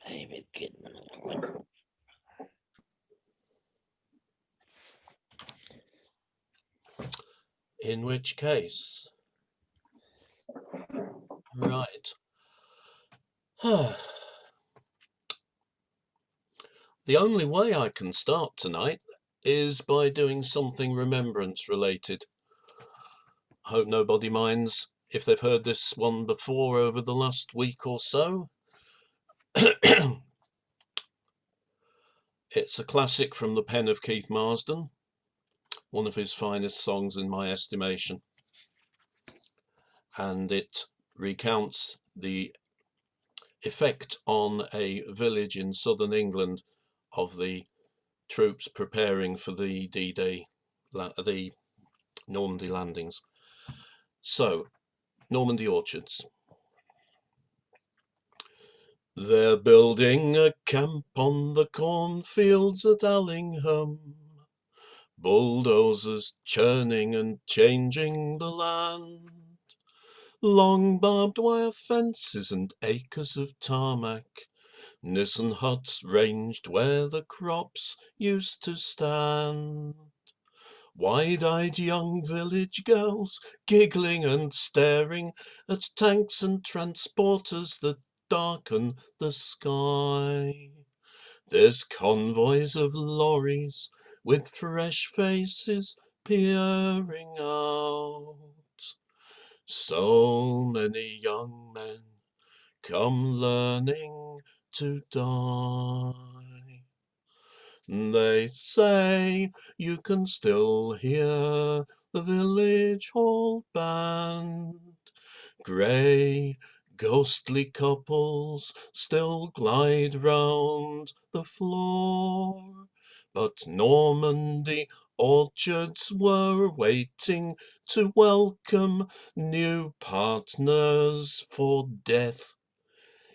David Kidman. In which case, right. The only way I can start tonight is by doing something remembrance related. I hope nobody minds if they've heard this one before over the last week or so. It's a classic from the pen of Keith Marsden, one of his finest songs in my estimation, and it recounts the effect on a village in southern England of the troops preparing for the D-Day, the Normandy landings. So, Normandy orchards. They're building a camp on the cornfields at Allingham, bulldozers churning and changing the land, long barbed wire fences and acres of tarmac, nissen huts ranged where the crops used to stand. Wide-eyed young village girls giggling and staring at tanks and transporters that darken the sky. There's convoys of lorries with fresh faces peering out. So many young men come learning to die. They say you can still hear the village hall band. Grey, ghostly couples still glide round the floor. But Normandy orchards were waiting to welcome new partners for death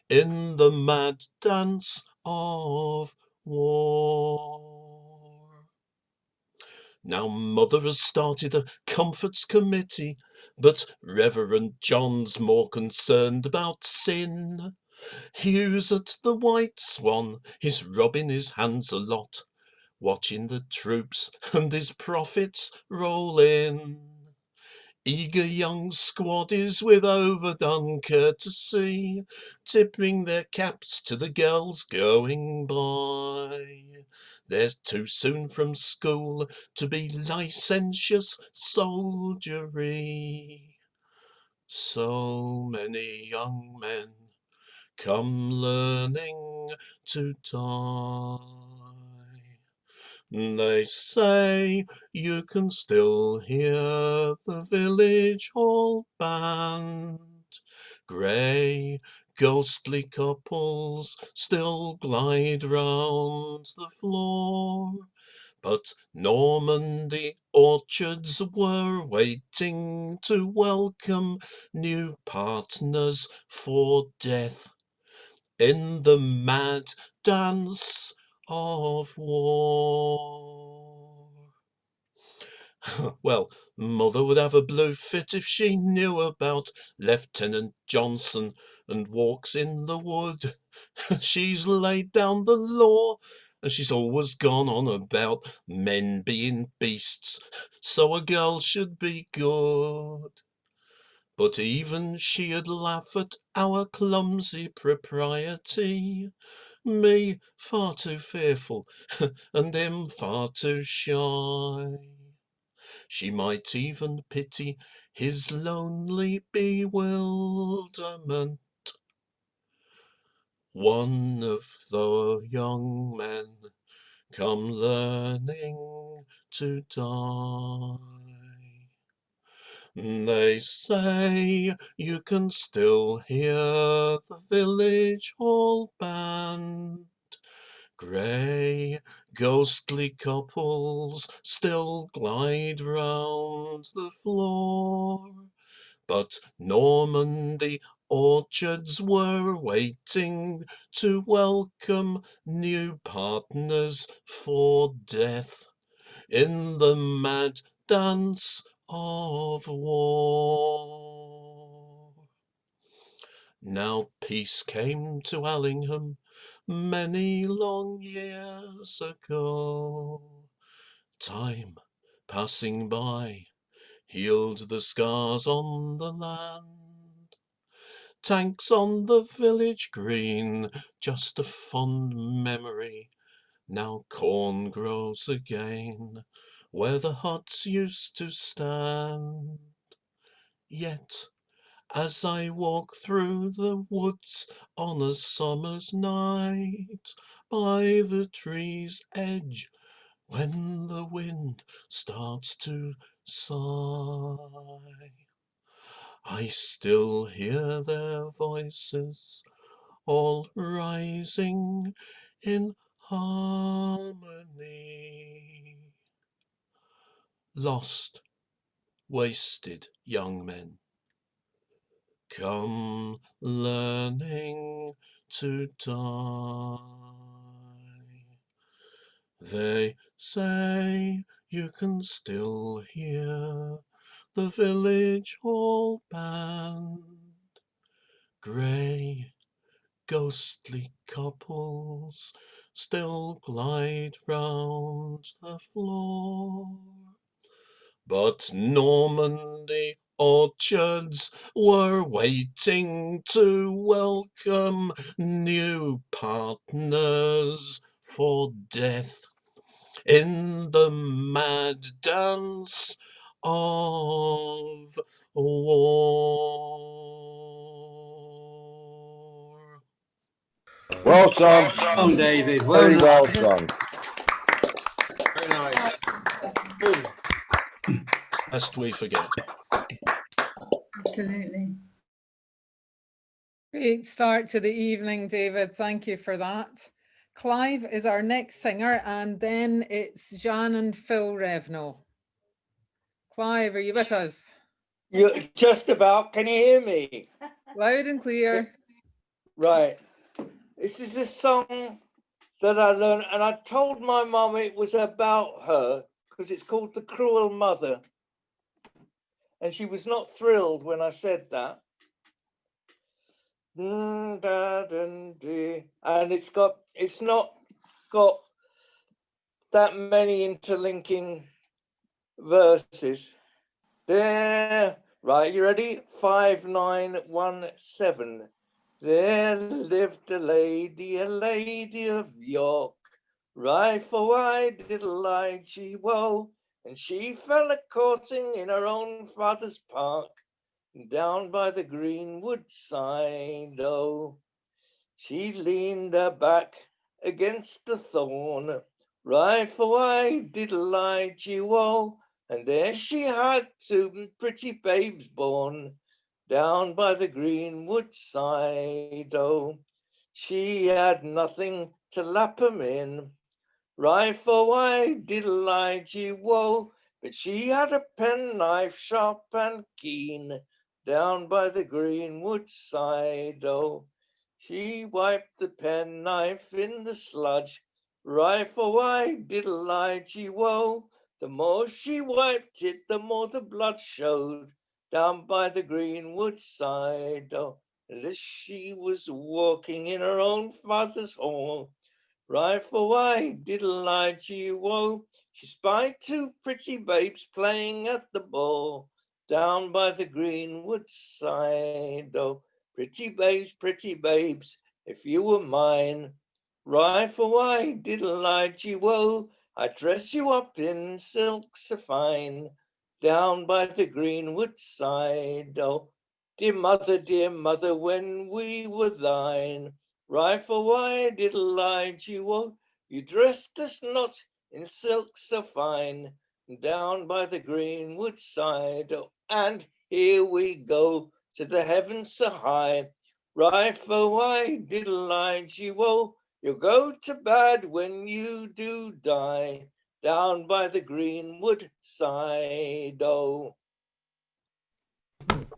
in the mad dance of war. Now Mother has started a comforts committee, but Reverend John's more concerned about sin. Hugh's at the White Swan, he's rubbing his hands a lot, watching the troops and his profits roll in. Eager young squaddies with overdone courtesy, tipping their caps to the girls going by. They're too soon from school to be licentious soldiery. So many young men come learning to die. They say you can still hear the village hall band. Grey, ghostly couples still glide round the floor. But Normandy orchards were waiting to welcome new partners for death in the mad dance of war. Well, Mother would have a blue fit if she knew about Lieutenant Johnson and walks in the wood. She's laid down the law, and she's always gone on about men being beasts, so a girl should be good. But even she'd laugh at our clumsy propriety. Me far too fearful, and him far too shy. She might even pity his lonely bewilderment. One of the young men come learning to die. They say you can still hear the village hall band. Grey, ghostly couples still glide round the floor. But Normandy orchards were waiting to welcome new partners for death in the mad dance of war. Now peace came to Allingham many long years ago. Time passing by healed the scars on the land. Tanks on the village green, just a fond memory. Now corn grows again where the huts used to stand. Yet as I walk through the woods on a summer's night, by the tree's edge, when the wind starts to sigh, I still hear their voices, all rising in harmony. Lost, wasted young men, come learning to die. They say you can still hear the village hall band, grey, ghostly couples still glide round the floor. But Normandy orchards were waiting to welcome new partners for death in the mad dance of war. Well sung. Well, David. Well Very done. well sung. Very nice. Good. Lest we forget. Absolutely. Great start to the evening, David. Thank you for that. Clive is our next singer, and then it's Jeanne and Phil Revnell. Clive, are you with us? You're just about. Can you hear me? Loud and clear. Right. This is a song that I learned, and I told my mum it was about her because it's called The Cruel Mother. And she was not thrilled when I said that. And it's not got that many interlinking verses. There, right, you ready? 5917. There lived a lady of York, right for wide little eyed she woe, and she fell a courting in her own father's park, down by the greenwood side. Oh, she leaned her back against the thorn, right for wide little eyed she woe, and there she had two pretty babes born, down by the greenwood side. Oh, she had nothing to lap 'em in, right for wide little eyed she woe, but she had a penknife sharp and keen, down by the greenwood side. Oh, she wiped the penknife in the sludge, right for wide little eyed she woe. The more she wiped it, the more the blood showed, down by the greenwood side. Oh, and as she was walking in her own father's hall, right for wide little eyed she woe, she spied two pretty babes playing at the ball, down by the greenwood side. Oh, pretty babes, if you were mine, right for wide little eyed she woe, I'd dress you up in silk so fine, down by the greenwood side. Oh, dear mother, when we were thine, right for wide little eyed she woe, you dressed us not in silk so fine, down by the greenwood side. Oh, and here we go to the heavens so high, right for wide little eyed she woe, you'll go to bed when you do die, down by the greenwood side. Oh.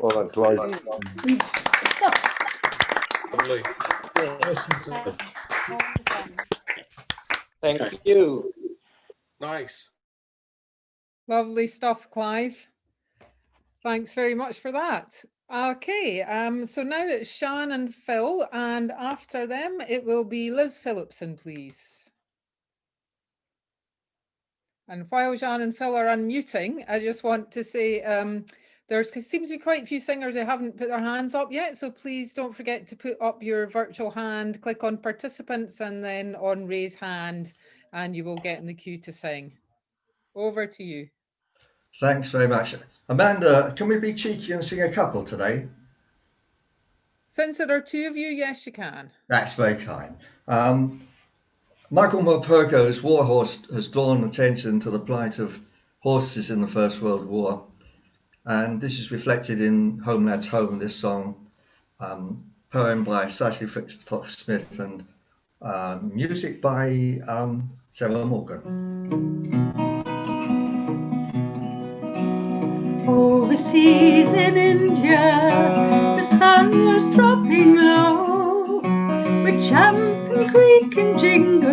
Well done, Clive. Lovely. Thank you. Nice. Lovely stuff, Clive. Thanks very much for that. Okay, so now it's Jeanne and Phil, and after them it will be Liz Philipson, please. And while Jeanne and Phil are unmuting, I just want to say there seems to be quite a few singers who haven't put their hands up yet, so please don't forget to put up your virtual hand, click on participants and then on raise hand, and you will get in the queue to sing. Over to you. Thanks very much. Amanda, can we be cheeky and sing a couple today? Since there are two of you, yes, you can. That's very kind. Michael Morpurgo's War Horse has drawn attention to the plight of horses in the First World War, and this is reflected in Home Lads Home, this song, poem by Cicely Fox Smith and music by Sarah Morgan. Overseas in India, the sun was dropping low. With Champ and Creek and Jingle,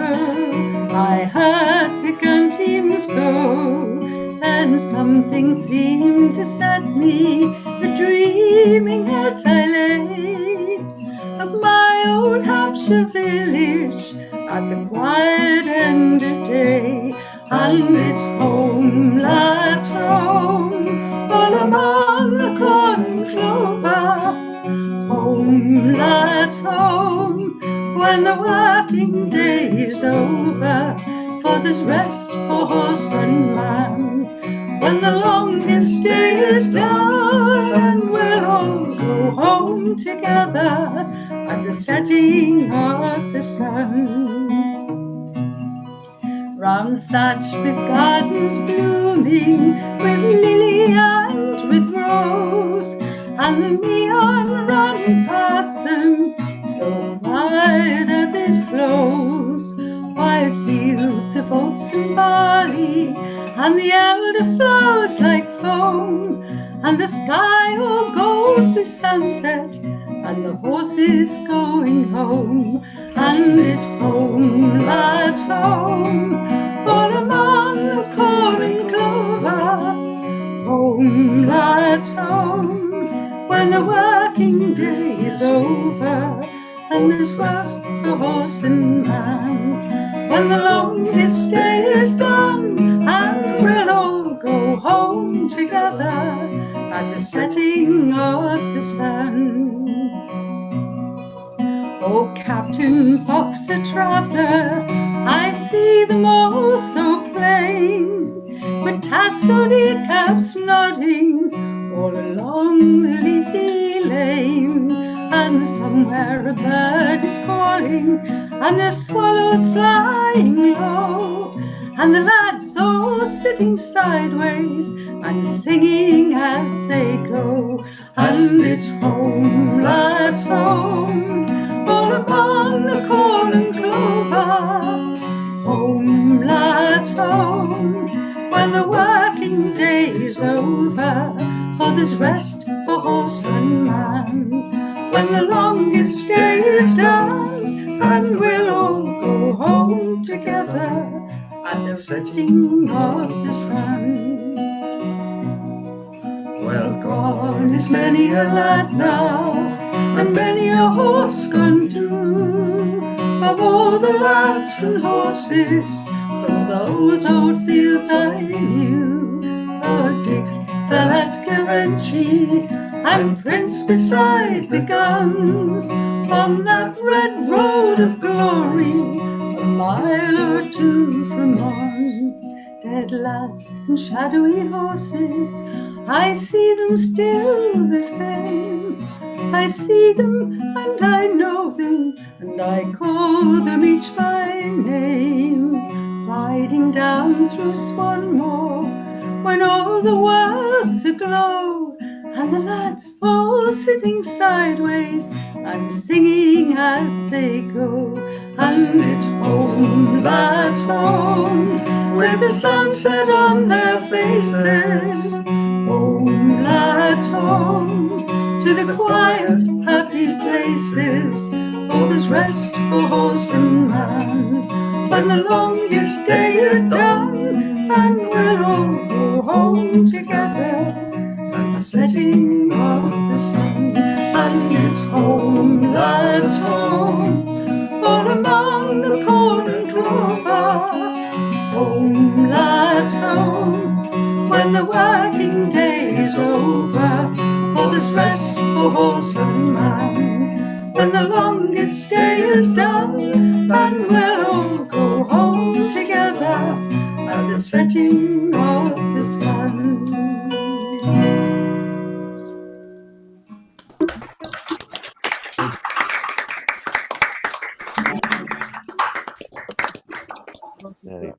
I heard the gun teams go. And something seemed to set me a-dreaming as I lay of my old Hampshire village at the quiet end of day. And it's home, lads, home, all among the corn and clover. Home, lads, home, when the working day is over. For there's rest for horse and man when the longest day is done, and we'll all go home together at the setting of the sun. Round thatch with gardens blooming, with lily and with rose, and the Meon running past them, so quiet as it flows. Wide fields of oats and barley, and the elder flows like foam, and the sky all gold with sunset, and the horses going home. And it's home, lads, home, all among the corn and clover. Home, lads, home, when the working day is over, and there's work for horse and man when the longest day is done, and we'll all go home together at the setting of the sun. Oh, Captain Fox, a traveller, I see them all so plain, with tasselled caps nodding all along the leafy lane. And somewhere a bird is calling, and the swallows flying low, and the lads all sitting sideways and singing as they go. And it's home, lads, home, all among the corn and clover. Home, lads, home, when the working day is over. For there's rest for horse and man when the longest day is done, and we'll all go home together at the setting of the sun. Well, gone is many a lad now, and many a horse gone too. Of all the lads and horses from those old fields I knew, poor Dick fell at Givenchy, and Prince beside the guns, on that red road of glory, a mile or two from Mons. Dead lads and shadowy horses, I see them still the same. I see them and I know them, and I call them each by name. Riding down through Swanmore, when all the world's aglow, and the lads all sitting sideways and singing as they go. And it's home, lads, home, with the sunset on their faces. Home, lads, home, to the quiet, happy places. For there's rest for horse and man when the longest day is done, and we'll all go home together at the setting of the sun. clover. Home, lads, home, when the working day is over, for there's rest for horse and man. When the longest day is done, and we'll all go home together at the setting of the sun.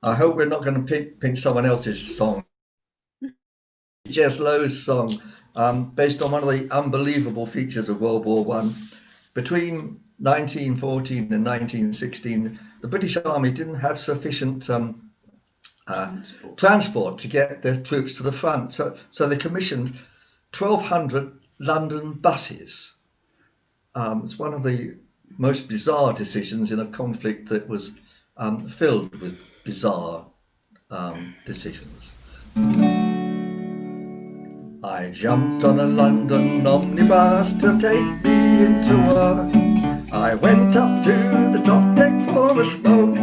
I hope we're not going to pick someone else's song. J.S. Lowe's song, based on one of the unbelievable features of World War One. Between 1914 and 1916, the British Army didn't have sufficient transport to get their troops to the front, so they commissioned 1,200 London buses. It's one of the most bizarre decisions in a conflict that was filled with bizarre decisions. I jumped on a London omnibus to take me into work. I went up to the top deck for a smoke.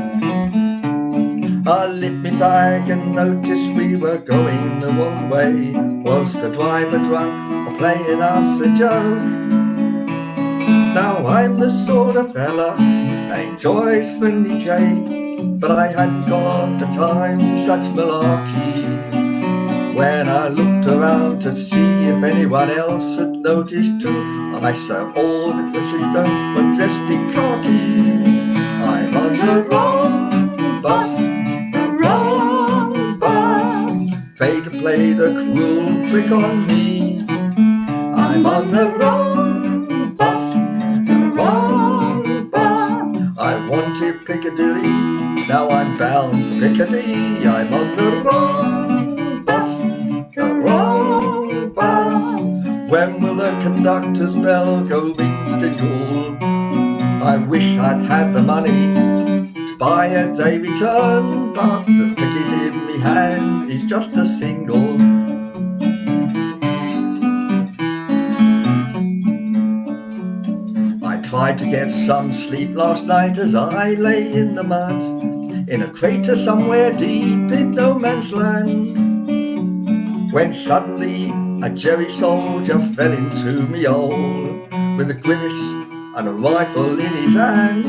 I lit me bag and noticed we were going the wrong way. Was the driver drunk or playing us a joke? Now I'm the sort of fella that enjoys friendly jade, but I hadn't got the time for such malarkey. When I looked around to see if anyone else had noticed too, I saw all the Christians were dressed in khaki. I'm on the wrong bus, the wrong bus. Fate played a cruel trick on me. I'm on the wrong bus, the wrong bus. I wanted Piccadilly, now I'm bound for Piccadilly. I'm on the wrong bus, the wrong bus. When will the conductor's bell go ring-a-ding-ding? I wish I'd had the money to buy a day return, but the ticket in me hand is just a single. I tried to get some sleep last night as I lay in the mud, in a crater somewhere deep in no man's land, when suddenly a Jerry soldier fell into me hole, with a grimace and a rifle in his hand.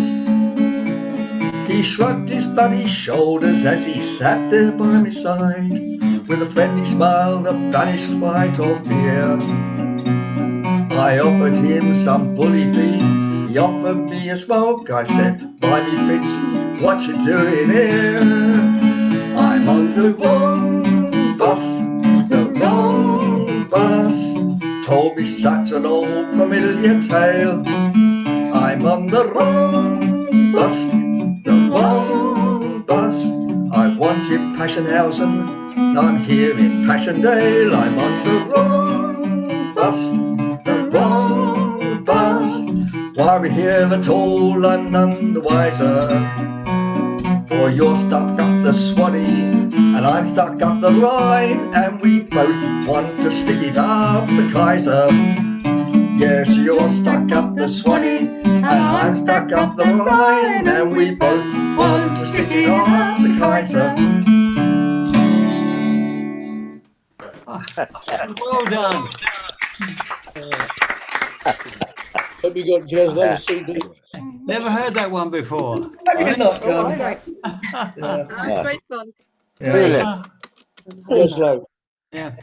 He shrugged his bloody shoulders as he sat there by my side, with a friendly smile that banished fright or fear. I offered him some bully beef, he offered me a smoke. I said, buy me Fitzy, what you doing here? I'm on the wrong bus, the wrong bus. Told me such an old familiar tale. I'm on the wrong bus, the wrong bus. I wanted Passionhausen, now I'm here in Passchendaele. I'm on the wrong bus, the wrong bus. Why we're here at all, I'm none the wiser. For you're stuck up the Swanee, and I'm stuck up the Rhine, and we both want to stick it up the Kaiser. Yes, you're stuck up the Swanee, and I'm stuck up the Rhine, and we both want to stick it up the Kaiser. Well done. Hope you got Jez Lowe's CD. Never heard that one before. Have you not, Oh, John? great. Yeah. That's great fun. Yeah. Philip. Jez Lowe. Yeah.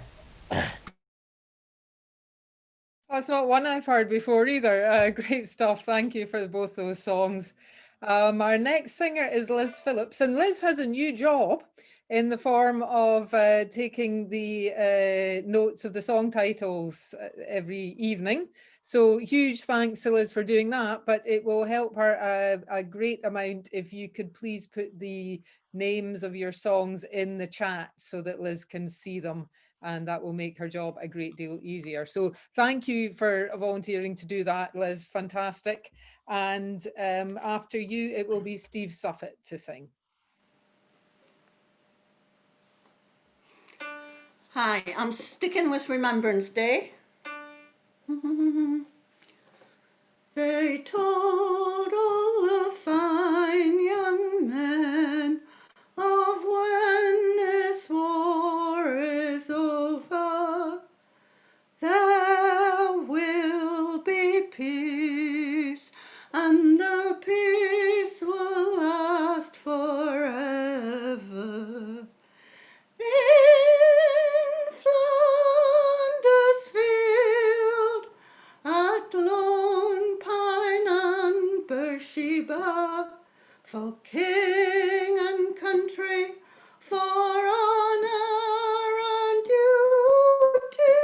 That's not one I've heard before either. Great stuff. Thank you for both those songs. Our next singer is Liz Philipson. Liz has a new job in the form of taking the notes of the song titles every evening. So huge thanks to Liz for doing that, but it will help her a great amount if you could please put the names of your songs in the chat so that Liz can see them, and that will make her job a great deal easier. So thank you for volunteering to do that, Liz, fantastic. And after you, it will be Steve Suffet to sing. Hi, I'm sticking with Remembrance Day. They told all the fine young men for king and country, for honour and duty.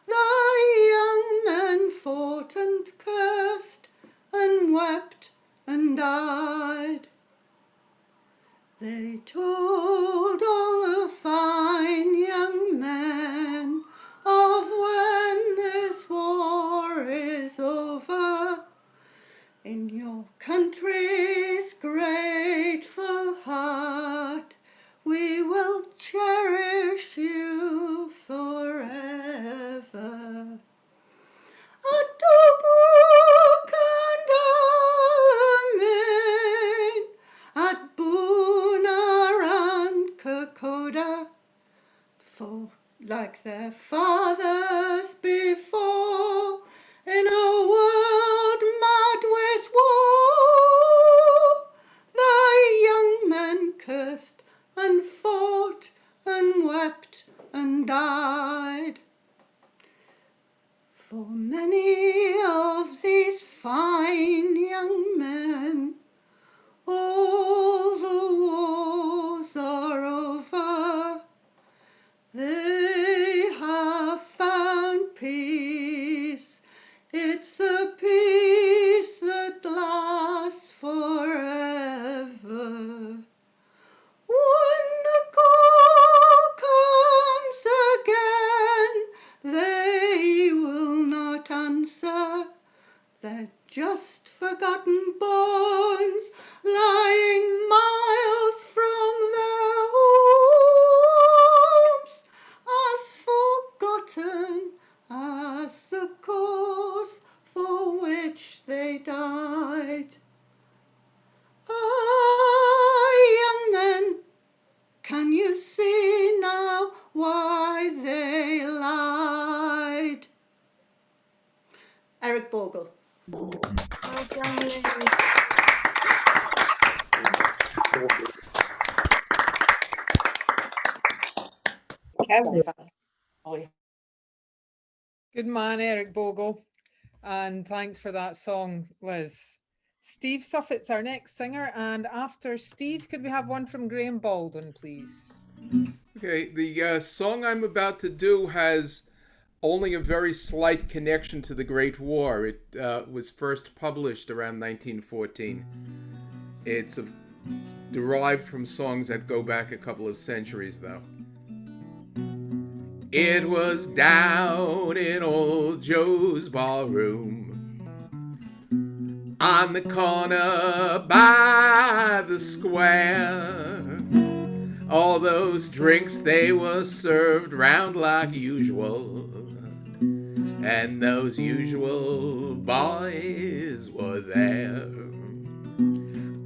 The young men fought and cursed and wept and died. They told all the fine young men of when this war is over. In your country's grateful heart, we will cherish you forever. At Tobruk and Alamein, at Buna and Kokoda, for like their fathers before, in a world mad with war, the young men cursed and fought and wept and died. For many of these fine young men, all the wars are over. They have found peace. It's the peace that lasts forever. When the call comes again, they will not answer. They're just forgotten bones lying miles from their homes, as forgotten as the cause for which they died. Ah, young men, can you see now why they lied? Eric Bogle. Good man, Eric Bogle. And thanks for that song, Liz. Steve Suffet's our next singer. And after Steve, could we have one from Graham Baldwin, please? Okay, the song I'm about to do has only a very slight connection to the Great War. It was first published around 1914. It's derived from songs that go back a couple of centuries, though. It was down in old Joe's barroom, on the corner by the square. All those drinks, they were served round like usual, and those usual boys were there.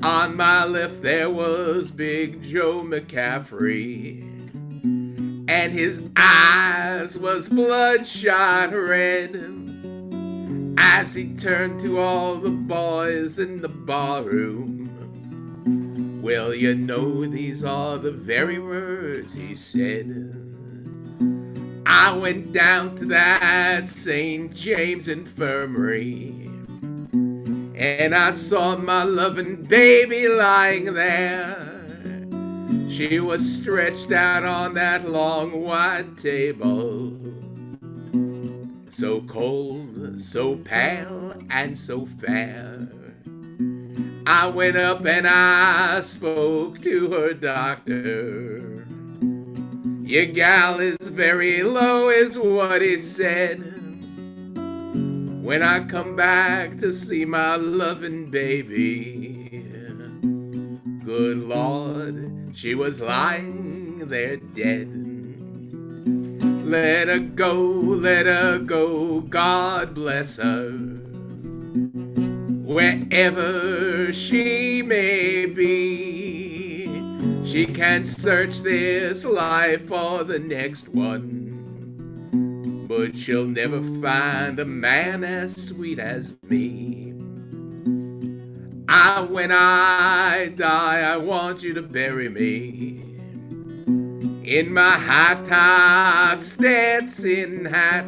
On my left there was Big Joe McCaffrey, and his eyes was bloodshot red as he turned to all the boys in the barroom. Well, you know, these are the very words he said. I went down to that St. James Infirmary, and I saw my loving baby lying there. She was stretched out on that long white table, so cold, so pale, and so fair. I went up and I spoke to her doctor. Your gal is very low, is what he said. When I come back to see my loving baby, good Lord, she was lying there dead. Let her go, God bless her, wherever she may be. She can search this life for the next one, but she'll never find a man as sweet as me. When I die, I want you to bury me in my high-top Stetson hat.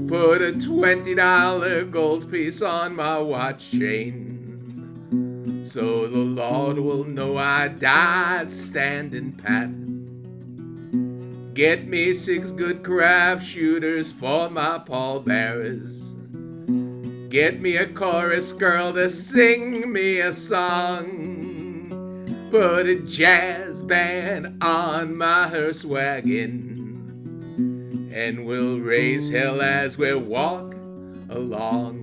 Put a $20 gold piece on my watch chain. so the Lord will know I died standing pat. Get me 6 good craft shooters for my pallbearers. Get me a chorus girl to sing me a song. Put a jazz band on my hearse wagon, and we'll raise hell as we walk along.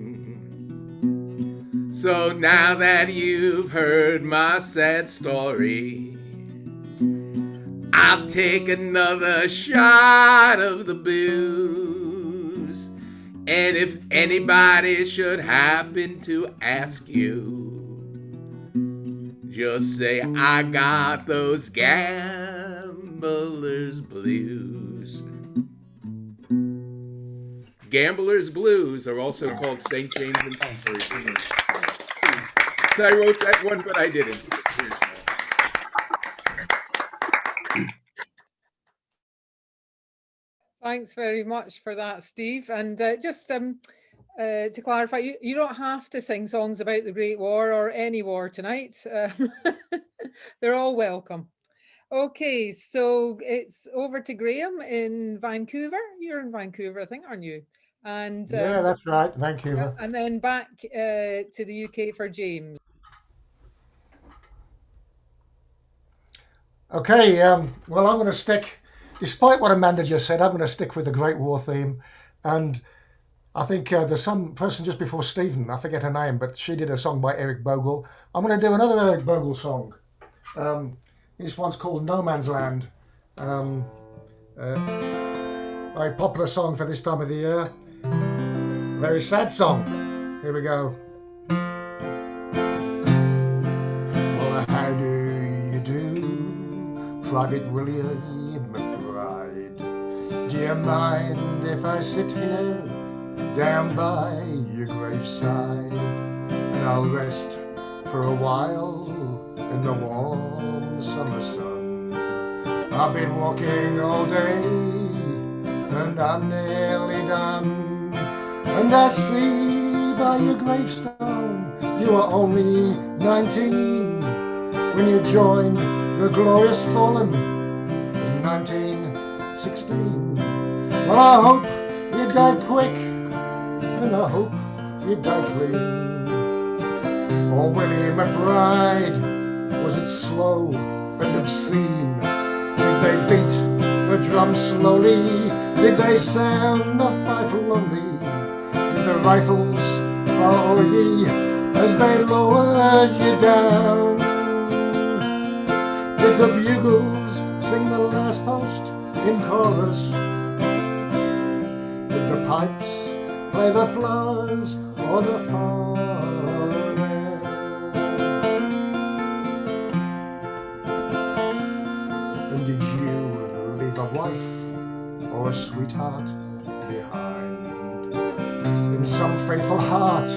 So now that you've heard my sad story, I'll take another shot of the booze. And if anybody should happen to ask you, just say I got those gambler's blues. Gambler's blues are also called St. James Infirmary. So I wrote that one, but I didn't. Thanks very much for that, Steve. And just to clarify, you don't have to sing songs about the Great War or any war tonight. They're all welcome. Okay, so it's over to Graham in Vancouver. You're in Vancouver, I think, aren't you? And yeah, that's right, Vancouver. And then back to the UK for James. Okay, well, I'm going to stick, despite what Amanda just said, I'm going to stick with the Great War theme. And I think there's some person just before Stephen, I forget her name, but she did a song by Eric Bogle. I'm going to do another Eric Bogle song. This one's called No Man's Land. Very popular song for this time of the year. Very sad song. Here we go. Well, how do you do, Private Willie McBride? Do you mind if I sit here down by your graveside, and I'll rest for a while in the warm summer sun? I've been walking all day and I'm nearly done, and I see by your gravestone you were only 19 when you joined the glorious fallen in 1916. Well, I hope you died quick, and I hope you died clean. Oh, Willie McBride, was it slow and obscene? Did they beat the drum slowly? Did they sound the fife lonely? Did the rifles fire ye as they lowered you down? Did the bugles sing the last post in chorus? Did the pipes play the flowers or the forest? And did you leave a wife or a sweetheart behind? In some faithful heart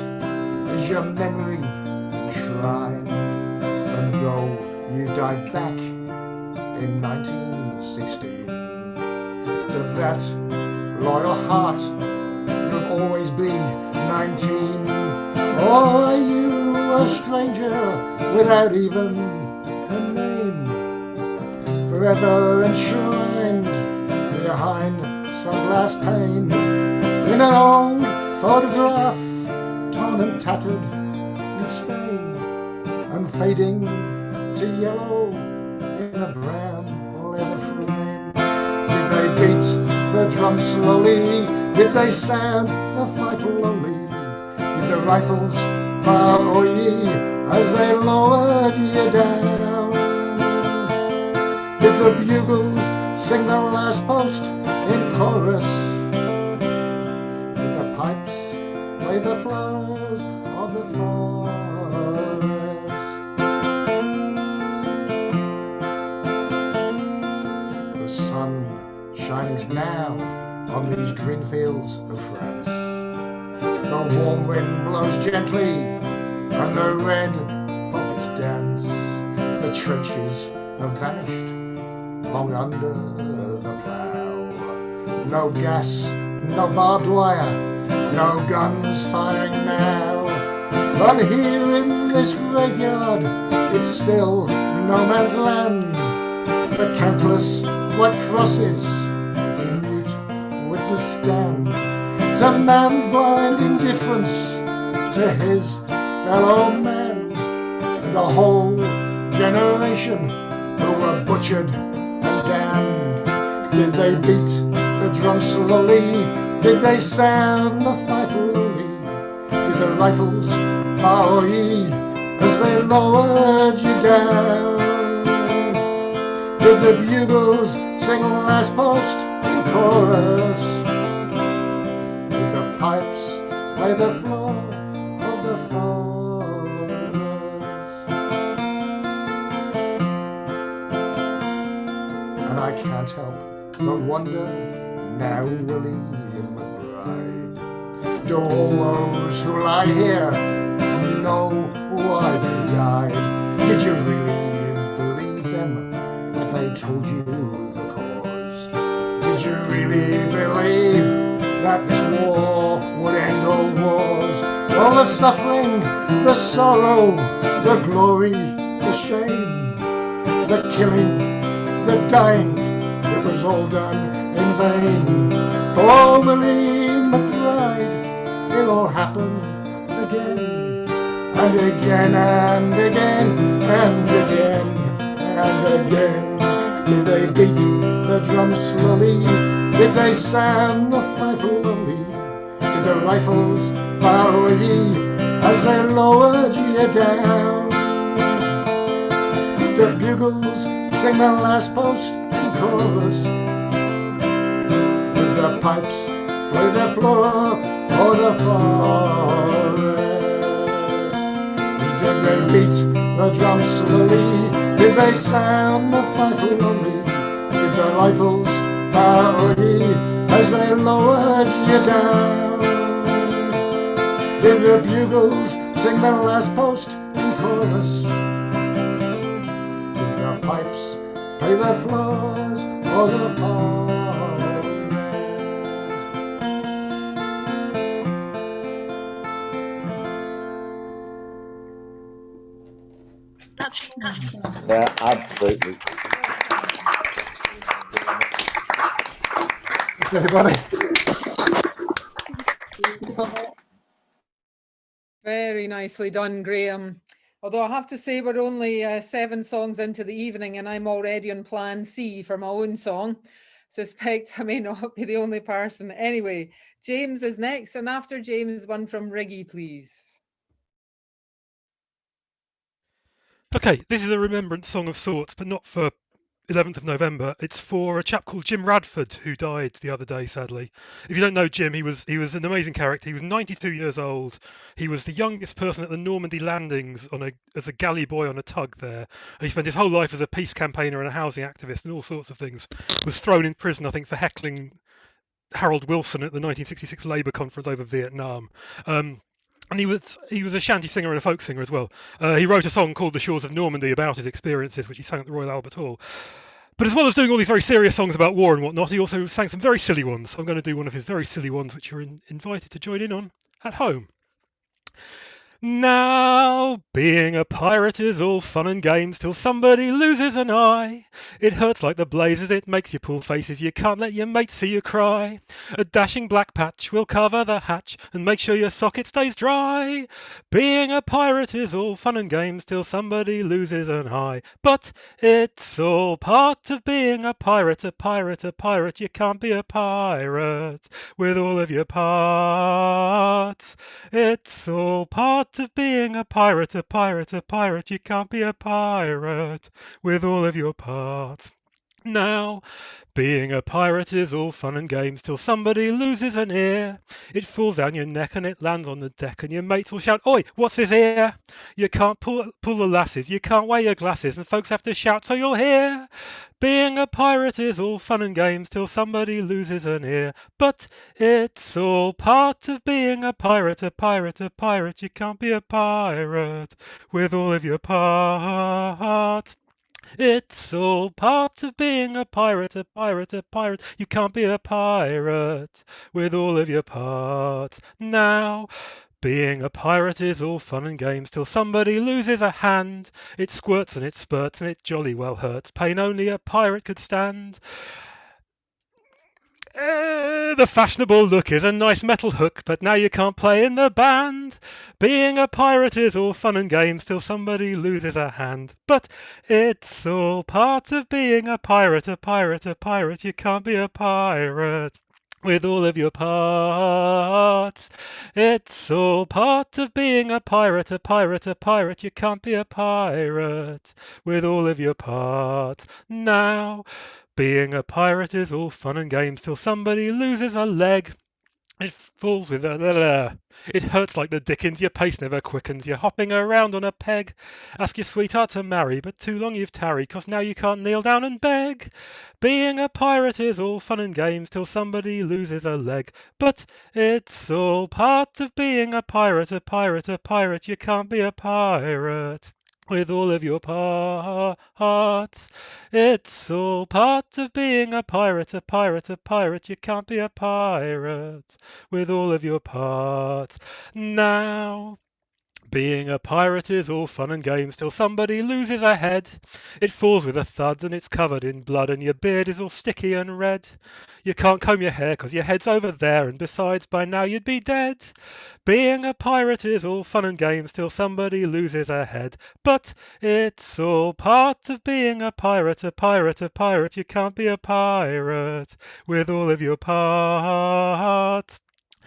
is your memory enshrined, and though you died back in 1916, to that loyal heart you'll always be 19. Or are you a stranger without even a name, forever enshrined behind some glass pane, in an old photograph, torn and tattered and stained, and fading to yellow in a brown leather frame? Did they beat the drum slowly? Did they sound the fife lonely? Did the rifles fire ye as they lowered you down? Did the bugles sing the last post in chorus? Did the pipes play the flowers of the forest? The sun shines now on these green fields of France. The warm wind blows gently and the red poppies dance. The trenches have vanished long under the plough. No gas, no barbed wire, no guns firing now. But here in this graveyard, it's still no man's land. The countless white crosses in mute witness stand to man's blind indifference to his fellow man, and a whole generation who were butchered and damned. Did they beat the drum slowly? Did they sound the fife lowly? Did the rifles power ye as they lowered you down? Did the bugles sing last post in chorus? Did the pipes play the floor of the forest? And I can't help but wonder now, Willie and McBride, do all those who lie here know why they died? Did you really believe them when they told you the cause? Did you really believe that this war would end all wars? All the suffering, the sorrow, the glory, the shame, the killing, the dying, it was all done in vain. For Willie McBride, it all happened again, and again, and again, and again, and again. Did they beat the drum slowly? Did they sound the fife lowly? Did the rifles fire ye as they lowered you down? Did the bugles sing the last post in chorus? Did the pipes play the floor or the forest? Did they beat the drum slowly? Did they sound the fife lowly? Did the rifles fire ye as they lowered you down? Did the bugles sing the last post in chorus? Did the pipes play the floors or the forest? Yeah, absolutely. Everybody. Very nicely done, Graham. Although I have to say we're only 7 songs into the evening and I'm already on plan C for my own song. Suspect I may not be the only person. Anyway, James is next, and after James, one from Riggy, please. Okay, this is a remembrance song of sorts, but not for 11th of November. It's for a chap called Jim Radford, who died the other day, sadly. If you don't know Jim, he was an amazing character. He was 92 years old. He was the youngest person at the Normandy landings as a galley boy on a tug there. And he spent his whole life as a peace campaigner and a housing activist and all sorts of things. Was thrown in prison, I think, for heckling Harold Wilson at the 1966 Labour conference over Vietnam. And he was a shanty singer and a folk singer as well. He wrote a song called The Shores of Normandy about his experiences, which he sang at the Royal Albert Hall. But as well as doing all these very serious songs about war and whatnot, he also sang some very silly ones. So I'm going to do one of his very silly ones, which you're invited to join in on at home. Now, being a pirate is all fun and games till somebody loses an eye. It hurts like the blazes, it makes you pull faces, you can't let your mates see you cry. A dashing black patch will cover the hatch and make sure your socket stays dry. Being a pirate is all fun and games till somebody loses an eye. But it's all part of being a pirate, a pirate, a pirate. You can't be a pirate with all of your parts. It's all part of being a pirate, a pirate, a pirate. You can't be a pirate with all of your parts. Now, being a pirate is all fun and games till somebody loses an ear. It falls down your neck and it lands on the deck and your mates will shout, "Oi, what's this here?" You can't pull the lasses, you can't wear your glasses, and folks have to shout so you'll hear. Being a pirate is all fun and games till somebody loses an ear. But it's all part of being a pirate, a pirate, a pirate. You can't be a pirate with all of your parts. It's all part of being a pirate, a pirate, a pirate. You can't be a pirate with all of your parts. Now, Being a pirate is all fun and games till somebody loses a hand. It squirts and it spurts and it jolly well hurts. Pain only a pirate could stand. The fashionable look is a nice metal hook, but now you can't play in the band. Being a pirate is all fun and games till somebody loses a hand. But it's all part of being a pirate, a pirate, a pirate. You can't be a pirate with all of your parts. It's all part of being a pirate, a pirate, a pirate. You can't be a pirate with all of your parts. Now, being a pirate is all fun and games till somebody loses a leg. It falls with a... It hurts like the dickens, your pace never quickens, you're hopping around on a peg. Ask your sweetheart to marry, but too long you've tarried, 'cause now you can't kneel down and beg. Being a pirate is all fun and games till somebody loses a leg. But it's all part of being a pirate, a pirate, a pirate. You can't be a pirate with all of your parts. It's all part of being a pirate, a pirate, a pirate. You can't be a pirate with all of your parts. Now, being a pirate is all fun and games till somebody loses a head. It falls with a thud and it's covered in blood and your beard is all sticky and red. You can't comb your hair 'cause your head's over there, and besides by now you'd be dead. Being a pirate is all fun and games till somebody loses a head. But it's all part of being a pirate, a pirate, a pirate. You can't be a pirate with all of your parts.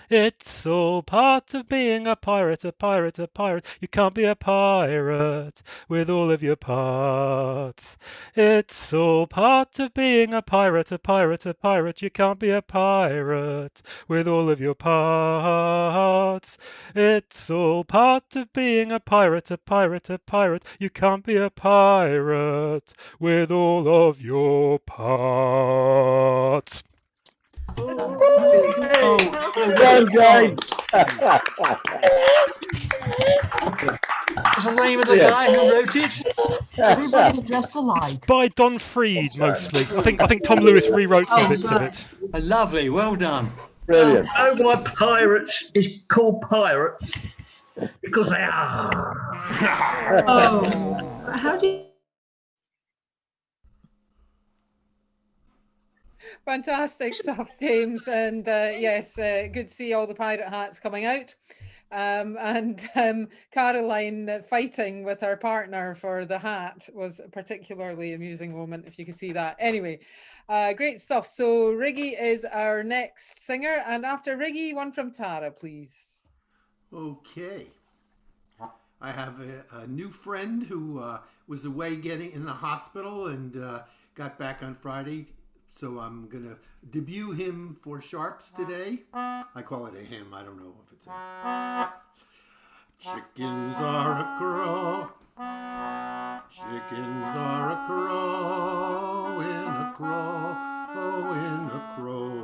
It's all part of being a pirate, a pirate, a pirate. You can't be a pirate with all of your parts. It's all part of being a pirate, a pirate, a pirate. You can't be a pirate with all of your parts. It's all part of being a pirate, a pirate, a pirate. You can't be a pirate with all of your parts. Well done. What's the name of the guy who wrote it? Everybody's dressed It's alike. by Don Freed mostly. I think Tom Lewis rewrote some bits of it. Lovely, well done. Brilliant. Oh, why pirates is called pirates because they are. Oh, how do you... Fantastic stuff, James. And yes, good to see all the pirate hats coming out. And Caroline fighting with her partner for the hat was a particularly amusing moment, if you could see that. Anyway, great stuff. So Riggy is our next singer. And after Riggy, one from Tara, please. Okay. I have a new friend who was away getting in the hospital and got back on Friday. So I'm going to debut him for Sharps today. I call it a him. I don't know if it's a... Chickens are a crow. Chickens are a crowing, a crowing, a crowing.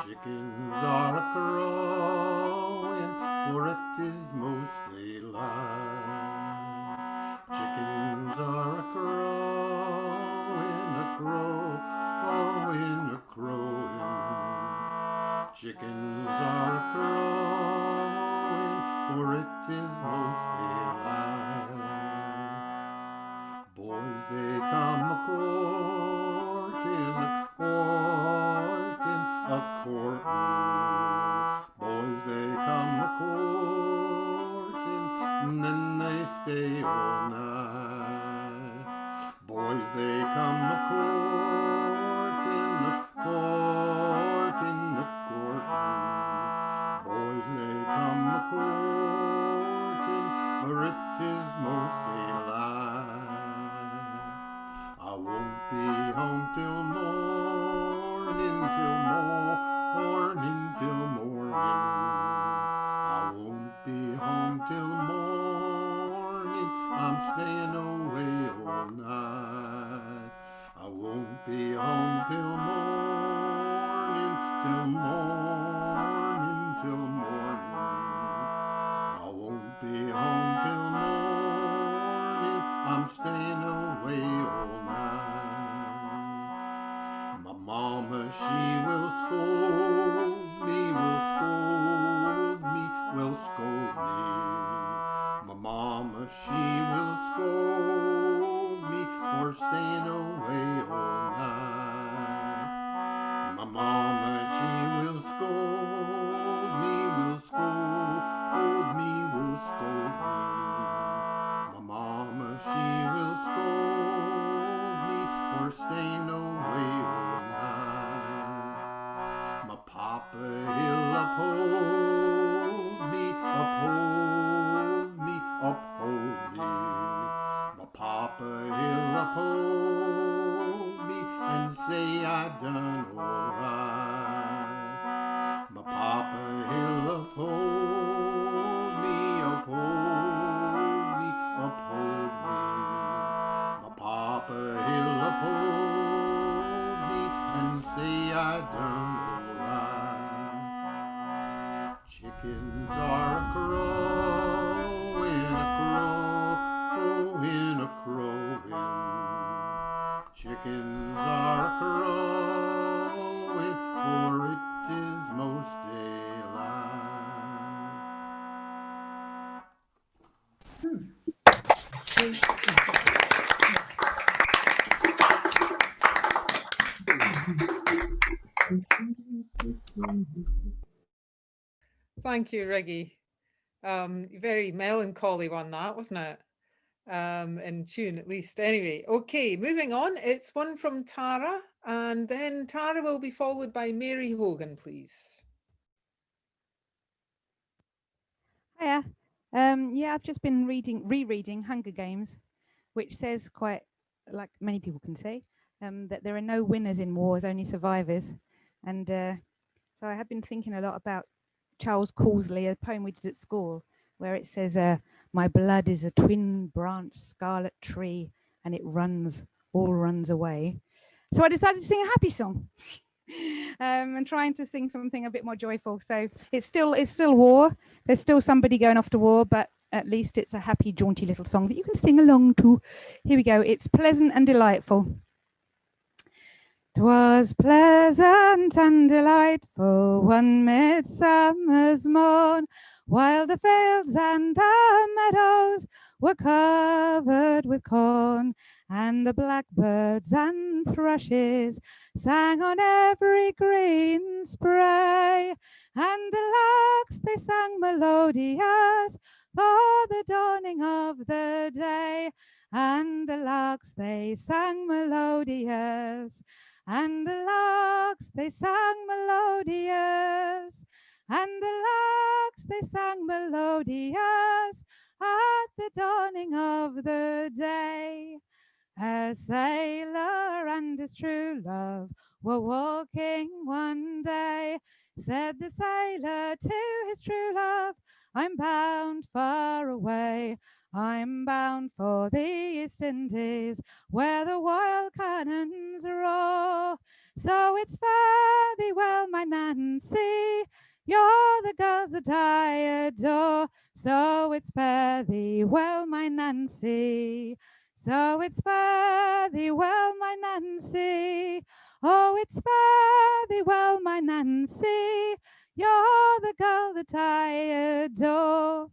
Chickens are a crowing, for it is most daylight. Chickens are a crowing, a crowing, a crowing. Chickens are a crowing, for it is most daylight. Boys, they come a-courting, a-courting, a-courting. Boys, they come a-courting, and then they stay all night. Boys, they come a-courting, a-courting, a-courting. Boys, they come a-courting, for it is most daylight. I won't be home till morning, till morning, till morning. I won't be home till morning, I'm staying away all night. I won't be home till morning, till morning, till morning. I won't be home till morning, I'm staying away all night. My mama, she will scold me, will scold me, me, will scold me. My mama, she will scold me for staying away all night. My mama, she will scold me, will scold me, will scold me. My mama, she will scold me for staying away all night. My papa, he'll uphold me, uphold me, uphold me. My papa, he'll uphold me and say I done alright. My papa, he'll uphold me, uphold me, uphold me. My papa, he'll uphold me and say I done alright. Chickens are a-crowing, a-crowing, a-crowing. Chickens are a-crowing, for it is most Thank you, Riggy. Very melancholy one, that wasn't it? In tune at least. Anyway, okay, moving on. It's one from Tara, and then Tara will be followed by Mary Hogan, please. Hiya. Yeah, I've just been rereading Hunger Games, which says quite, like many people can say, that there are no winners in wars, only survivors. And so I have been thinking a lot about Charles Causley, a poem we did at school, where it says, my blood is a twin branch scarlet tree, and it all runs away. So I decided to sing a happy song. And trying to sing something a bit more joyful. So it's still war. There's still somebody going off to war, but at least it's a happy, jaunty little song that you can sing along to. Here we go. It's pleasant and delightful. 'Twas pleasant and delightful one midsummer's morn, while the fields and the meadows were covered with corn, and the blackbirds and thrushes sang on every green spray, and the larks they sang melodious for the dawning of the day, and the larks they sang melodious, and the larks they sang melodious, and the larks they sang melodious at the dawning of the day. A sailor and his true love were walking one day. Said the sailor to his true love, I'm bound far away. I'm bound for the East Indies, where the wild cannons roar. So it's fare thee well, my Nancy, you're the girls that I adore. So it's fare thee well, my Nancy. So it's fare thee well, my Nancy. Oh, it's fare thee well, my Nancy. You're the girl that I adore.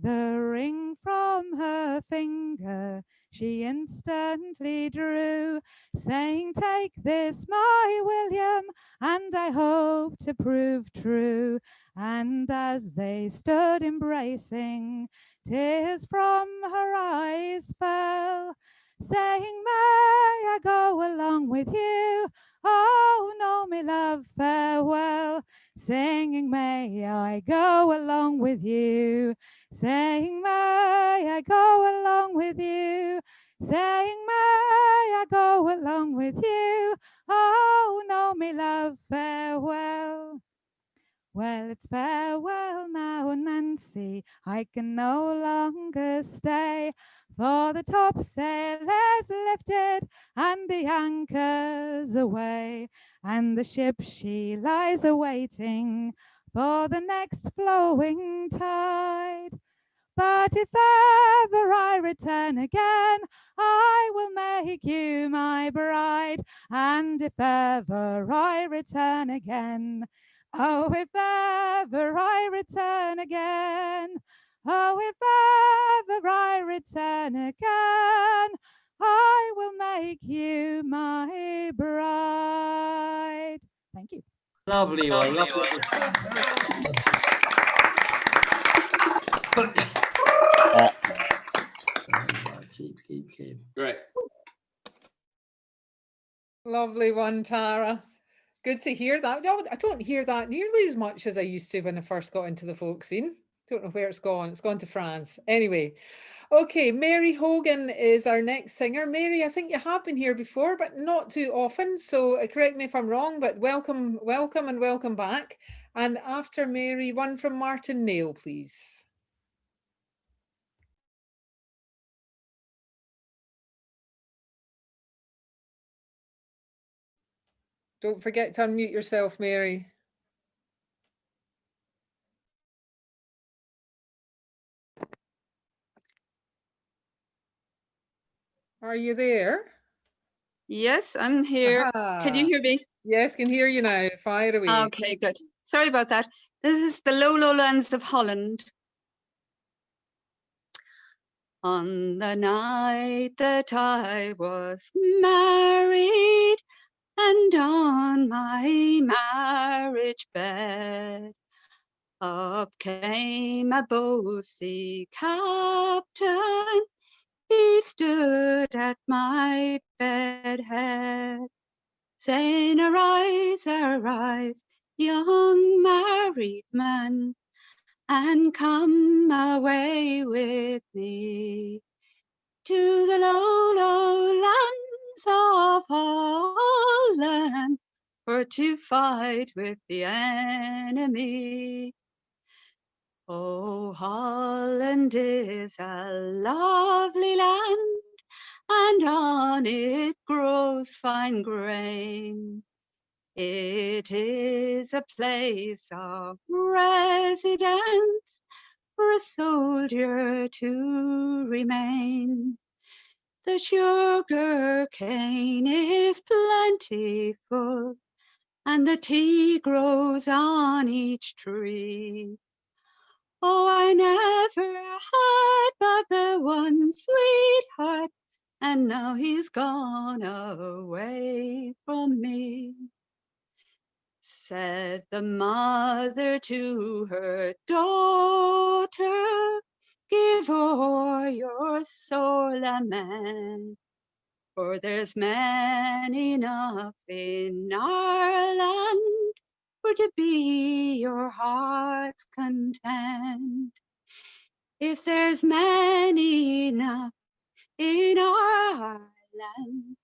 The ring from her finger she instantly drew, saying, take this, my William, and I hope to prove true. And as they stood embracing, tears from her eyes fell, saying, may I go along with you? Oh, no, me love, farewell. Singing, may I go along with you? Saying, may I go along with you? Saying, may I go along with you? Oh, no, me love, farewell. Well, it's farewell now, Nancy, I can no longer stay, for the topsail is lifted and the anchor's away, and the ship she lies awaiting for the next flowing tide. But if ever I return again, I will make you my bride, and if ever I return again, Oh, if ever I return again, oh, if ever I return again, I will make you my bride. Thank you. Lovely one. Lovely. Keep. Great. Lovely one, Tara. Good to hear that. I don't hear that nearly as much as I used to when I first got into the folk scene. Don't know where it's gone. It's gone to France. Anyway, okay, Mary Hogan is our next singer. Mary, I think you have been here before, but not too often. So correct me if I'm wrong, but welcome, welcome and welcome back. And after Mary, one from Martin Nail, please. Don't forget to unmute yourself, Mary. Are you there? Yes, I'm here. Can you hear me? Yes, can hear you now. Fire away. Okay, good. Sorry about that. This is the lowlands of Holland. On the night that I was married, and on my marriage bed, up came a boatsy captain. He stood at my bed head, saying, arise, young married man, and come away with me to the lowlands of Holland, for to fight with the enemy. Oh, Holland is a lovely land, and on it grows fine grain. It is a place of residence for a soldier to remain. The sugar cane is plentiful, and the tea grows on each tree. Oh, I never had but the one sweetheart, and now he's gone away from me. Said the mother to her daughter, give o'er your sore lament, for there's men enough in our land for to be your heart's content. If there's men enough in our land,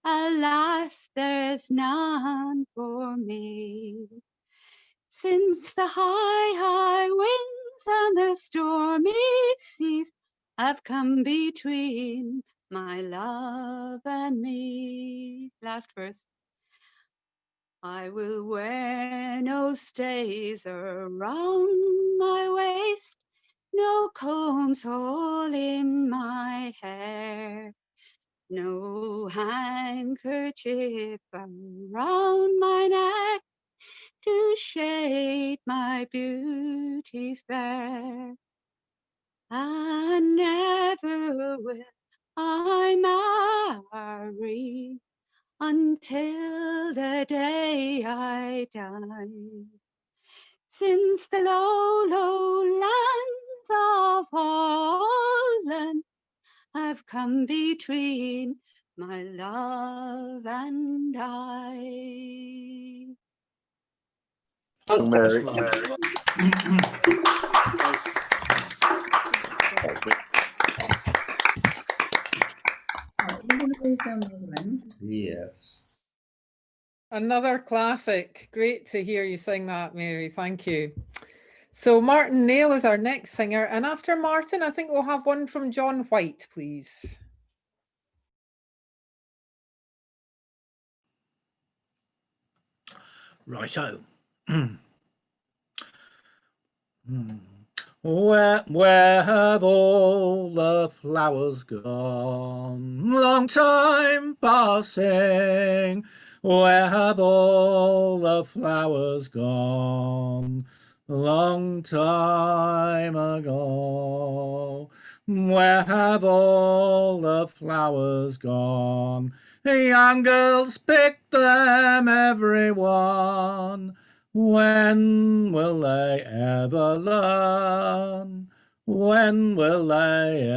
alas, there's none for me. Since the high winds and the stormy seas have come between my love and me. Last verse. I will wear no stays around my waist, no combs all in my hair, no handkerchief around my neck to shade my beauty fair. And never will I marry until the day I die. Since the lowlands of Holland have come between my love and I. Mary. Yes. Another classic. Great to hear you sing that, Mary. Thank you. So Martin Nail is our next singer. And after Martin, I think we'll have one from John White, please. Righto. Where have all the flowers gone? Long time passing. Where have all the flowers gone? Long time ago. Where have all the flowers gone? Young girls pick them, every one. When will they ever learn? When will they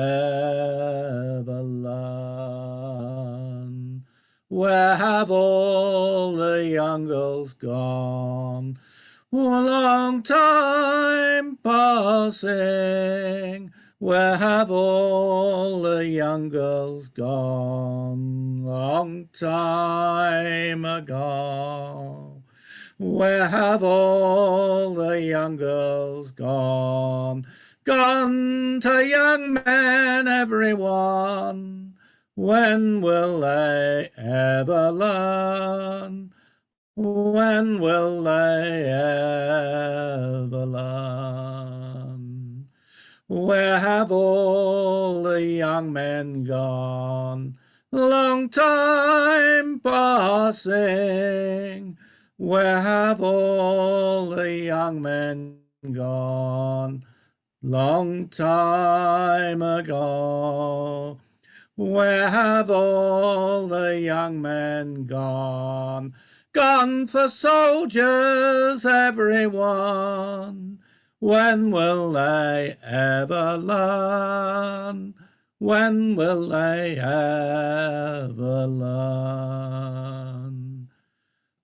ever learn? Where have all the young girls gone? A long time passing. Where have all the young girls gone? Long time ago. Where have all the young girls gone? Gone to young men, every one. When will they ever learn? When will they ever learn? Where have all the young men gone? Long time passing. Where have all the young men gone? Long time ago. Where have all the young men gone? Gone for soldiers, every one. When will they ever learn? When will they ever learn?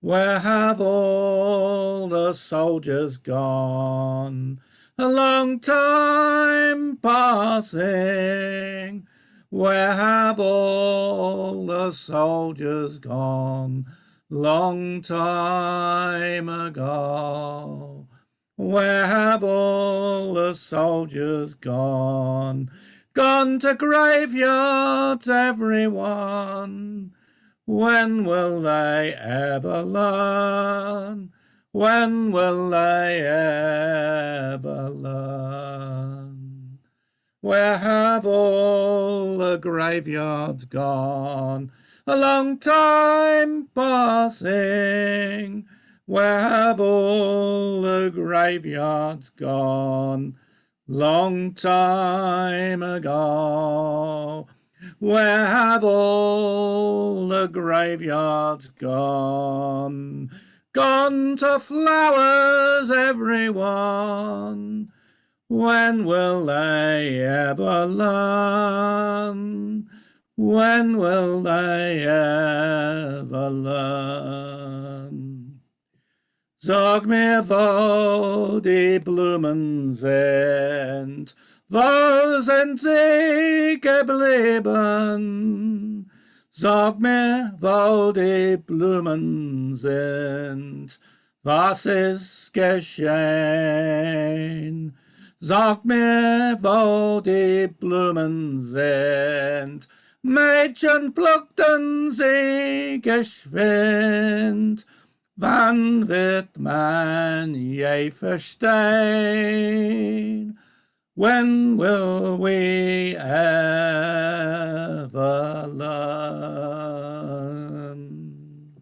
Where have all the soldiers gone? A long time passing. Where have all the soldiers gone? Long time ago. Where have all the soldiers gone? Gone to graveyards, every one. When will they ever learn? When will they ever learn? Where have all the graveyards gone? A long time passing. Where have all the graveyards gone? Long time ago. Where have all the graveyards gone? Gone to flowers, every one. When will they ever learn? When will they ever learn? Sag mir, wo die Blumen sind, wo sind sie geblieben? Sag mir, wo die Blumen sind, was ist geschehen? Sag mir, wo die Blumen sind, Mädchen pluckten sie geschwind. Wann wird man je verstehen? When will we ever learn?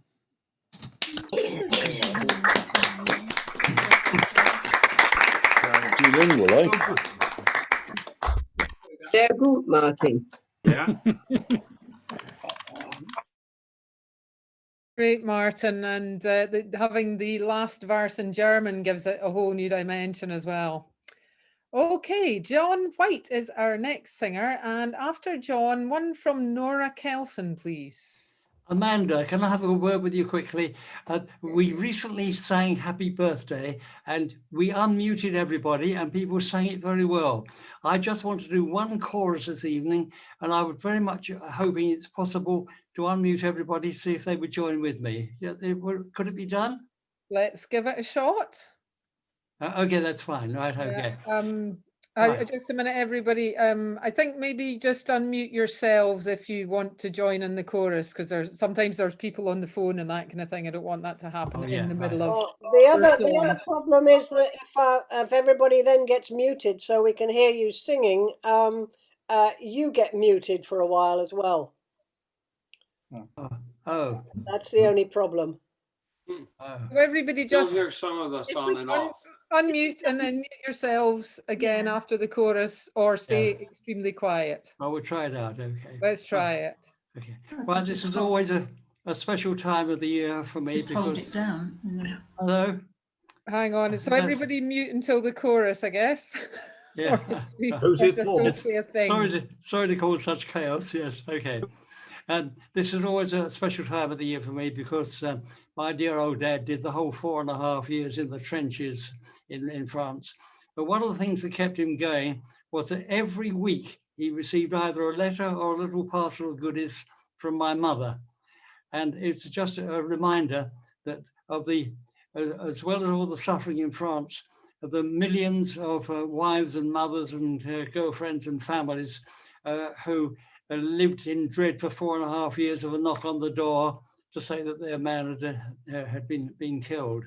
Sehr gut, Martin. Yeah. Great, Martin, and having the last verse in German gives it a whole new dimension as well. Okay, John White is our next singer, and after John, one from Nora Kelson, please. Amanda, can I have a word with you quickly? We recently sang Happy Birthday and we unmuted everybody and people sang it very well. I just want to do one chorus this evening and I would very much hoping it's possible to unmute everybody, see if they would join with me. Yeah, could it be done? Let's give it a shot. Okay, that's fine. Right, okay. Just a minute, everybody. I think maybe just unmute yourselves if you want to join in the chorus, because sometimes there's people on the phone and that kind of thing. I don't want that to happen in the middle of. Well, the other problem is that if everybody then gets muted, so we can hear you singing, you get muted for a while as well. Oh, that's the only problem. So everybody just You'll hear some of us on and off. Unmute and then mute yourselves again after the chorus, or stay extremely quiet. I will try it out. Okay. Let's try it. Okay. Well, this is always a special time of the year for me. Just hold it down. Hello. Hang on. So everybody mute until the chorus, I guess. Yeah. Who's it for? Don't say a thing. Sorry to cause such chaos. Yes. Okay. This is always a special time of the year for me because my dear old dad did the whole 4.5 years in the trenches in France. But one of the things that kept him going was that every week he received either a letter or a little parcel of goodies from my mother. And it's just a reminder that of the, as well as all the suffering in France, of the millions of wives and mothers and girlfriends and families who lived in dread for 4.5 years of a knock on the door to say that their man had been killed.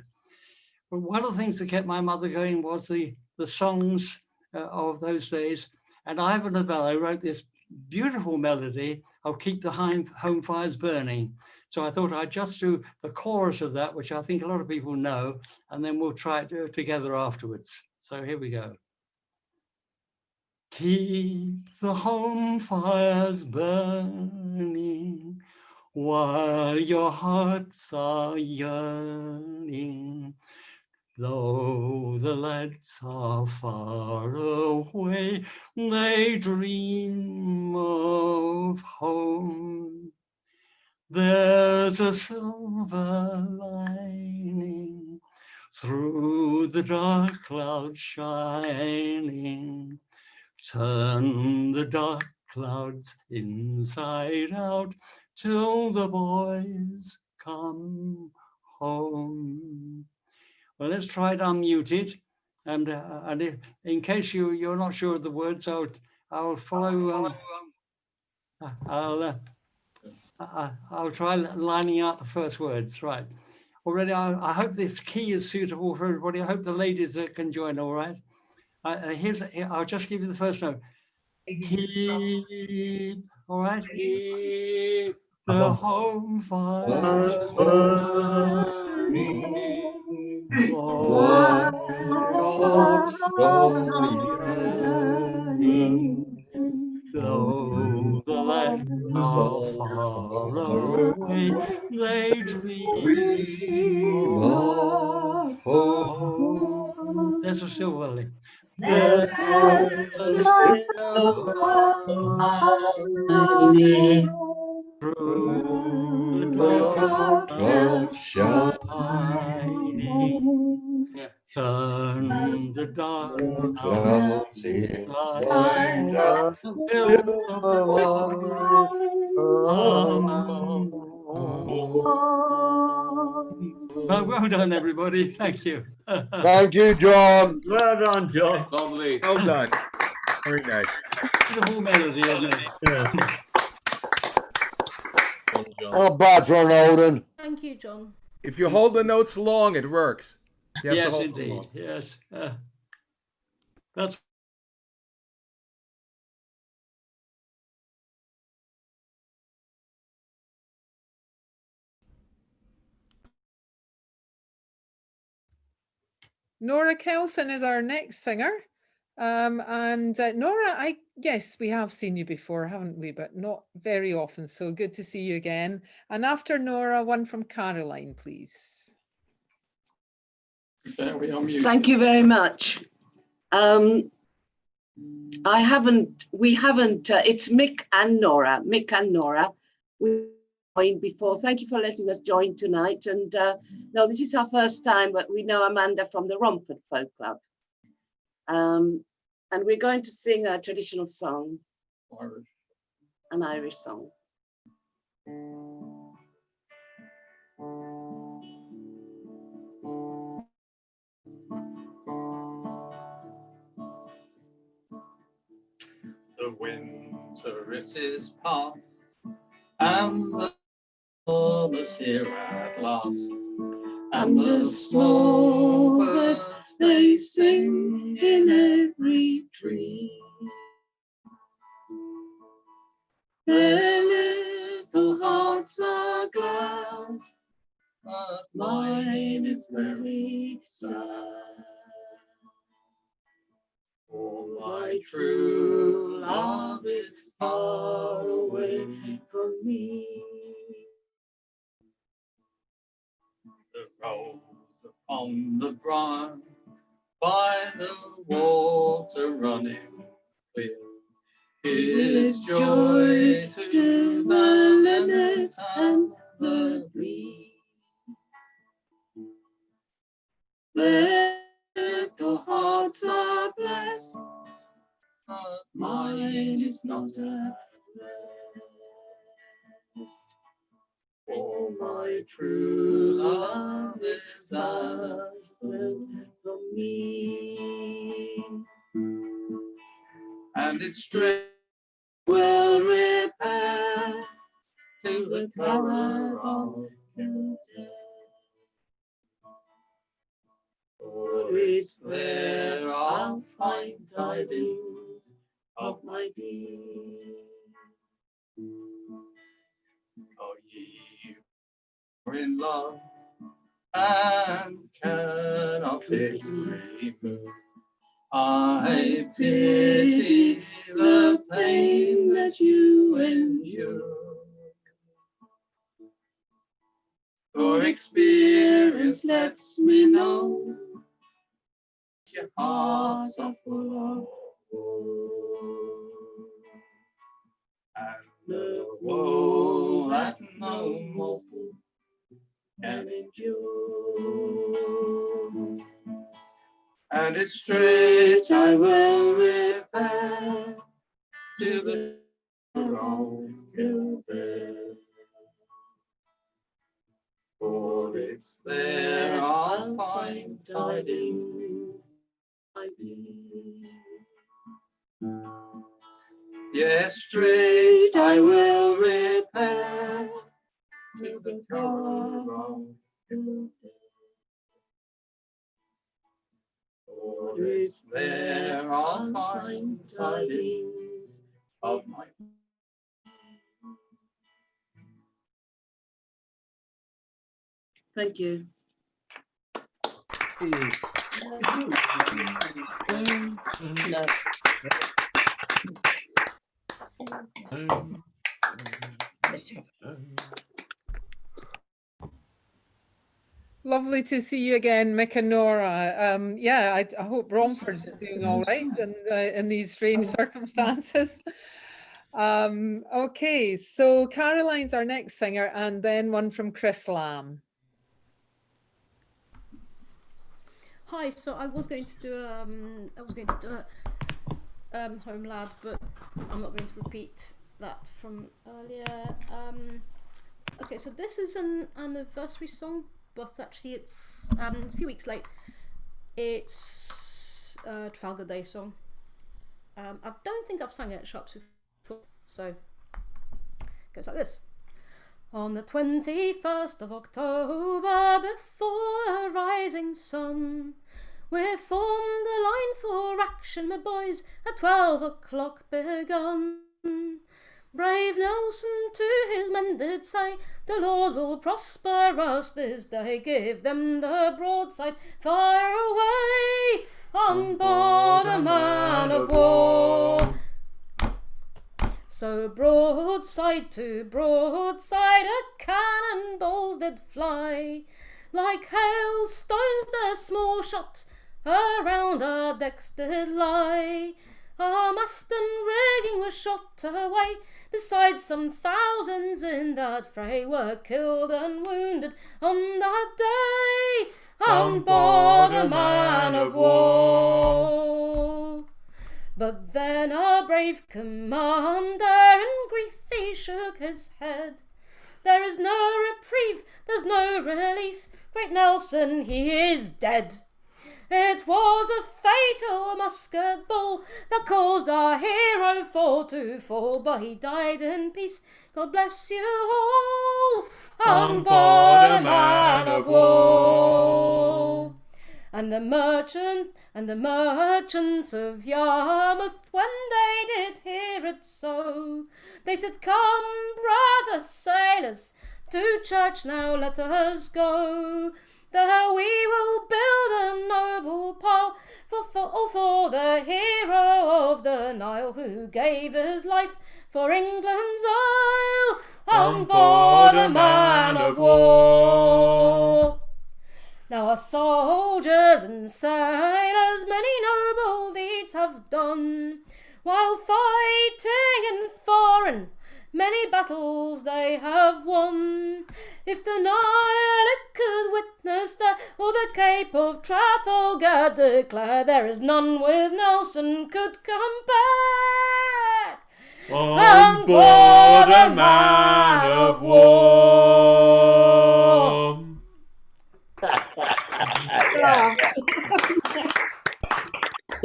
But one of the things that kept my mother going was the songs of those days. And Ivor Novello wrote this beautiful melody of Keep the Home Fires Burning. So I thought I'd just do the chorus of that, which I think a lot of people know, and then we'll try it together afterwards. So here we go. Keep the home fires burning while your hearts are yearning. Though the lads are far away, they dream of home. There's a silver lining through the dark clouds shining. Turn the dark clouds inside out till the boys come home. Well, let's try it unmuted. And in case you're not sure of the words, I'll follow. I'll try lining out the first words. Right. Already, I hope this key is suitable for everybody. I hope the ladies can join. All right. I'll just give you the first note. Keep, all right. Keep the home fires burning while hearts are yearning. Though the lads are far away, they dream of home. There's a silver link. There's a silver lining through the dark clouds shining. Turn the dark clouds inside out till the boys come home. Well done, everybody. Thank you. Thank you, John. Well done, John. Lovely. Well done. Very nice. Beautiful melody, isn't it? Yeah. Oh, Badron Holden. Thank you, John. If you hold the notes long, it works. You have to Yes, hold them indeed. long. Yes. That's Nora Kelson is our next singer. Nora, yes, we have seen you before, haven't we? But not very often. So good to see you again. And after Nora, one from Caroline, please. Thank you very much. We haven't, it's Mick and Nora. We joined before. Thank you for letting us join tonight. And no, this is our first time, but we know Amanda from the Romford Folk Club. And we're going to sing a traditional song, an Irish song. water it is past, and the storm is here at last. And the small birds, they sing in every tree. Their little hearts are glad, but mine is very sad. For my true love is far away from me. The rose upon the briar, by the water running clear, gives joy to the linnet and the bee. Their little hearts are blessed, but mine is not at rest. For my true love is absent from me, and its strength will repair to the colour of your death. For it's there I'll find tidings of my dear. Oh, ye are in love and cannot it remove, I pity the pain that you endure. For experience lets me know your hearts are full of woe, and the woe that no mortal can endure. And it's straight I will repair to the wrong you bear. For it's there I'll find tidings, my dear. Yes, straight I will repair to the colour of your death. For it's there I'll find tidings of my dear. Thank you. Lovely to see you again, Mick and Nora. Yeah, I hope Romford's doing all right in these strange circumstances. Okay, so Caroline's our next singer, and then one from Chris Lamb. Hi, so I was going to do a Home Lad, but I'm not going to repeat that from earlier. Okay, so this is an anniversary song, but actually it's a few weeks late. It's a Trafalgar Day song. I don't think I've sung it at Sharps before, so it goes like this. On the 21st of October, before the rising sun, we formed the line for action, my boys, at 12 o'clock begun. Brave Nelson to his men did say, the Lord will prosper us this day, give them the broadside, fire away, on board a man of war. So broadside to broadside a cannonballs did fly, like hailstones the small shot around our decks did lie. Our mast and rigging was shot away, besides some thousands in that fray were killed and wounded on that day, on board a man of war. But then our brave commander in grief he shook his head. There is no reprieve, there's no relief, great Nelson he is dead. It was a fatal musket ball that caused our hero for to fall, but he died in peace. God bless you all. On board a man of war. And the merchants of Yarmouth, when they did hear it so, they said, "Come, brother sailors, to church now let us go. There we will build a noble pile for the hero of the Nile, who gave his life for England's isle, on board a man of war." Now our soldiers and sailors many noble deeds have done, while fighting in foreign many battles they have won. If the Nile it could witness that, or the Cape of Trafalgar declare, there is none with Nelson could compare. On board a man of war.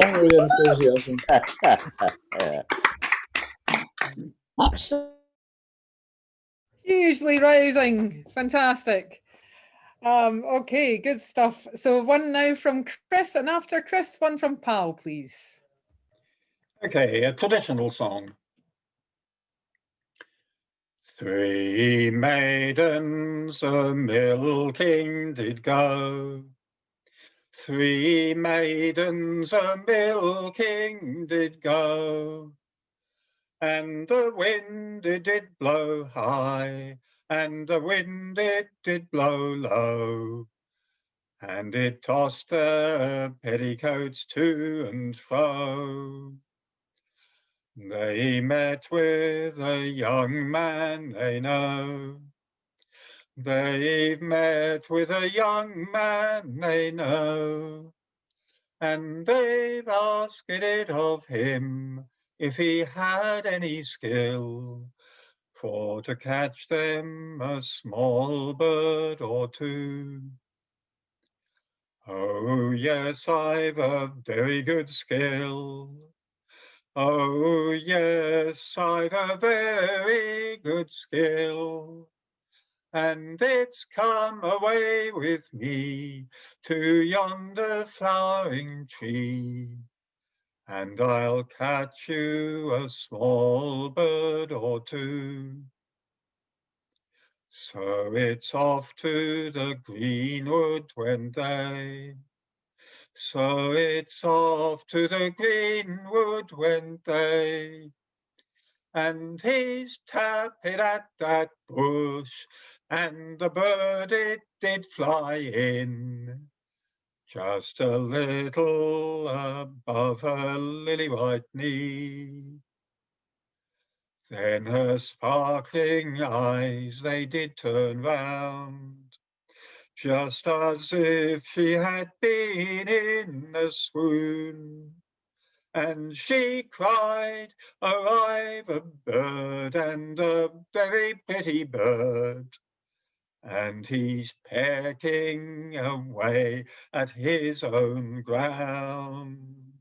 Thank you with enthusiasm. Hugely rousing, fantastic. Okay, good stuff. So one now from Chris, and after Chris, one from Pal, please. Okay, a traditional song. Three maidens a milking did go. Three maidens a milking did go. And the wind it did blow high, and the wind it did blow low. And it tossed their petticoats to and fro. They met with a young man they know. They've met with a young man they know. And they've asked it of him if he had any skill for to catch them a small bird or two. Oh yes, I've a very good skill. Oh yes, I've a very good skill. And it's come away with me to yonder flowering tree. And I'll catch you a small bird or two. So it's off to the greenwood went they. So it's off to the greenwood went they. And he's tapping at that bush, and the bird it did fly in, just a little above her lily white knee. Then her sparkling eyes they did turn round, just as if she had been in a swoon. And she cried, "Oh, I've a bird, and a very pretty bird." And he's pecking away at his own ground.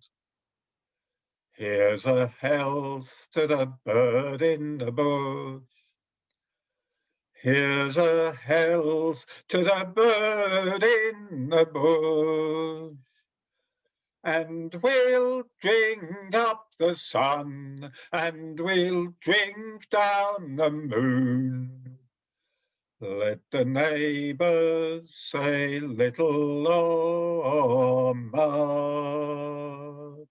Here's a health to the bird in the bush. Here's a health to the bird in the bush. And we'll drink up the sun, and we'll drink down the moon. Let the neighbours say little or much.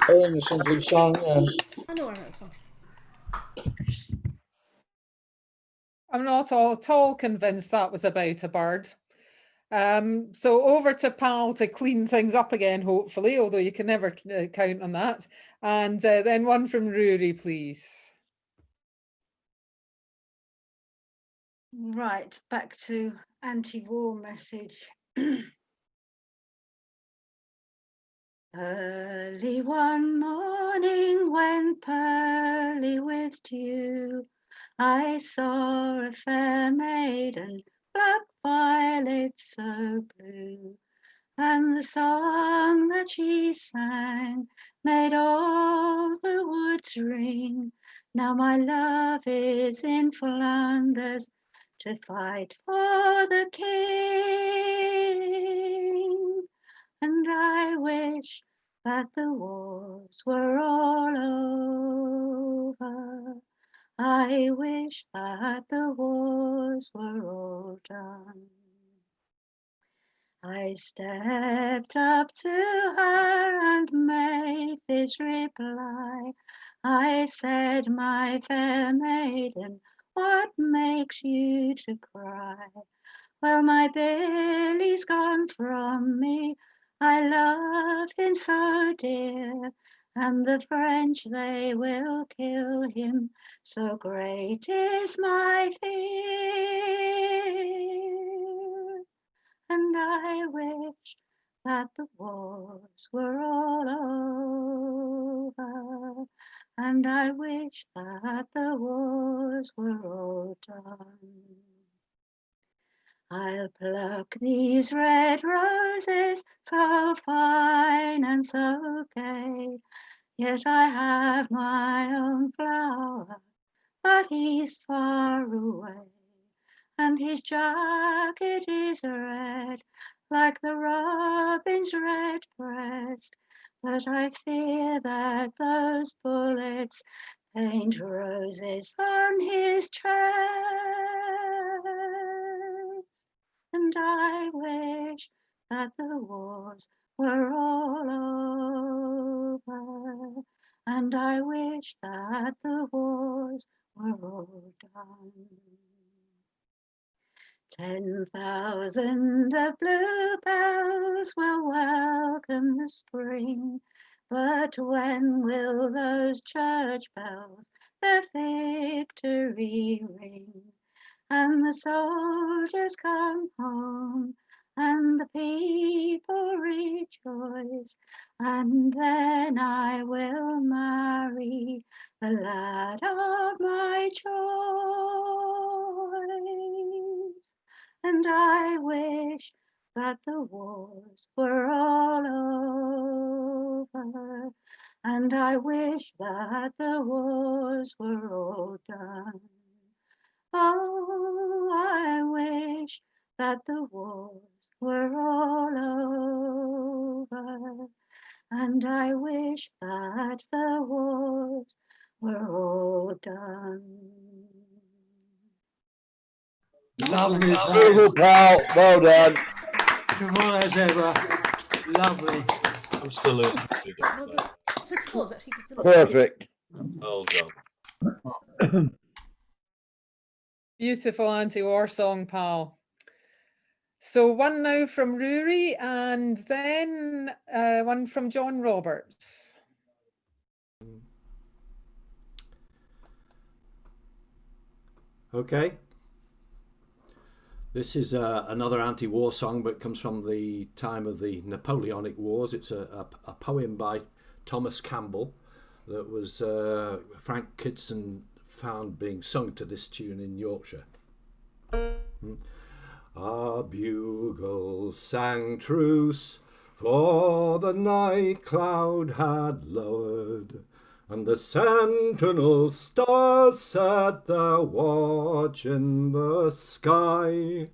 Very innocently sung, yes. I know, it's fine. I'm not at all convinced that was about a bird. So over to Pal to clean things up again, hopefully, although you can never count on that. And then one from Rory, please. Right, back to anti-war message. Early one morning when pearly with dew, I saw a fair maiden, black violets so blue, and the song that she sang made all the woods ring. Now my love is in Flanders to fight for the king, and I wish that the wars were all over. I wish that the wars were all done. I stepped up to her and made this reply. I said, my fair maiden, what makes you to cry? Well, my Billy's gone from me, I love him so dear, and the French, they will kill him, so great is my fear. And I wish that the wars were all over, and I wish that the wars were all done. I'll pluck these red roses, so fine and so gay, yet I have my own flower, but he's far away, and his jacket is red, like the robin's red breast, but I fear that those bullets paint roses on his chest. And I wish that the wars were all over, and I wish that the wars were all done. 10,000 of bluebells will welcome the spring, but when will those church bells their victory ring? And the soldiers come home, and the people rejoice, and then I will marry the lad of my choice. And I wish that the wars were all over, and I wish that the wars were all done. Oh, I wish that the wars were all over, and I wish that the wars were all done. Lovely, Beautiful, pal. Well done. Beautiful as ever. Lovely. Absolutely. Well, the applause actually gives a lot. Perfect. Well done. Beautiful anti-war song, pal. So one now from Rory, and then one from John Roberts. Okay. This is another anti-war song, but it comes from the time of the Napoleonic Wars. It's a poem by Thomas Campbell that was Frank Kidson found being sung to this tune in Yorkshire. Our bugle sang truce, for the night cloud had lowered, and the sentinel stars set their watch in the sky,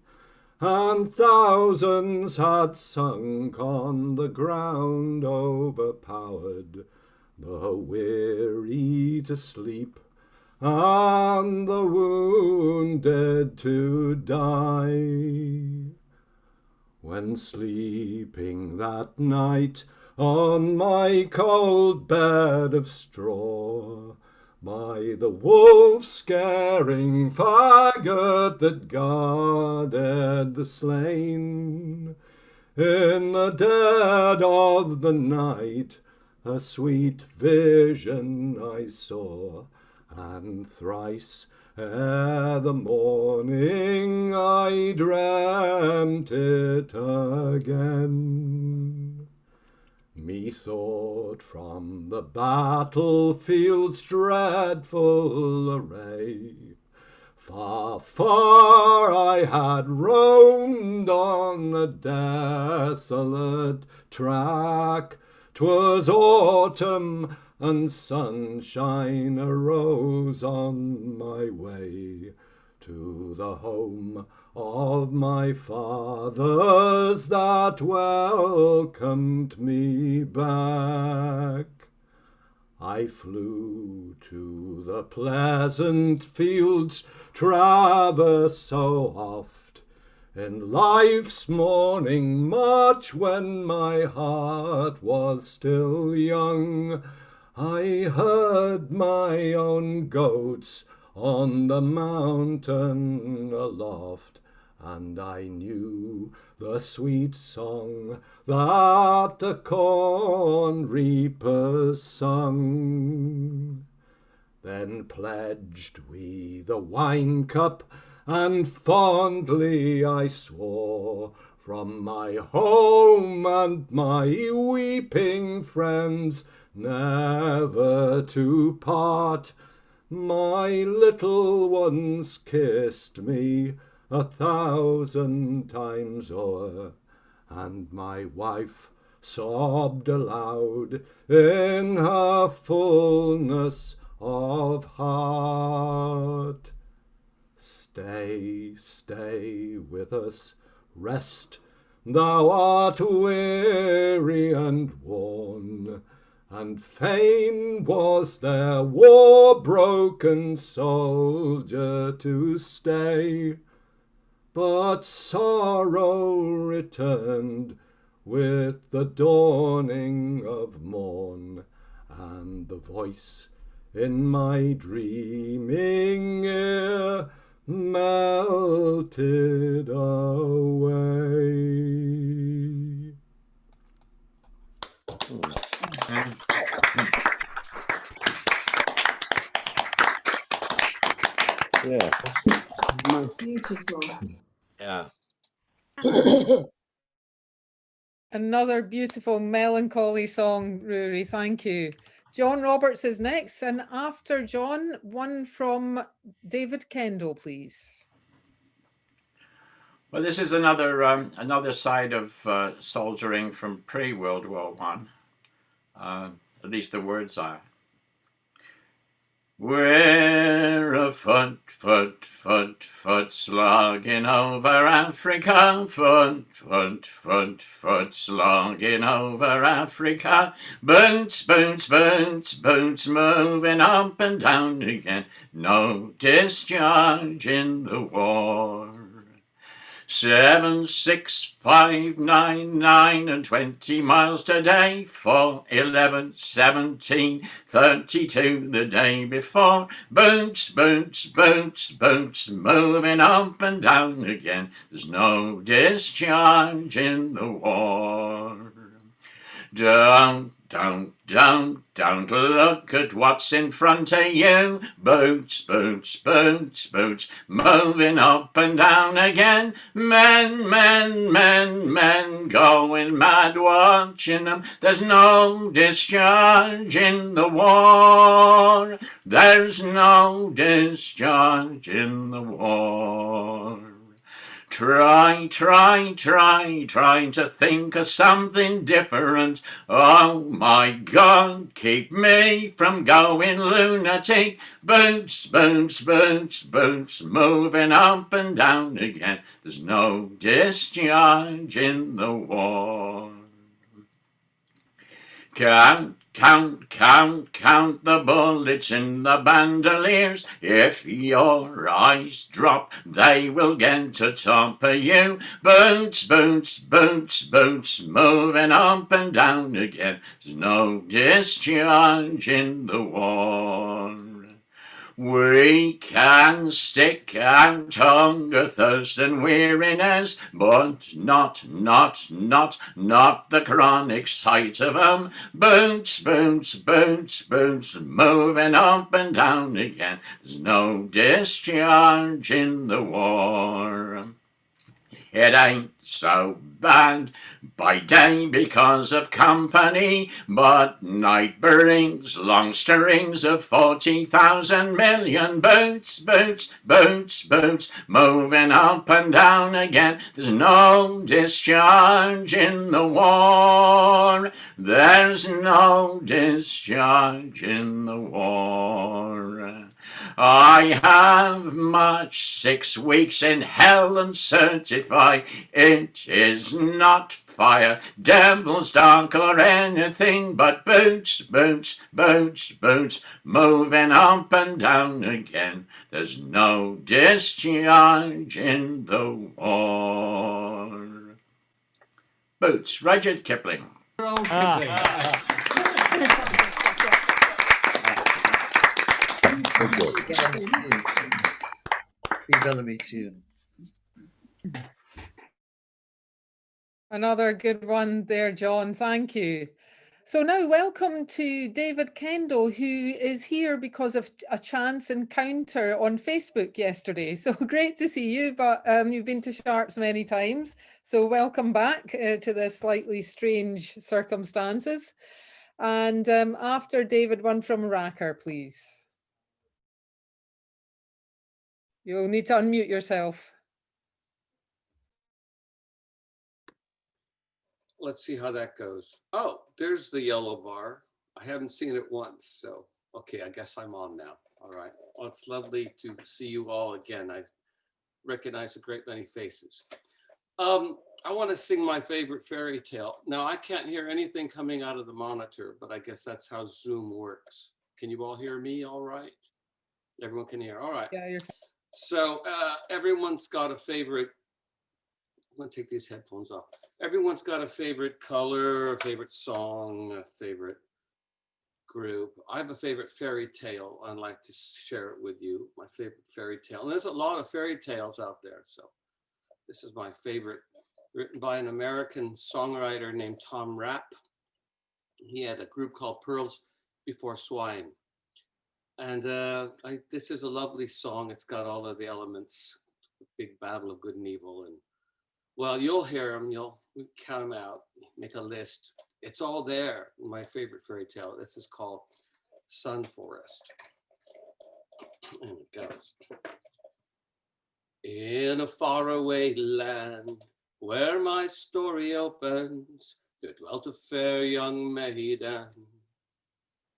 and thousands had sunk on the ground overpowered, the weary to sleep, and the wounded to die. When sleeping that night on my cold bed of straw, by the wolf scaring faggot that guarded the slain, in the dead of the night a sweet vision I saw, and thrice ere the morning I dreamt it again. Methought from the battlefield's dreadful array Far, far I had roamed on the desolate track. 'Twas autumn and sunshine arose on my way to the home of my fathers that welcomed me back. I flew to the pleasant fields traversed so oft in life's morning march when my heart was still young. I heard my own goats on the mountain aloft, and I knew the sweet song that the corn reapers sung. Then pledged we the wine cup, and fondly I swore from my home and my weeping friends never to part. My little ones kissed me 1,000 times o'er, and my wife sobbed aloud in her fullness of heart. Stay, stay with us, rest, thou art weary and worn, and fain was their war-broken soldier to stay. But sorrow returned with the dawning of morn, and the voice in my dreaming ear melted away. Yeah. Beautiful. Yeah. Another beautiful melancholy song, Rory. Thank you. John Roberts is next, and after John, one from David Kendall, please. Well, this is another side of soldiering from pre-World War One. At least the words are. We're a foot, slogging over Africa. Foot, slogging over Africa. Boots, moving up and down again. No discharge in the war. 7, 6, 5, 9, 9 and 20 miles today, 4, 11, 17, 32 the day before. Boots, moving up and down again. There's no discharge in the war. Don't look at what's in front of you. Boots, moving up and down again. Men, going mad watching them. There's no discharge in the war. There's no discharge in the war. Try to think of something different. Oh my God, keep me from going lunatic. Boots, moving up and down again. There's no discharge in the war. Count the bullets in the bandoliers. If your eyes drop, they will get to top of you. Boots, moving up and down again. There's no discharge in the war. We can stick out hunger, thirst and weariness, but not the chronic sight of 'em. Boots, moving up and down again. There's no discharge in the war. it ain't so bad. By day because of company, but night brings long strings of 40,000 million boots, boots, boots, boots, moving up and down again. There's no discharge in the war. There's no discharge in the war. I have marched 6 weeks in hell and certify it is not fire, devil's dark or anything but boots, boots, boots, boots, moving up and down again. There's no discharge in the war. Boots, Rudyard Kipling. Bellamy tune. Another good one there, John. Thank you. So now welcome to David Kendall, who is here because of a chance encounter on Facebook yesterday. So great to see you, but you've been to Sharps many times. So welcome back to the slightly strange circumstances. And after David, one from Racker, please. You'll need to unmute yourself. Let's see how that goes. Oh, there's the yellow bar. I haven't seen it once, so okay, I guess I'm on now. All right. Well, it's lovely to see you all again. I recognize a great many faces. I want to sing my favorite fairy tale. Now, I can't hear anything coming out of the monitor, but I guess that's how Zoom works. Can you all hear me all right? Everyone can hear. All right. Yeah, you're... So everyone's got a favorite. I'm going to take these headphones off. Everyone's got a favorite color, a favorite song, a favorite group. I have a favorite fairy tale. I'd like to share it with you, my favorite fairy tale. And there's a lot of fairy tales out there. So this is my favorite, written by an American songwriter named Tom Rapp. He had a group called Pearls Before Swine. And this is a lovely song. It's got all of the elements, a big battle of good and evil. And well, you'll hear them, you'll count them out, make a list. It's all there, my favorite fairy tale. This is called Sun Forest. And it goes. In a faraway land where my story opens, there dwelt a fair young maiden.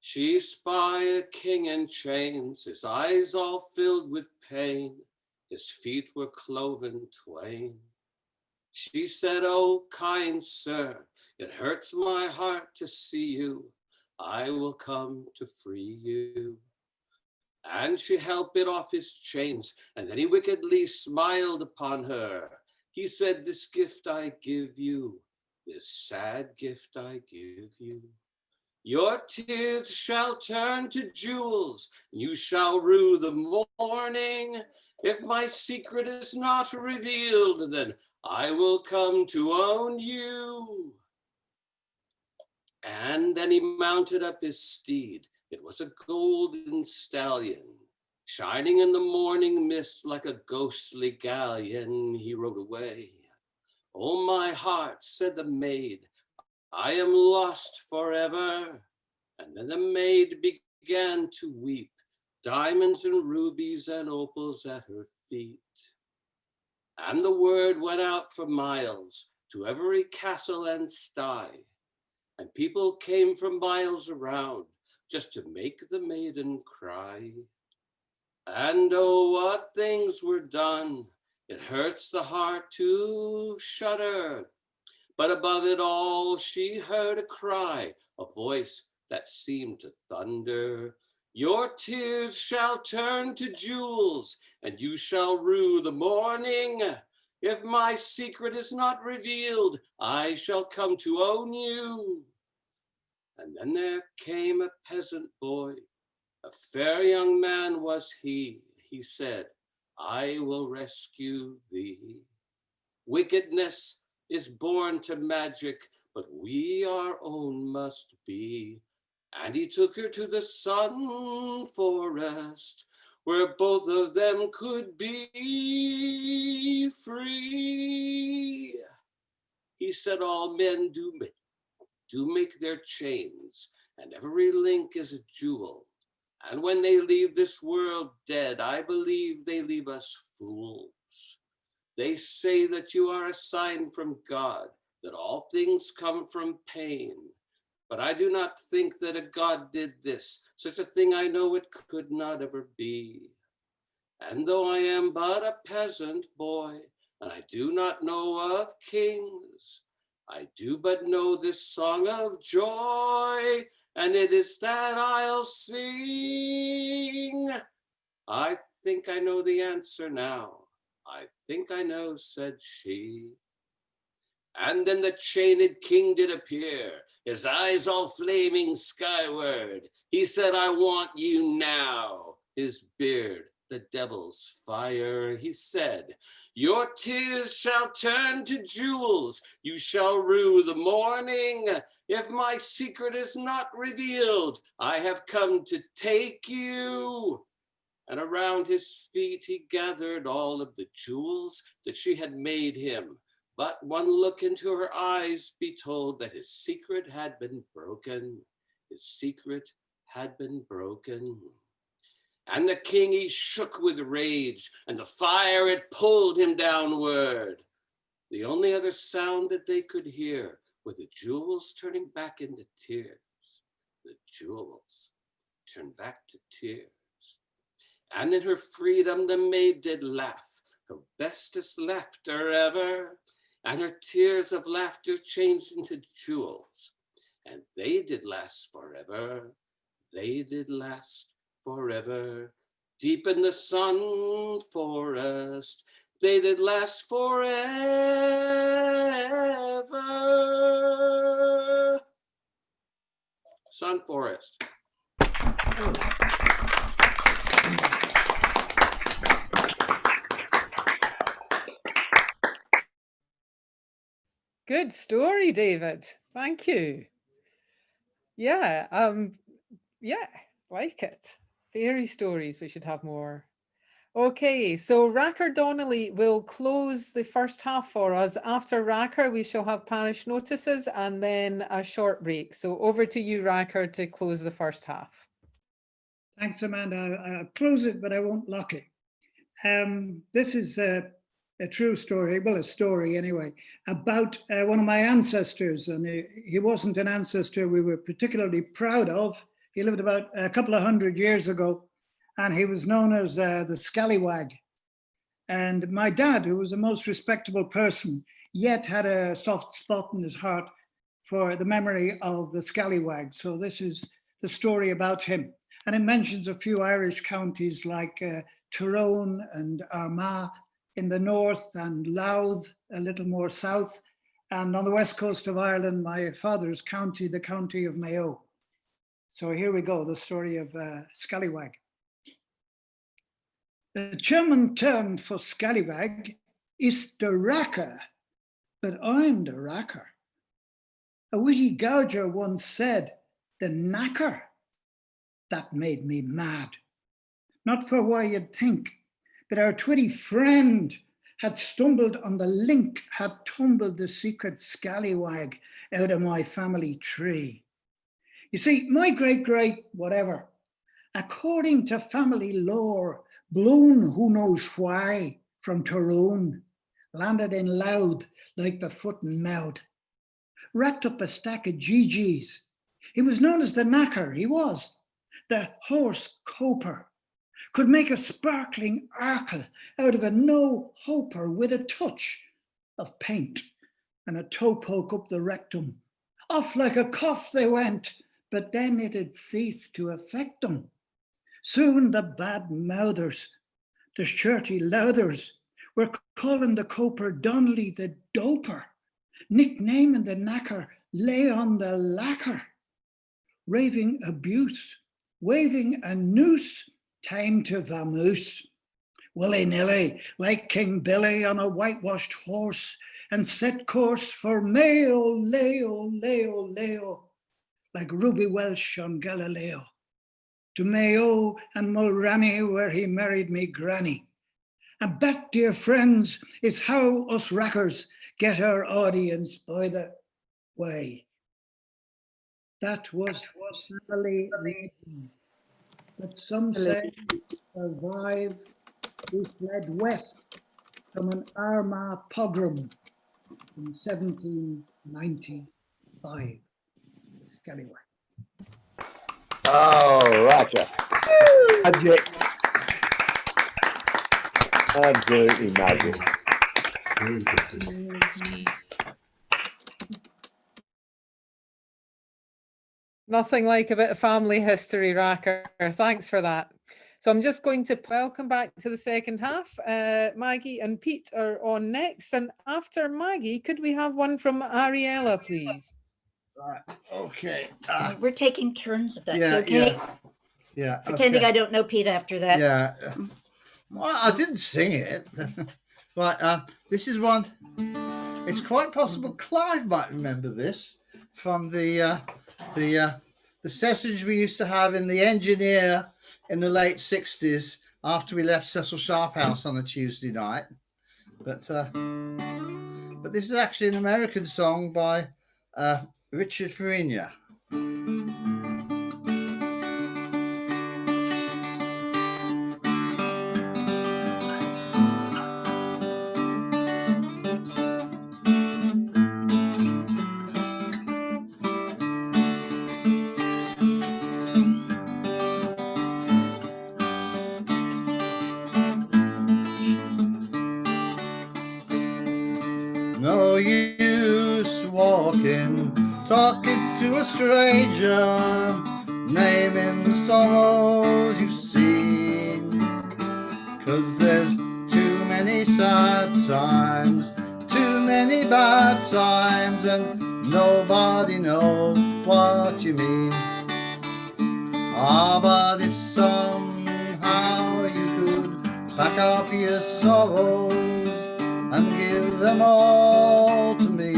She spied a king in chains, his eyes all filled with pain, his feet were cloven twain. She said, "Oh, kind sir, it hurts my heart to see you. I will come to free you." And she helped bit off his chains, and then he wickedly smiled upon her. He said, "This gift I give you, this sad gift I give you. Your tears shall turn to jewels, you shall rue the morning. If my secret is not revealed, then I will come to own you." And then he mounted up his steed. It was a golden stallion, shining in the morning mist like a ghostly galleon. He rode away. "Oh, my heart," said the maid, "I am lost forever." And then the maid began to weep, diamonds and rubies and opals at her feet. And the word went out for miles to every castle and sty, and people came from miles around just to make the maiden cry. And oh, what things were done, it hurts the heart to shudder. But above it all, she heard a cry, a voice that seemed to thunder. "Your tears shall turn to jewels, and you shall rue the morning. If my secret is not revealed, I shall come to own you." And then there came a peasant boy, a fair young man was he. He said, "I will rescue thee. Wickedness is born to magic, but we our own must be." And he took her to the sun forest, where both of them could be free. He said all men do make their chains, and every link is a jewel. And when they leave this world dead, I believe they leave us fools. They say that you are a sign from God, that all things come from pain. But I do not think that a God did this. Such a thing I know it could not ever be. And though I am but a peasant boy, and I do not know of kings, I do but know this song of joy, and it is that I'll sing. I think I know the answer now. I think I know, said she. And then the chained king did appear, his eyes all flaming skyward. He said, I want you now. His beard, the devil's fire. He said, your tears shall turn to jewels. You shall rue the morning. If my secret is not revealed, I have come to take you. And around his feet he gathered all of the jewels that she had made him. But one look into her eyes be told that his secret had been broken. His secret had been broken. And the king, he shook with rage, and the fire, it pulled him downward. The only other sound that they could hear were the jewels turning back into tears. The jewels turned back to tears. And in her freedom the maid did laugh, her bestest laughter ever, and her tears of laughter changed into jewels, and they did last forever. They did last forever. Deep in the sun forest, they did last forever. Sun forest. Good story, David. Thank you. Yeah, like it. Fairy stories, we should have more. Okay, so Racker Donnelly will close the first half for us. After Racker, we shall have parish notices and then a short break. So over to you, Racker, to close the first half. Thanks, Amanda. I'll close it, but I won't lock it. This is a true story, well, a story anyway, about one of my ancestors. And he wasn't an ancestor we were particularly proud of. He lived about a couple of 100 years ago, and he was known as the Scallywag. And my dad, who was a most respectable person, yet had a soft spot in his heart for the memory of the Scallywag. So this is the story about him. And it mentions a few Irish counties like Tyrone and Armagh in the north, and Louth a little more south. And on the west coast of Ireland, my father's county, the county of Mayo. So here we go, the story of Scallywag. The German term for Scallywag is the racker, but I'm the racker. A witty gouger once said, the knacker. That made me mad. Not for why you'd think, but our twitty friend had stumbled on the link, had tumbled the secret scallywag out of my family tree. You see, my great whatever, according to family lore, blown who knows why from Tyrone, landed in Louth like the foot and mouth, racked up a stack of GGs. He was known as the knacker, he was, the horse coper, could make a sparkling arkle out of a no-hoper with a touch of paint and a toe poke up the rectum. Off like a cough they went, but then it had ceased to affect them. Soon the bad mouthers, the shirty louthers, were calling the coper Donnelly the doper, nicknaming the knacker lay on the lacquer, raving abuse, waving a noose, time to vamoose. Willy-nilly, like King Billy on a whitewashed horse, and set course for Mayo, Leo, Leo, Leo, like Ruby Welsh on Galileo. to Mayo and Mulranny, where he married me granny. And that, dear friends, is how us rackers get our audience by the way. That was family legend. But some say to survive, we fled west from an Armagh pogrom in 1795. The Scallywag. Oh, Roger. Magic. Absolutely magic. Nothing like a bit of family history, Racker. Thanks for that. So I'm just going to welcome back to the second half. Maggie and Pete are on next. And after Maggie, could we have one from Ariella, please? Right. Okay. We're taking turns if that's Yeah, okay. Yeah. Pretending okay. I don't know Pete after that. Yeah. Well, I didn't sing it. Right. This is one. It's quite possible Clive might remember this from the sessions we used to have in the Engineer in the late 60s after we left Cecil Sharp House on a Tuesday night. But this is actually an American song by Richard Farina. No use walking, talking to a stranger, naming the sorrows you've seen. 'Cause there's too many sad times, too many bad times, and nobody knows what you mean. Ah, but if somehow you could pack up your sorrows and give them all to me,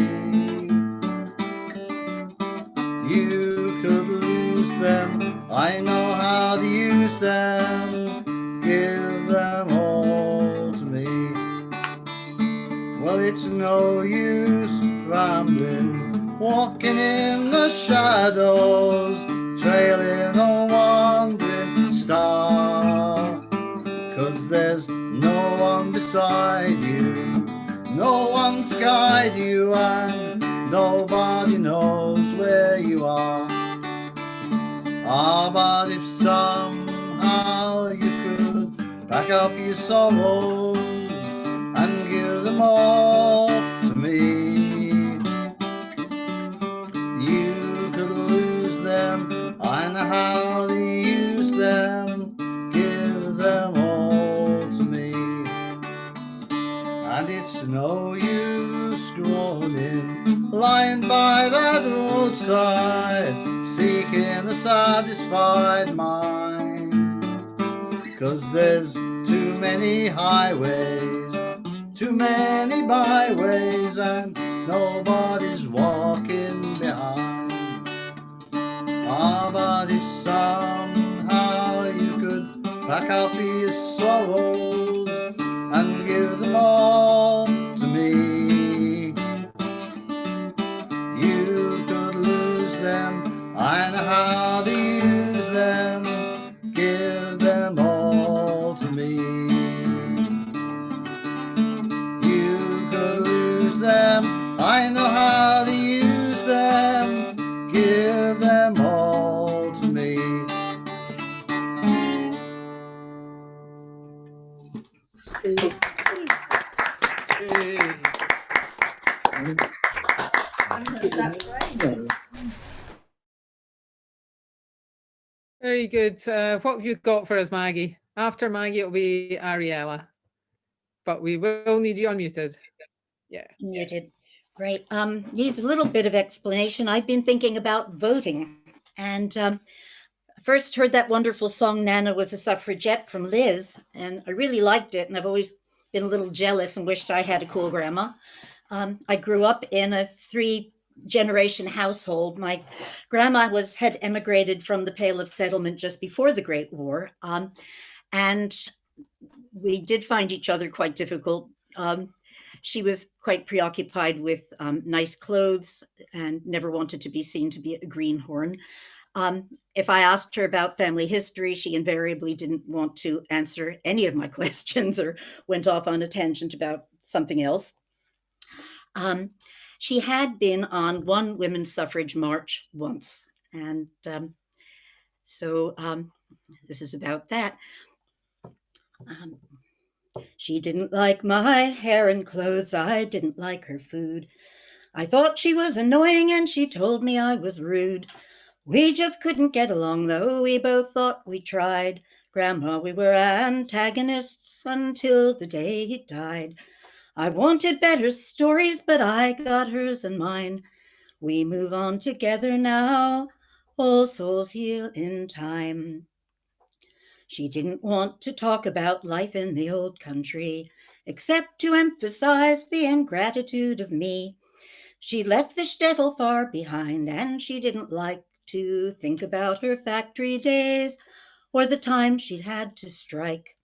you could lose them. I know how to use them. Give them all to me. Well, it's no use rambling, walking in the shadows, trailing a wandering star. 'Cause there's no one beside you, no one to guide you, and nobody knows where you are. Ah, but if somehow you could pack up your sorrows and give them all to me, you could lose them. I know how to use them. Give them all to me. And it's no use groaning, lying by that roadside, seeking a satisfied mind. 'Cause there's too many highways, too many byways, and nobody's walking behind. Ah, but if somehow you could pack up your sorrows and give them all to me, you could lose them. I know how to use them. Give them all to me. You could lose them. I know how to use them. Give them all to me. Very good. What have you got for us, Maggie? After Maggie, it'll be Ariella. But we will need you unmuted. Yeah. Muted. Right. Needs a little bit of explanation. I've been thinking about voting. And first heard that wonderful song, Nana Was a Suffragette from Liz. And I really liked it. And I've always been a little jealous and wished I had a cool grandma. I grew up in a 3 generation household. My grandma had emigrated from the Pale of Settlement just before the Great War. And we did find each other quite difficult. She was quite preoccupied with nice clothes and never wanted to be seen to be a greenhorn. If I asked her about family history, she invariably didn't want to answer any of my questions or went off on a tangent about something else. She had been on one women's suffrage march once, and so this is about that. She didn't like my hair and clothes, I didn't like her food. I thought she was annoying and she told me I was rude. We just couldn't get along though, we both thought we tried. Grandma, we were antagonists until the day he died. I wanted better stories, but I got hers and mine. We move on together now, all souls heal in time. She didn't want to talk about life in the old country, except to emphasize the ingratitude of me. She left the shtetl far behind, and she didn't like to think about her factory days or the time she'd had to strike.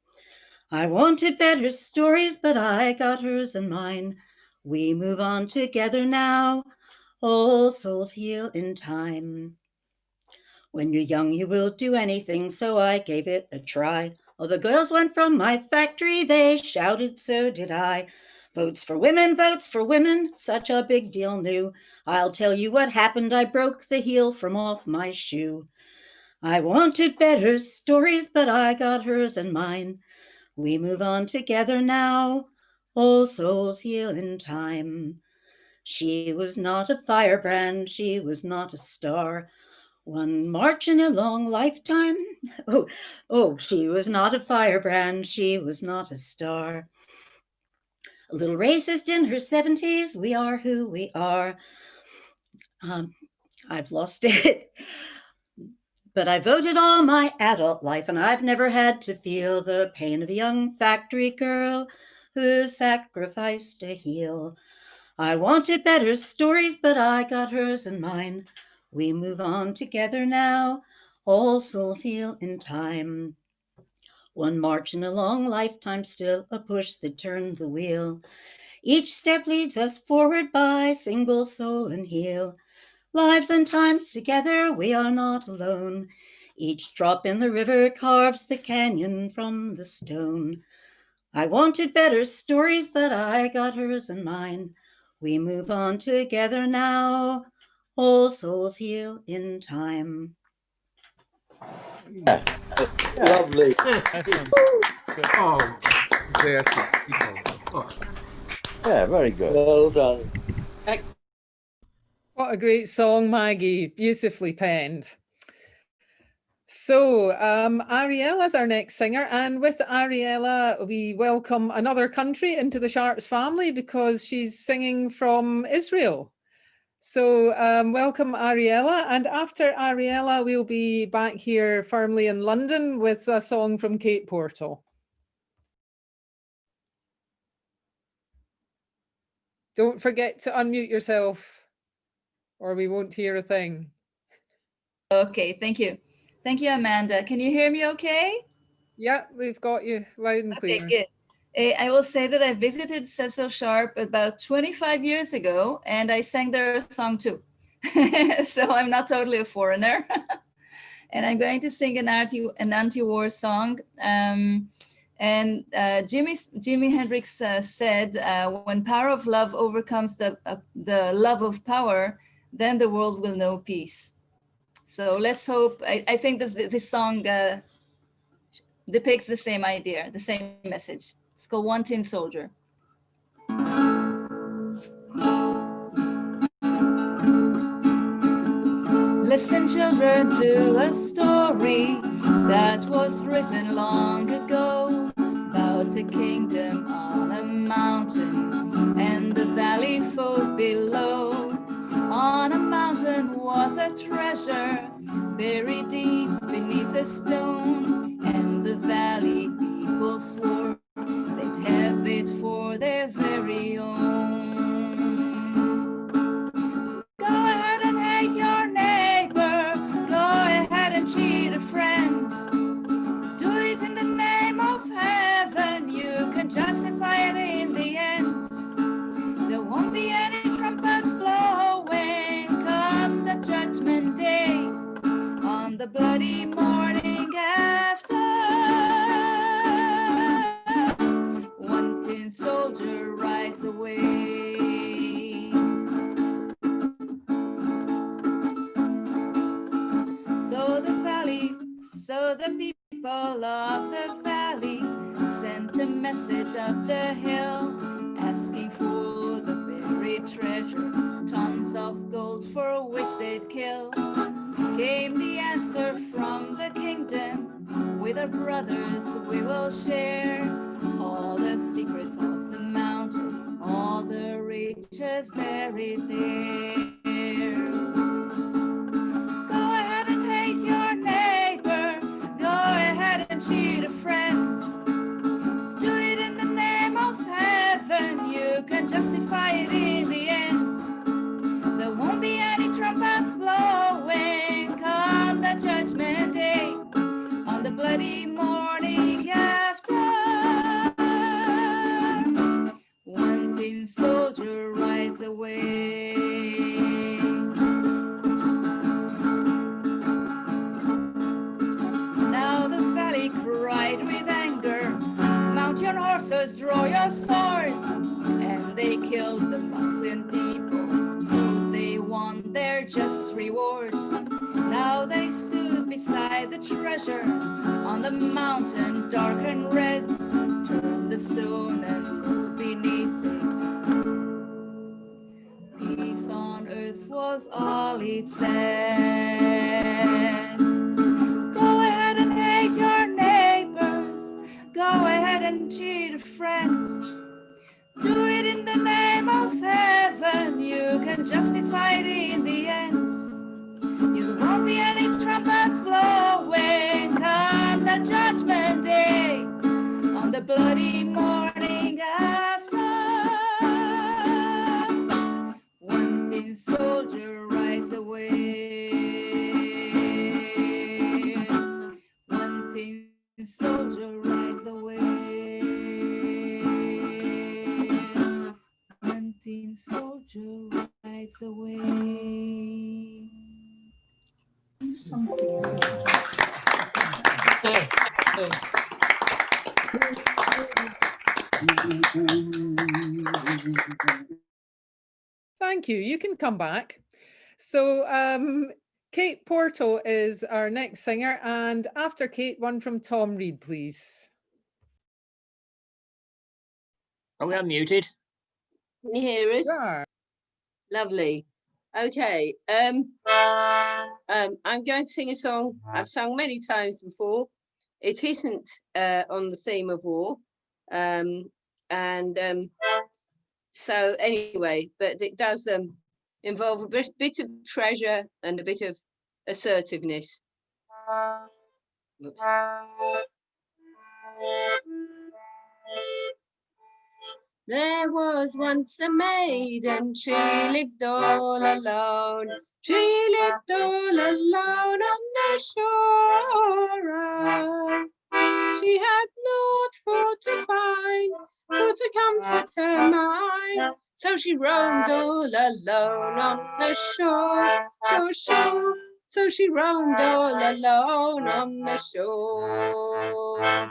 I wanted better stories, but I got hers and mine. We move on together now, all souls heal in time. When you're young, you will do anything, so I gave it a try. All the girls went from my factory, they shouted, so did I. Votes for women, such a big deal new. I'll tell you what happened, I broke the heel from off my shoe. I wanted better stories, but I got hers and mine. We move on together now, all souls heal in time. She was not a firebrand, she was not a star. One march in a long lifetime. Oh, she was not a firebrand, she was not a star. A little racist in her 70s, we are who we are. I've lost it. But I voted all my adult life, and I've never had to feel the pain of a young factory girl who sacrificed a heel. I wanted better stories, but I got hers and mine. We move on together now, all souls heal in time. One march in a long lifetime, still a push that turned the wheel. Each step leads us forward by single soul and heel. Lives and times together, we are not alone. Each drop in the river carves the canyon from the stone. I wanted better stories, but I got hers and mine. We move on together now, all souls heal in time. Yeah. Lovely. Oh, yeah, very good. Well done. What a great song, Maggie. Beautifully penned. So Ariella's our next singer, and with Ariella we welcome another country into the Sharps family because she's singing from Israel. So welcome Ariella, and after Ariella we'll be back here firmly in London with a song from Kate Portal. Don't forget to unmute yourself or we won't hear a thing. Okay, thank you. Thank you, Amanda. Can you hear me okay? Yeah, we've got you loud and clear. Okay, good. I will say that I visited Cecil Sharp about 25 years ago, and I sang their song too. So I'm not totally a foreigner. And I'm going to sing an anti-war song. And Jimi Hendrix said, when power of love overcomes the love of power, then the world will know peace. So let's hope, I think this song depicts the same idea, the same message. It's called One Tin Soldier. Listen, children, to a story that was written long ago about a kingdom on a mountain and the valley folk below. On a mountain was a treasure buried deep beneath a stone, and the valley people swore they'd have it for their very own. the bloody morning after, one tin soldier rides away. So the people of the valley sent a message up the hill, asking for the buried treasure, tons of gold for which they'd kill. Came the answer from the kingdom, with our brothers we will share all the secrets of the mountain, all the riches buried there. Go ahead and hate your neighbor, go ahead and cheat a friend. Do it in the name of heaven, you can justify it in the end. There won't be any trumpets blowing come the judgment day, on the bloody morning after. One tin soldier rides away. Now the valley cried with anger, mount your horses, draw your swords, and they killed the Buckland people, so they won their just reward. Now they stood beside the treasure on the mountain, dark and red, turned the stone and looked beneath it. Peace on earth was all it said. Go ahead and hate your neighbors, go ahead and cheat a friend. Do it in the name of heaven, you can justify it in the end. There won't be any trumpets blowing come the judgment day, on the bloody morning after. One tin soldier rides away. One tin soldier rides away. One tin soldier rides away. Thank you. You can come back. So Kate Porto is our next singer, and after Kate, one from Tom Reed, please. Are we unmuted? Can you hear us? Sure. Lovely. Okay. I'm going to sing a song I've sung many times before. It isn't on the theme of war. So anyway, but it does involve a bit of treasure and a bit of assertiveness. Oops. There was once a maiden, she lived all alone. She lived all alone on the shore. She had naught for to find, for to comfort her mind. So she roamed all alone on the shore, shore, shore. So she roamed all alone on the shore.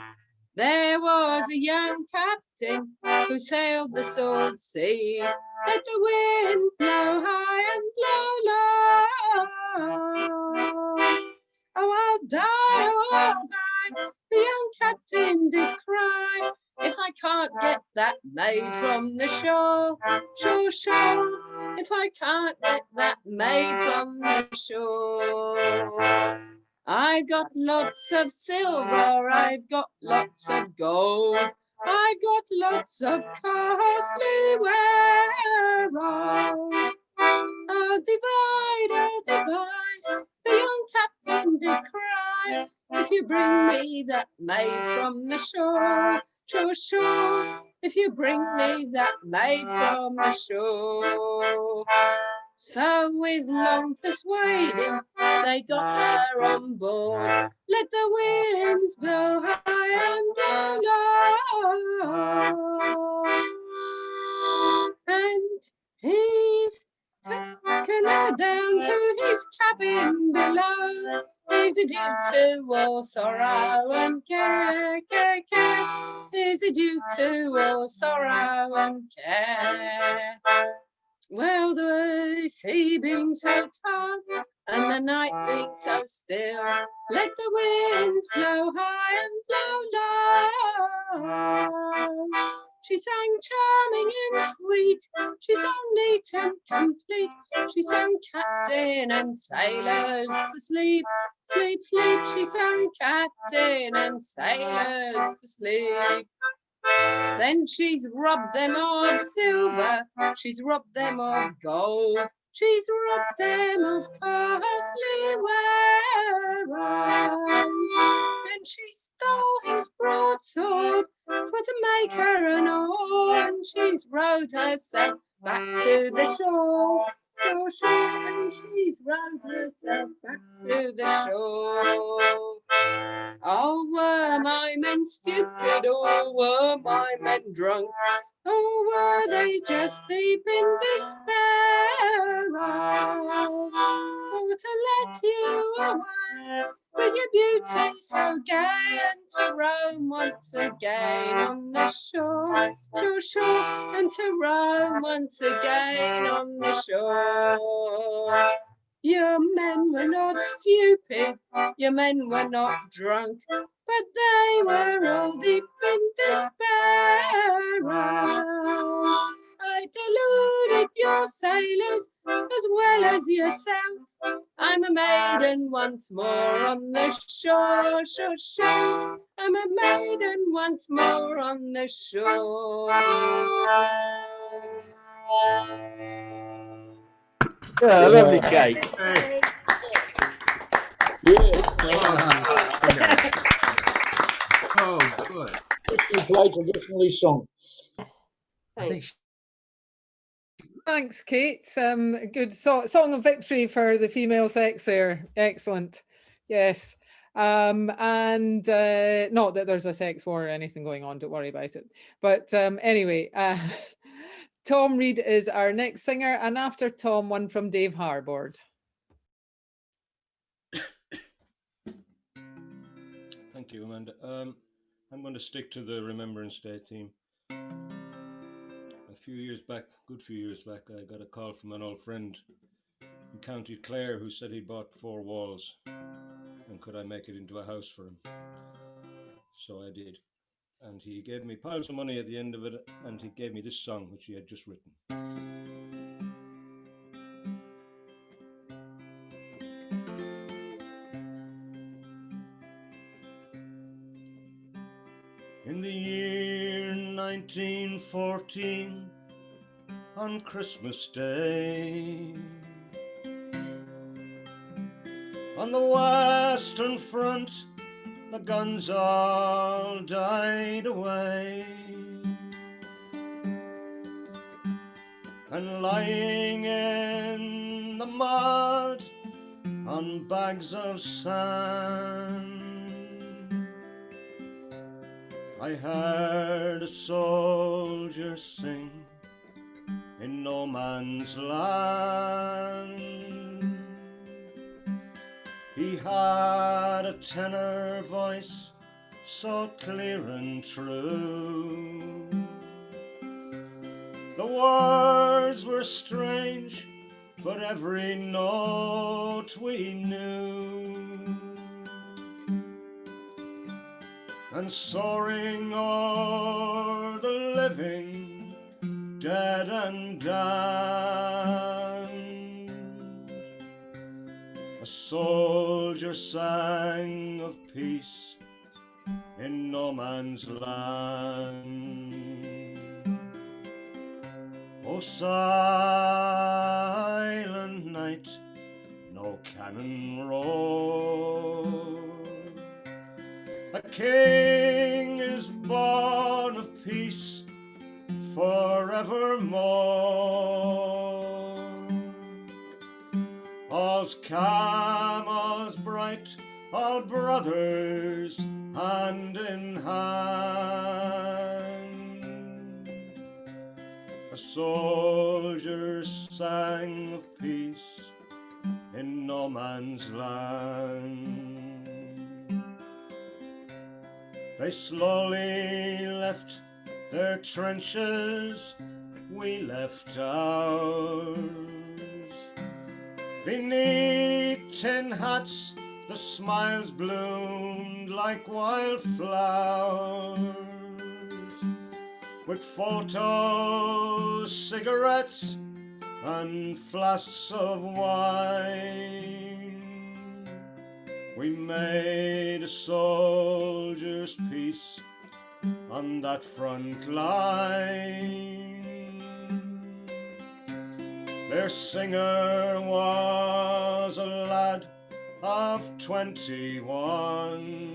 There was a young captain who sailed the salt seas. Let the wind blow high and blow low. Oh, I'll die, oh, I'll die, the young captain did cry, if I can't get that maid from the shore, shore, shore, if I can't get that maid from the shore. I've got lots of silver, I've got lots of gold, I've got lots of costly wares. Divide, divide, the young captain did cry, if you bring me that maid from the shore, shore, shore, if you bring me that maid from the shore. So with long persuading, they got her on board. Let the winds blow high and blow low. And he's taken her down to his cabin below. He's a due to all sorrow and care, care, care. He's a due to all sorrow and care. Well, the sea being so calm and the night being so still, let the winds blow high and blow low. She sang charming and sweet, she sang neat and complete, she sang captain and sailors to sleep, sleep, sleep. She sang captain and sailors to sleep. Then she's robbed them of silver, she's robbed them of gold, she's robbed them of costly wear. And she stole his broadsword for to make her an oar, and she's rowed herself back to the shore. So and she's rowed herself back to the shore. Oh, were my men stupid, or were my men drunk, or were they just deep in despair? For to let you away with your beauty so gay, and to roam once again on the shore, shore, shore, and to roam once again on the shore. Your men were not stupid, your men were not drunk, but they were all deep in despair. I deluded your sailors as well as yourself. I'm a maiden once more on the shore, shore, shore. I'm a maiden once more on the shore. Yeah, lovely, Kate. Oh, good. You play traditionally sung. I think Thanks, Kate. Good song of victory for the female sex there. Excellent. Yes. And not that there's a sex war or anything going on, don't worry about it. But anyway, Tom Reed is our next singer, and after Tom, one from Dave Harbord. Thank you, Amanda. I'm going to stick to the Remembrance Day theme. A few years back, good few years back, I got a call from an old friend in County Clare who said he bought 4 walls and could I make it into a house for him. So I did. And he gave me piles of money at the end of it, and he gave me this song which he had just written. In the year 1914, on Christmas Day, on the Western Front, the guns all died away, and lying in the mud on bags of sand, I heard a soldier sing in no man's land. He had a tenor voice so clear and true. The words were strange, but every note we knew. And soaring o'er the living, dead and damned, a soldier sang of peace in no man's land. O silent night, no cannon roar, a king is born of peace forevermore. All's calm, all's bright, all brothers hand in hand. A soldiers sang of peace in no man's land. They slowly left their trenches, we left ours. Beneath tin hats, the smiles bloomed like wildflowers. With photo cigarettes and flasks of wine, we made a soldier's peace on that front line. Their singer was a lad of 21.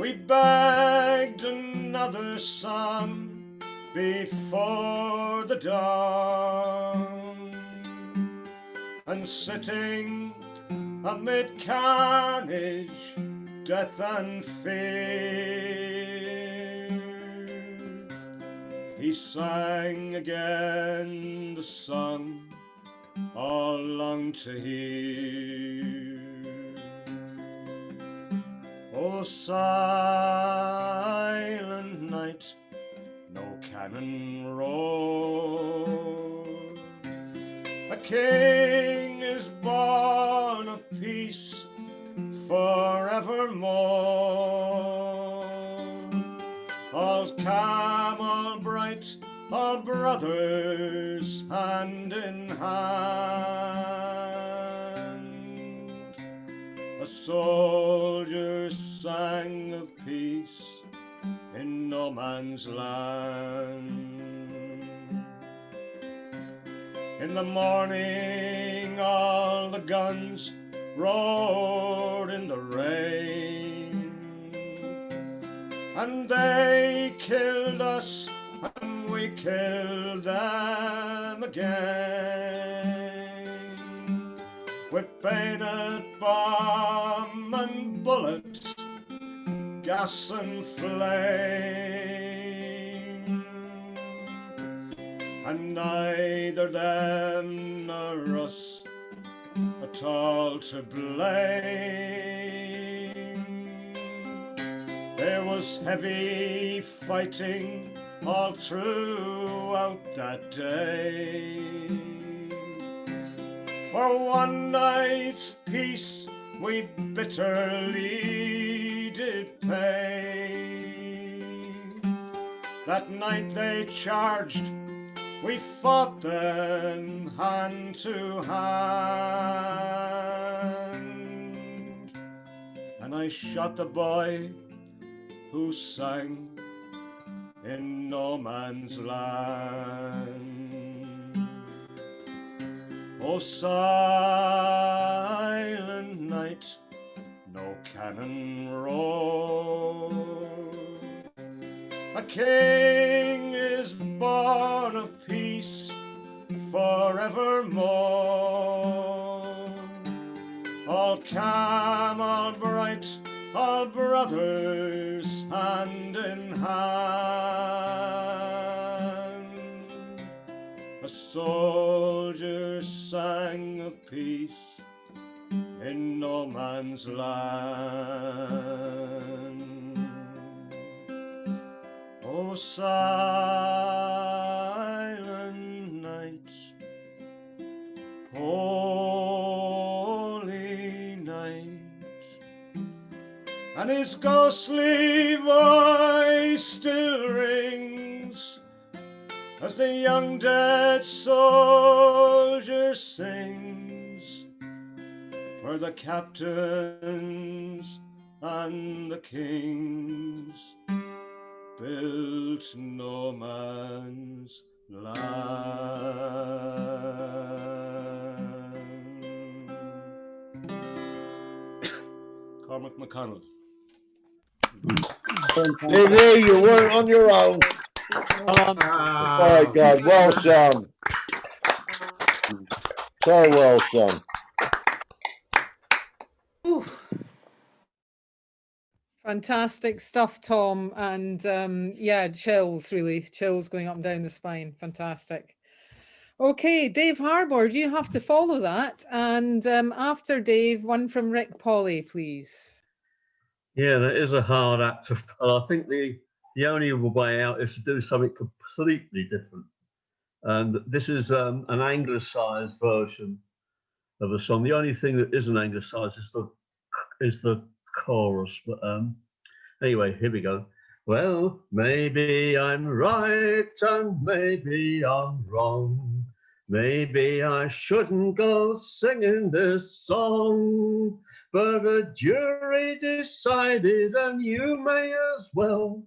We begged another song before the dawn, and sitting amid carnage, death and fear, he sang again the song all longed to hear. O silent night, no cannon roar, a king is born of peace forevermore. All's calm, all bright, all brothers hand in hand. A soldier sang of peace in no man's land. In the morning all the guns roared in the rain, and they killed us and we killed them again. With bayonet, bomb and bullet, gas and flame, and neither them nor us at all to blame. There was heavy fighting all throughout that day. For one night's peace we bitterly did pay. That night they charged, we fought them hand to hand, and I shot the boy who sang in no man's land. O silent night, no cannon roar, a king is born of peace forevermore. All calm, all bright, all brothers hand in hand. A soldier sang of peace in no man's land. O silent night, holy night, and his ghostly voice still rings as the young dead soldier sings for the captains and the kings built no man's land. Cormac McConnell. Lily, you weren't on your own. My God, well sung. So well sung. Fantastic stuff, Tom. And yeah, chills, really. Chills going up and down the spine. Fantastic. Okay, Dave Harbour, do you have to follow that? And after Dave, one from Rick Polly, please. Yeah, that is a hard act to follow. I think the only way out is to do something completely different. And this is an anglicised version of a song. The only thing that isn't anglicised is the chorus. But anyway, here we go. Well, maybe I'm right and maybe I'm wrong. Maybe I shouldn't go singing this song, but the jury decided, and you may as well,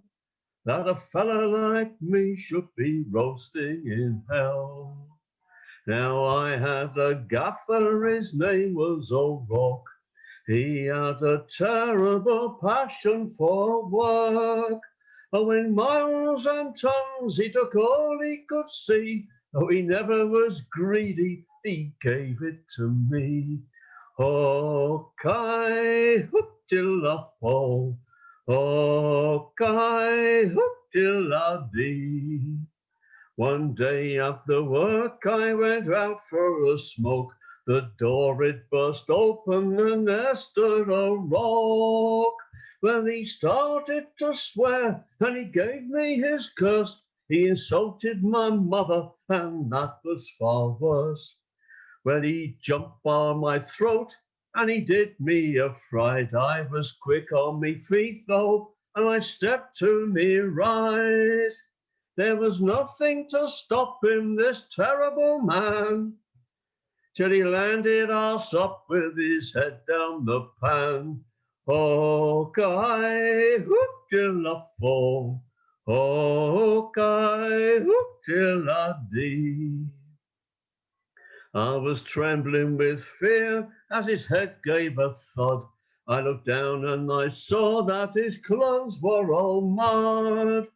that a fella like me should be roasting in hell. Now I had a gaffer, his name was O'Rourke. He had a terrible passion for work. Oh, in miles and tons he took all he could see. Oh, he never was greedy, he gave it to me. Oh, Kai, hoop till I fall. Oh, Kai, hoop till I dee. One day after work I went out for a smoke. The door it burst open and there stood O'Rourke. When he started to swear and he gave me his curse, he insulted my mother and that was far worse. Well, he jumped by my throat and he did me a fright. I was quick on me feet though and I stepped to me right. There was nothing to stop him, this terrible man, till he landed arse up with his head down the pan. Oh, Guy, whoop till I fall. Oh, Guy, whoop till I dee. I was trembling with fear as his head gave a thud. I looked down and I saw that his clothes were all mud.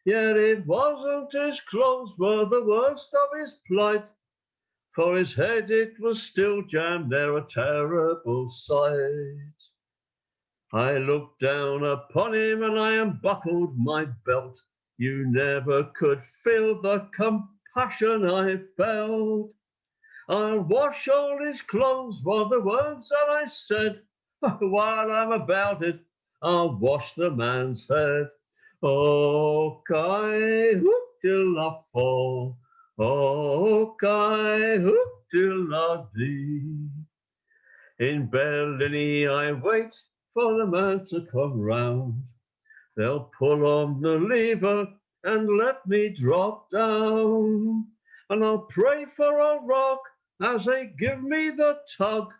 Yet it wasn't his clothes were the worst of his plight. For his head it was still jammed there, a terrible sight. I looked down upon him and I unbuckled my belt. You never could feel the compassion I felt. I'll wash all his clothes were the words that I said. While I'm about it, I'll wash the man's head. Oh, Kai, whoop till I fall. Oh, Kai, whoop till I dee. In Berlin I wait for the man to come round. They'll pull on the lever and let me drop down. And I'll pray for a rock as they give me the tug.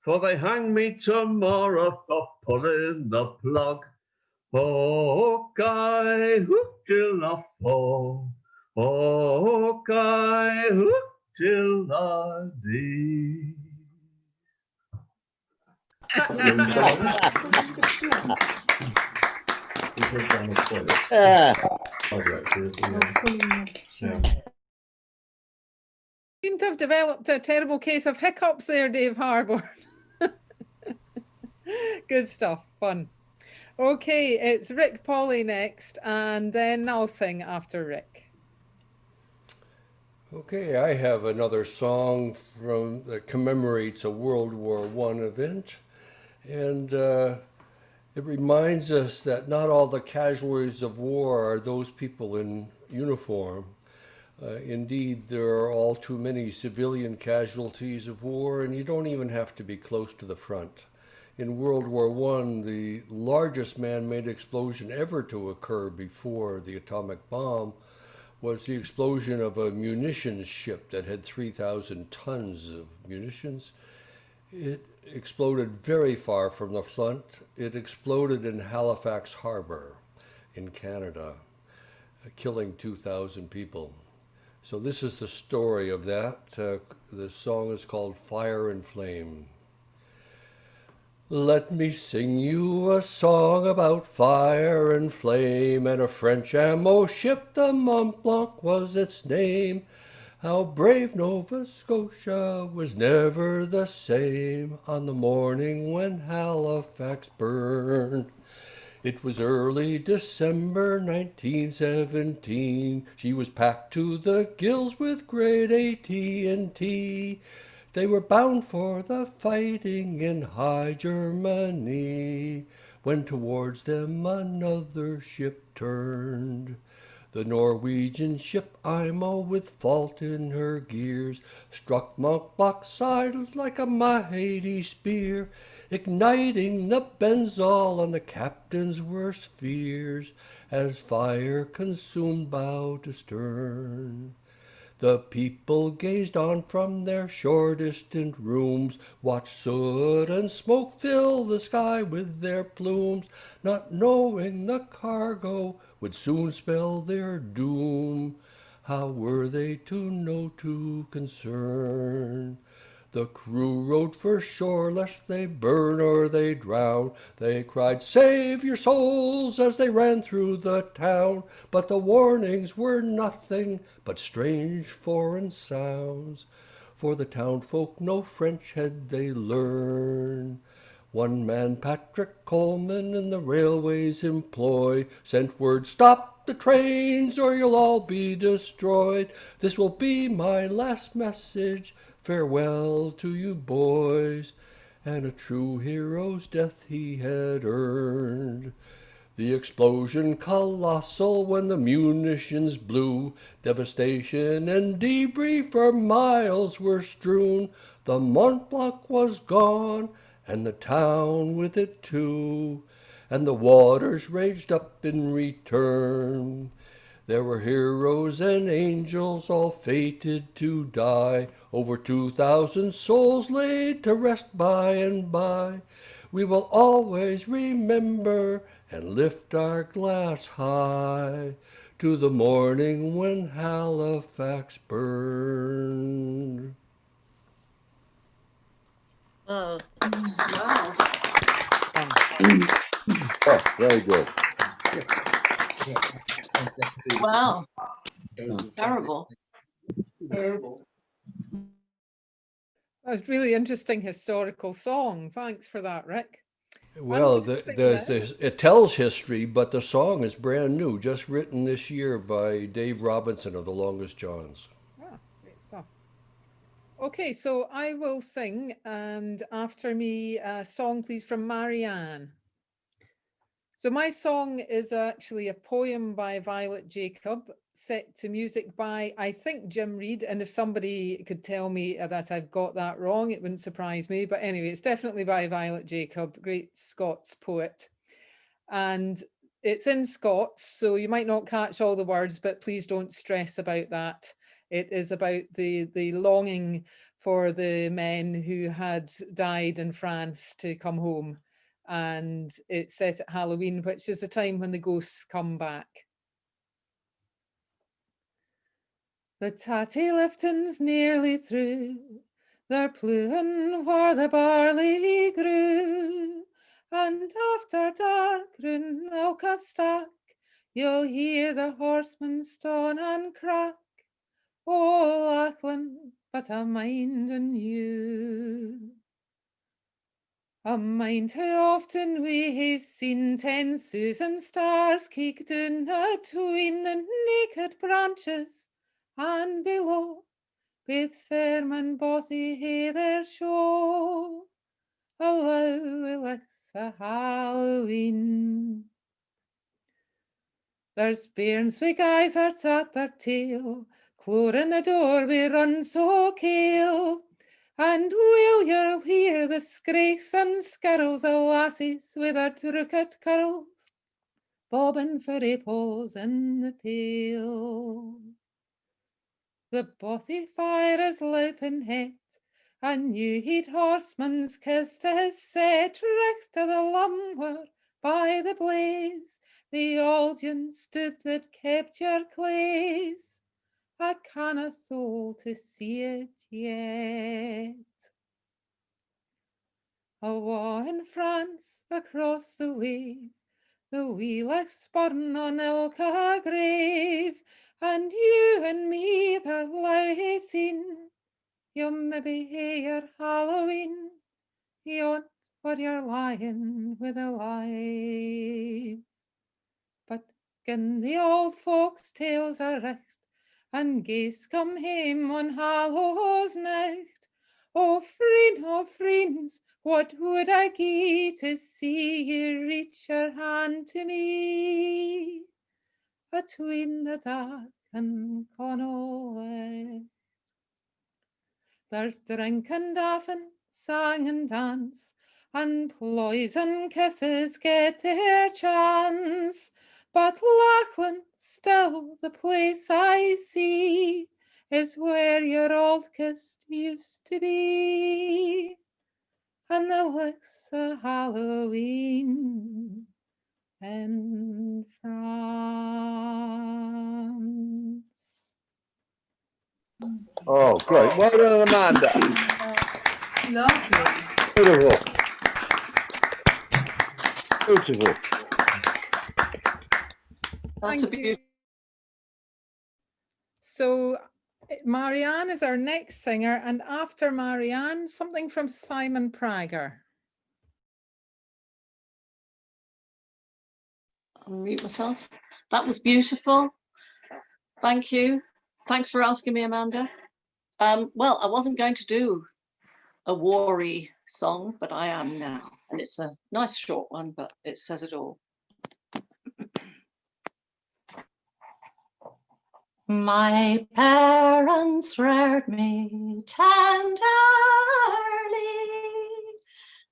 For they hang me tomorrow for pulling the plug. Oh, Guy, whoop till I fall. Oh, Guy, whoop till I dee. Seem to have developed a terrible case of hiccups there, Dave Harbour. Good stuff, fun. Okay, it's Rick Polly next, and then I'll sing after Rick. Okay, I have another song that commemorates a World War I event, and it reminds us that not all the casualties of war are those people in uniform. Indeed, there are all too many civilian casualties of war, and you don't even have to be close to the front. In World War I, the largest man-made explosion ever to occur before the atomic bomb was the explosion of a munitions ship that had 3,000 tons of munitions. It exploded very far from the front. It exploded in Halifax Harbor in Canada, killing 2,000 people. So this is the story of that. The song is called Fire and Flame. Let me sing you a song about fire and flame, and a French ammo ship, the Mont Blanc was its name. How brave Nova Scotia was never the same on the morning when Halifax burned. It was early December 1917. She was packed to the gills with great AT&T. They were bound for the fighting in high Germany, when towards them another ship turned. The Norwegian ship Imo, with fault in her gears, struck Monk side like a mighty spear, igniting the benzol on the captain's worst fears, as fire consumed bow to stern. The people gazed on from their shore distant rooms, watched soot and smoke fill the sky with their plumes, not knowing the cargo would soon spell their doom. How were they to know to concern? The crew rowed for shore lest they burn or they drown. They cried, "Save your souls," as they ran through the town. But the warnings were nothing but strange foreign sounds, for the townfolk no French had they learned. One man, Patrick Coleman, in the railway's employ, sent word, "Stop the trains or you'll all be destroyed. This will be my last message. Farewell to you boys," and a true hero's death he had earned. The explosion colossal when the munitions blew, devastation and debris for miles were strewn. The Mont Blanc was gone, and the town with it too, and the waters raged up in return. There were heroes and angels all fated to die, over 2,000 souls laid to rest by and by. We will always remember and lift our glass high to the morning when Halifax burned. Oh, Oh, very good. Wow. Terrible. Terrible. That was really interesting historical song. Thanks for that, Rick. Well, it tells history, but the song is brand new, just written this year by Dave Robinson of the Longest Johns. Ah, great stuff. Okay, so I will sing, and after me, a song, please, from Marianne. So my song is actually a poem by Violet Jacob, set to music by, I think, Jim Reed. And if somebody could tell me that I've got that wrong, it wouldn't surprise me. But anyway, it's definitely by Violet Jacob, great Scots poet. And it's in Scots, so you might not catch all the words, but please don't stress about that. It is about the longing for the men who had died in France to come home. And it's set at Halloween, which is the time when the ghosts come back. The tatty lifting's nearly through, they're ploughing where the barley grew, and after dark round Ilka stack, you'll hear the horsemen stone and crack. Oh, Lachlan, but a mindin' you. A mind how often we hae seen 10,000 stars keek down atween the naked branches, and below, baith firm and bothy hae their show. A lowlands a Halloween. There's bairns wi' guisarts at their tail, clorin the door we run so kail. And will you hear the scrapes and skirls of lassies with their drooked curls, bobbing for apples in the pail? The bothy fire is louping het, and new heat horseman's kiss to his set, richt to the lumber by the blaze. The audience stood that kept your clays. I canna soul to see it yet. Awa in France, across the way, the wheeless burn on ilka grave, and you and me there lie seen. You maybe hae your Halloween, yon where you're lying with a life. But gin the old folks' tales are richt, and ghasts come hame on Hallows night, oh friends, what would I gie to see you reach your hand to me atween the dark and Connell light? There's drink and daffin, sang and dance, and ploys and kisses get their chance. But Lachlan, still the place I see, is where your old kiss used to be, and the licks of Halloween in France. Oh, great. Well done, Amanda. Lovely. Beautiful. Beautiful. That's a beautiful. So Marianne is our next singer, and after Marianne, something from Simon Prager. Unmute myself. That was beautiful. Thank you. Thanks for asking me, Amanda. Well, I wasn't going to do a war-y song, but I am now. And it's a nice short one, but it says it all. My parents reared me tenderly,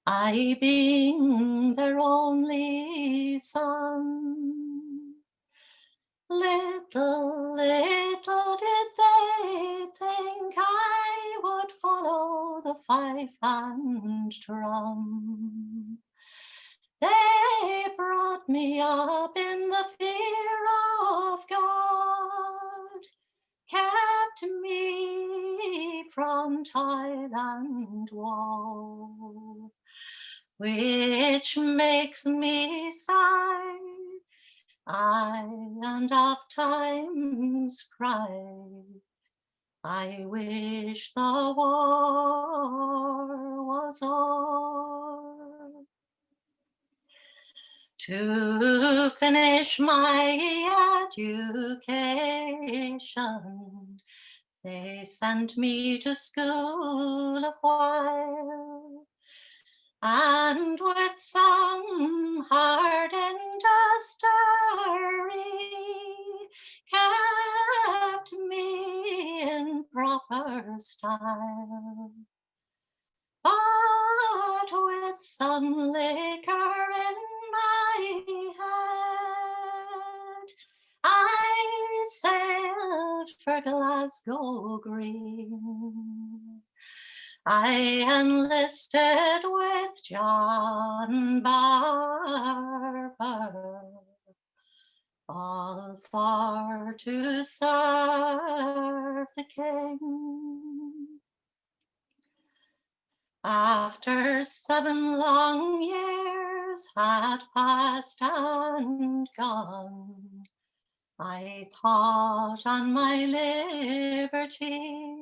I being their only son. Little did they think I would follow the fife and drum. They brought me up in the fear of God, kept me from toil and woe, which makes me sigh, aye, and oft times cry. I wish the war was o'er. To finish my education, they sent me to school a while, and with some hard industry kept me in proper style. But with some liquor in my head, I sailed for Glasgow Green. I enlisted with John Barber, all for to serve the King. After 7 long years had passed and gone, I thought on my liberty.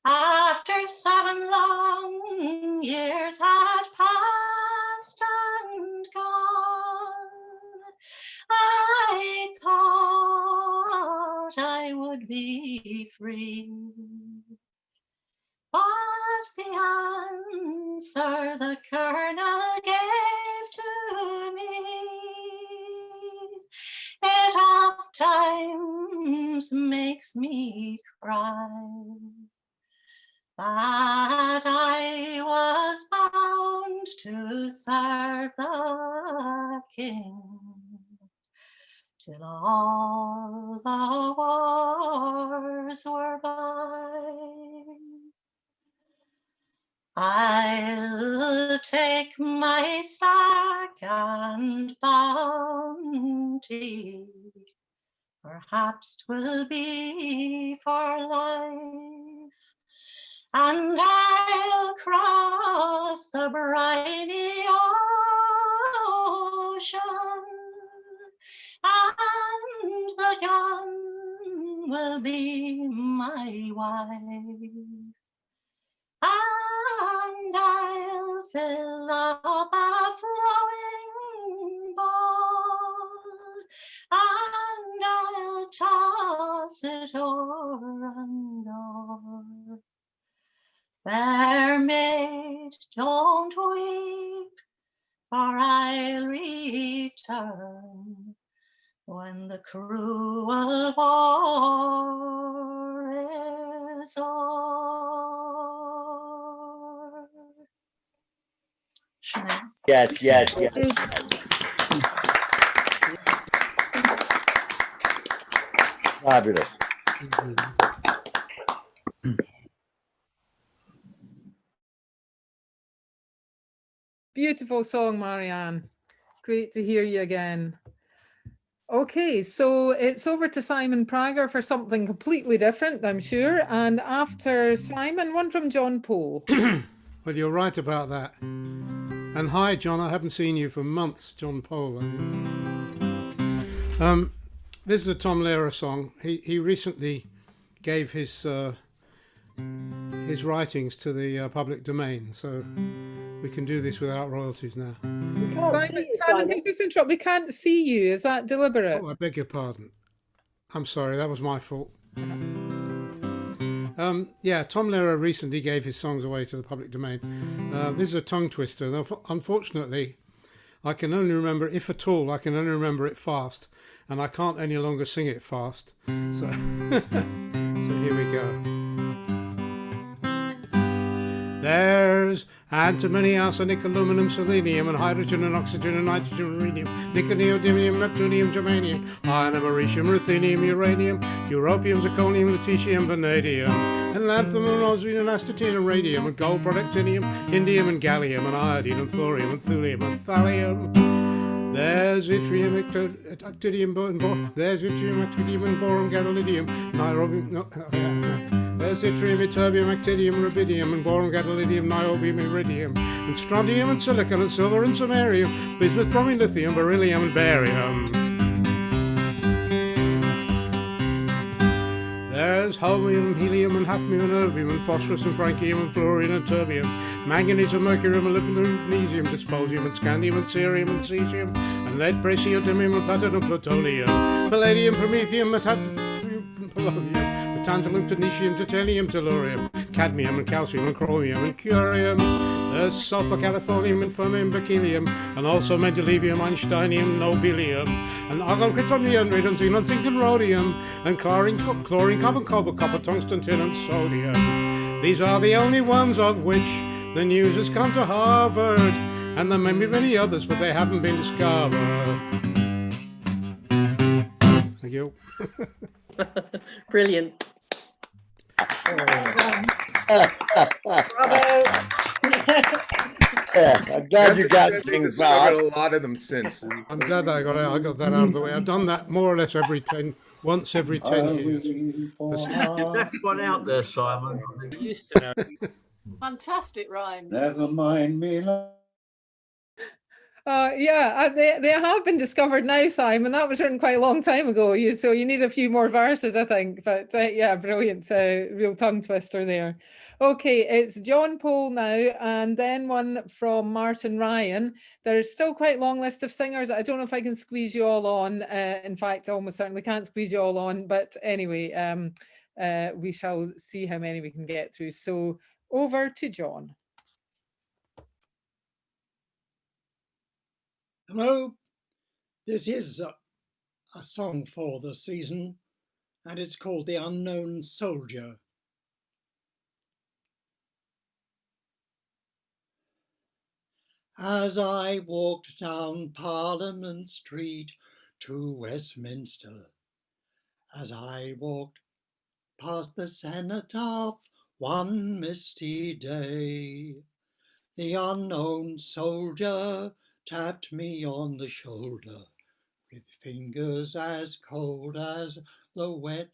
After 7 long years had passed and gone, I thought I would be free. But the answer the Colonel gave to me, it oft times makes me cry, that I was bound to serve the King till all the wars were by. I'll take my sack and bounty, perhaps 'twill be for life, and I'll cross the briny ocean will be my wife. And I'll fill up a flowing bowl, and I'll toss it o'er and o'er. Fair maid, don't weep, for I'll return when the cruel war is o'er. Chanel. Yes, yes, yes. Fabulous. Beautiful song, Marianne. Great to hear you again. Okay, so it's over to Simon Prager for something completely different, I'm sure. And after Simon, one from John Pole. Well, you're right about that. And hi, John. I haven't seen you for months, John Pole. This is a Tom Lehrer song. He recently gave his writings to the public domain, so we can do this without royalties now. We can't see you, Simon, Simon. just interrupt. We can't see you. Is that deliberate? Oh, I beg your pardon. I'm sorry, that was my fault. Yeah, Tom Lehrer recently gave his songs away to the public domain. This is a tongue twister. Unfortunately, I can only remember, if at all, I can only remember it fast, and I can't any longer sing it fast. So, so here we go. There's antimony, arsenic, aluminum, selenium, and hydrogen and oxygen and nitrogen and rhenium, nickel, neodymium, neptunium, germanium, iron, americium, ruthenium, uranium, europium, zirconium, lutetium, vanadium, and lanthanum, and osmium, and astatine, and radium, and gold, productinium, indium, and gallium, and iodine, and thorium, and thulium, and thallium. There's yttrium, actinium, there's yttrium, actinium, and boron, gadolinium, niobium, there's yttrium, ytterbium, actinium, rubidium, and boron, gadolinium, niobium, iridium, and strontium, and silicon, and silver, and samarium, bismuth, bromine, lithium, beryllium, and barium. There's holmium, helium, and hafnium, and erbium, and phosphorus, and francium, and fluorine, and terbium, manganese, and mercurium, and magnesium, dysprosium, and scandium, and cerium, and cesium, and lead, praseodymium, and platinum, plutonium, palladium, promethium, polonium, tantalum, technetium, titanium, tellurium, cadmium, and calcium, and chromium, and curium. There's sulfur, californium, infirmium, berkelium, and also mendelevium, einsteinium, nobelium, and argon, kryptonium, radon, xenon, zinc, and rhodium, and chlorine, carbon, cobalt, copper, tungsten, tin, and sodium. These are the only ones of which the news has come to Harvard, and there may be many others, but they haven't been discovered. Thank you. Brilliant. Bravo. Yeah, I'm glad you got things back. A lot of them since. I'm glad I got that out of the way. I've done that more or less once every 10 years. You left one out there, Simon. I used to know. Fantastic rhymes. Never mind me. Yeah, they have been discovered now, Simon. That was written quite a long time ago. So you need a few more verses, I think. But yeah, brilliant, real tongue twister there. Okay, it's John Pole now, and then one from Martin Ryan. There's still quite a long list of singers. I don't know if I can squeeze you all on. In fact, I almost certainly can't squeeze you all on. But anyway, we shall see how many we can get through. So over to John. Hello, this is a song for the season, and it's called The Unknown Soldier. As I walked down Parliament Street to Westminster, as I walked past the cenotaph one misty day, the unknown soldier tapped me on the shoulder with fingers as cold as the wet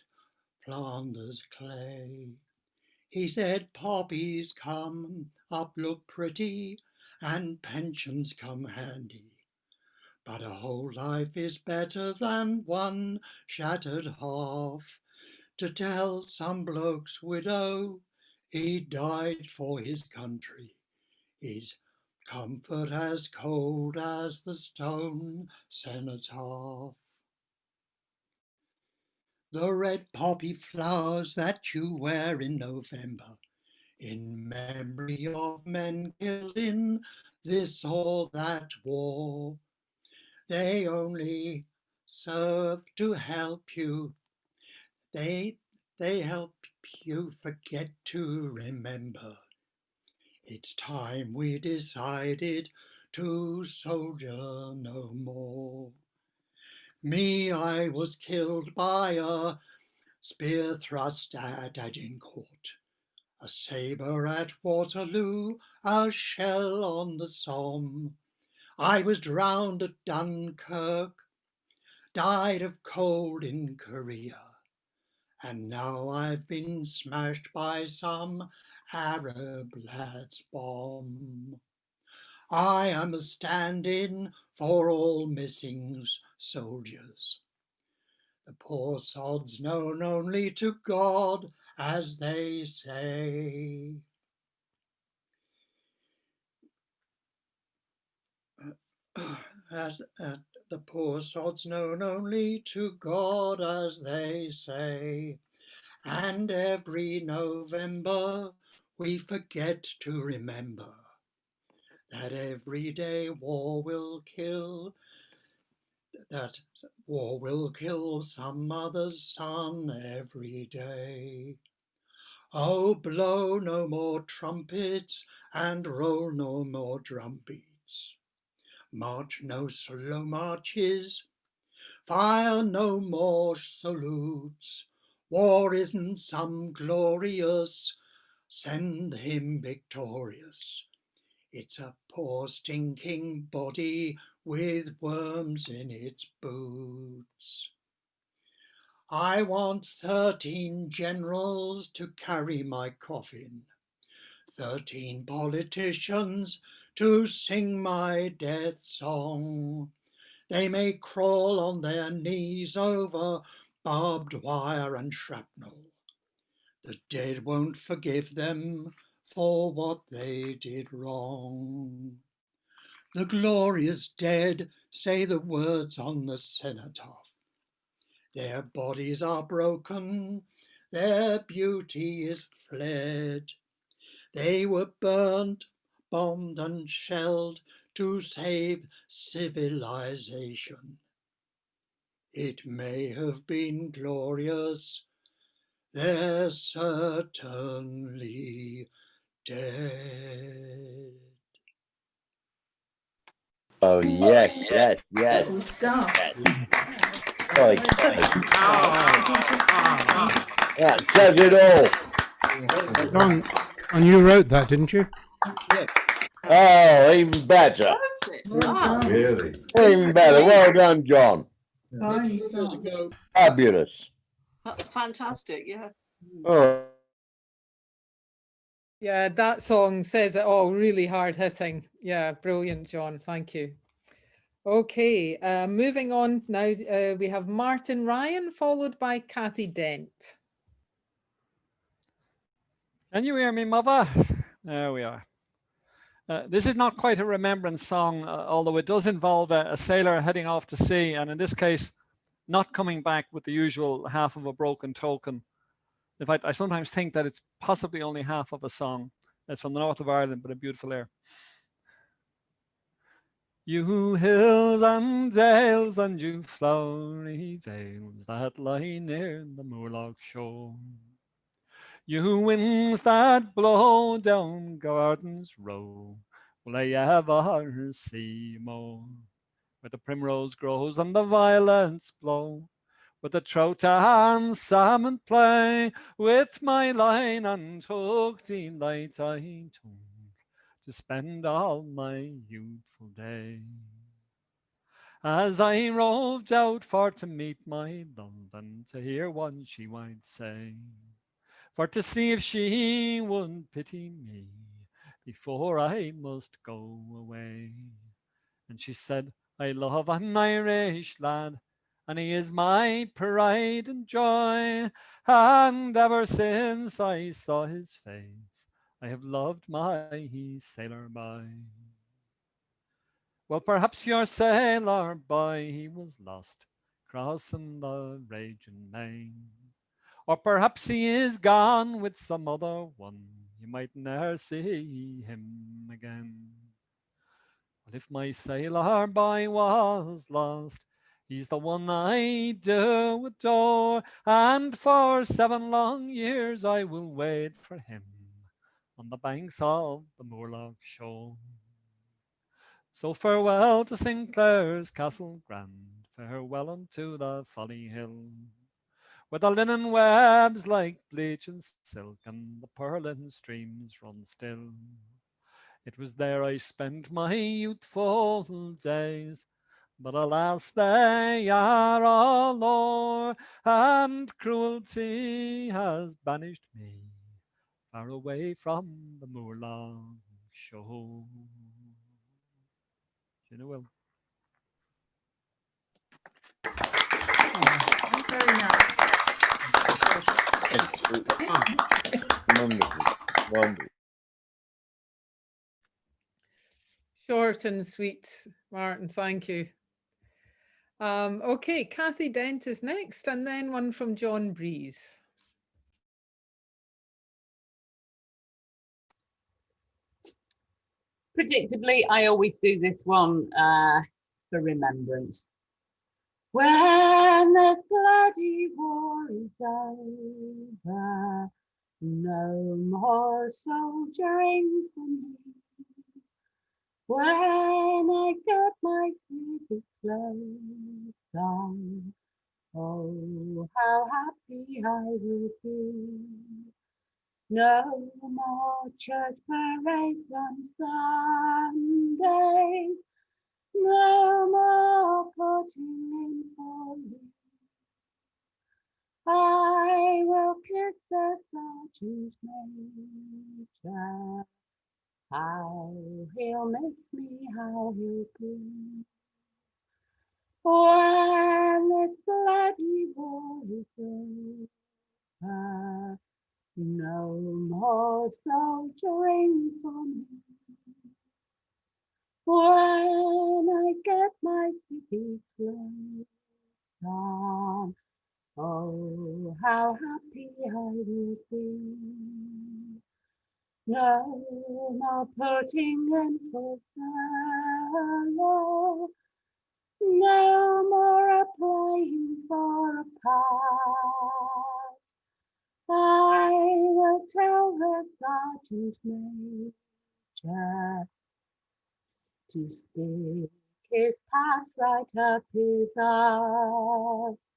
Flanders clay. He said, poppies come up, look pretty, and pensions come handy, but a whole life is better than one shattered half. to tell some bloke's widow he died for his country. His comfort as cold as the stone cenotaph. The red poppy flowers that you wear in November, in memory of men killed in this or that war, they only serve to help you. They help you forget to remember. It's time we decided to soldier no more. Me, I was killed by a spear thrust at Agincourt, a sabre at Waterloo, a shell on the Somme. I was drowned at Dunkirk, died of cold in Korea, and now I've been smashed by some Arab lad's bomb. I am a stand-in for all missing soldiers. The poor sods known only to God, as they say. The poor sods known only to God, as they say. And every November we forget to remember that everyday war will kill some mother's son every day. Oh, blow no more trumpets and roll no more drum beats. March no slow marches, fire no more salutes. War isn't some glorious, send him victorious. It's a poor stinking body with worms in its boots. I want 13 generals to carry my coffin, 13 politicians to sing my death song. They may crawl on their knees over barbed wire and shrapnel. The dead won't forgive them for what they did wrong. The glorious dead say the words on the cenotaph. Their bodies are broken, their beauty is fled. They were burnt, bombed and shelled to save civilization. It may have been glorious, they're certainly dead. Oh, yes, yes, yes. Full stop. Oh, that says it all. John, and you wrote that, didn't you? Oh, even better. Really? Even better. Well done, John. Fabulous. Fantastic, yeah. Oh. Yeah, that song says it all. Really hard hitting. Yeah, brilliant, John. Thank you. Okay, moving on now. We have Martin Ryan, followed by Kathy Dent. Can you hear me, mother? There we are. This is not quite a remembrance song, although it does involve a sailor heading off to sea, and in this case, not coming back with the usual half of a broken token. In fact, I sometimes think that it's possibly only half of a song. It's from the north of Ireland, but a beautiful air. You hills and dales and you flowery dales that lie near the moorlock shore. You winds that blow down Garden's Row, will I ever see more? Where the primrose grows and the violets blow, where the trout and salmon play, with my line and hook delight I told to spend all my youthful days. As I roved out for to meet my love and to hear what she might say, for to see if she would pity me before I must go away. And she said, I love an Irish lad, and he is my pride and joy, and ever since I saw his face, I have loved my sailor boy. Well, perhaps your sailor boy, he was lost, crossing the raging main, or perhaps he is gone with some other one, you might ne'er see him again. But if my sailor boy was lost, he's the one I do adore, and for 7 long years I will wait for him on the banks of the Moorlock shore. So farewell to Sinclair's castle grand, farewell unto the Folly Hill, where the linen webs like bleach and silk, and the purling streams run still. It was there I spent my youthful days, but alas, they are all o'er, and cruelty has banished me far away from the Moorlock shore. Jeanne will. Very nice. Wonderful. Wonderful. Short and sweet, Martin, thank you. Okay, Kathy Dent is next, and then one from John Breeze. Predictably, I always do this one for remembrance. When this bloody war is over, no more soldiering for me. When I get my civic clothes on, oh, how happy I will be. No more church parades on Sundays, no more putting in for leave. I will kiss the sergeant major. How he'll miss me, how he'll grieve. When this bloody war is over, no more soldiering for me. When I get my city clothes on, oh, how happy I will be. No more putting in for fellow, no more applying for a pass. I will tell the sergeant major to stick his pass right up his arse.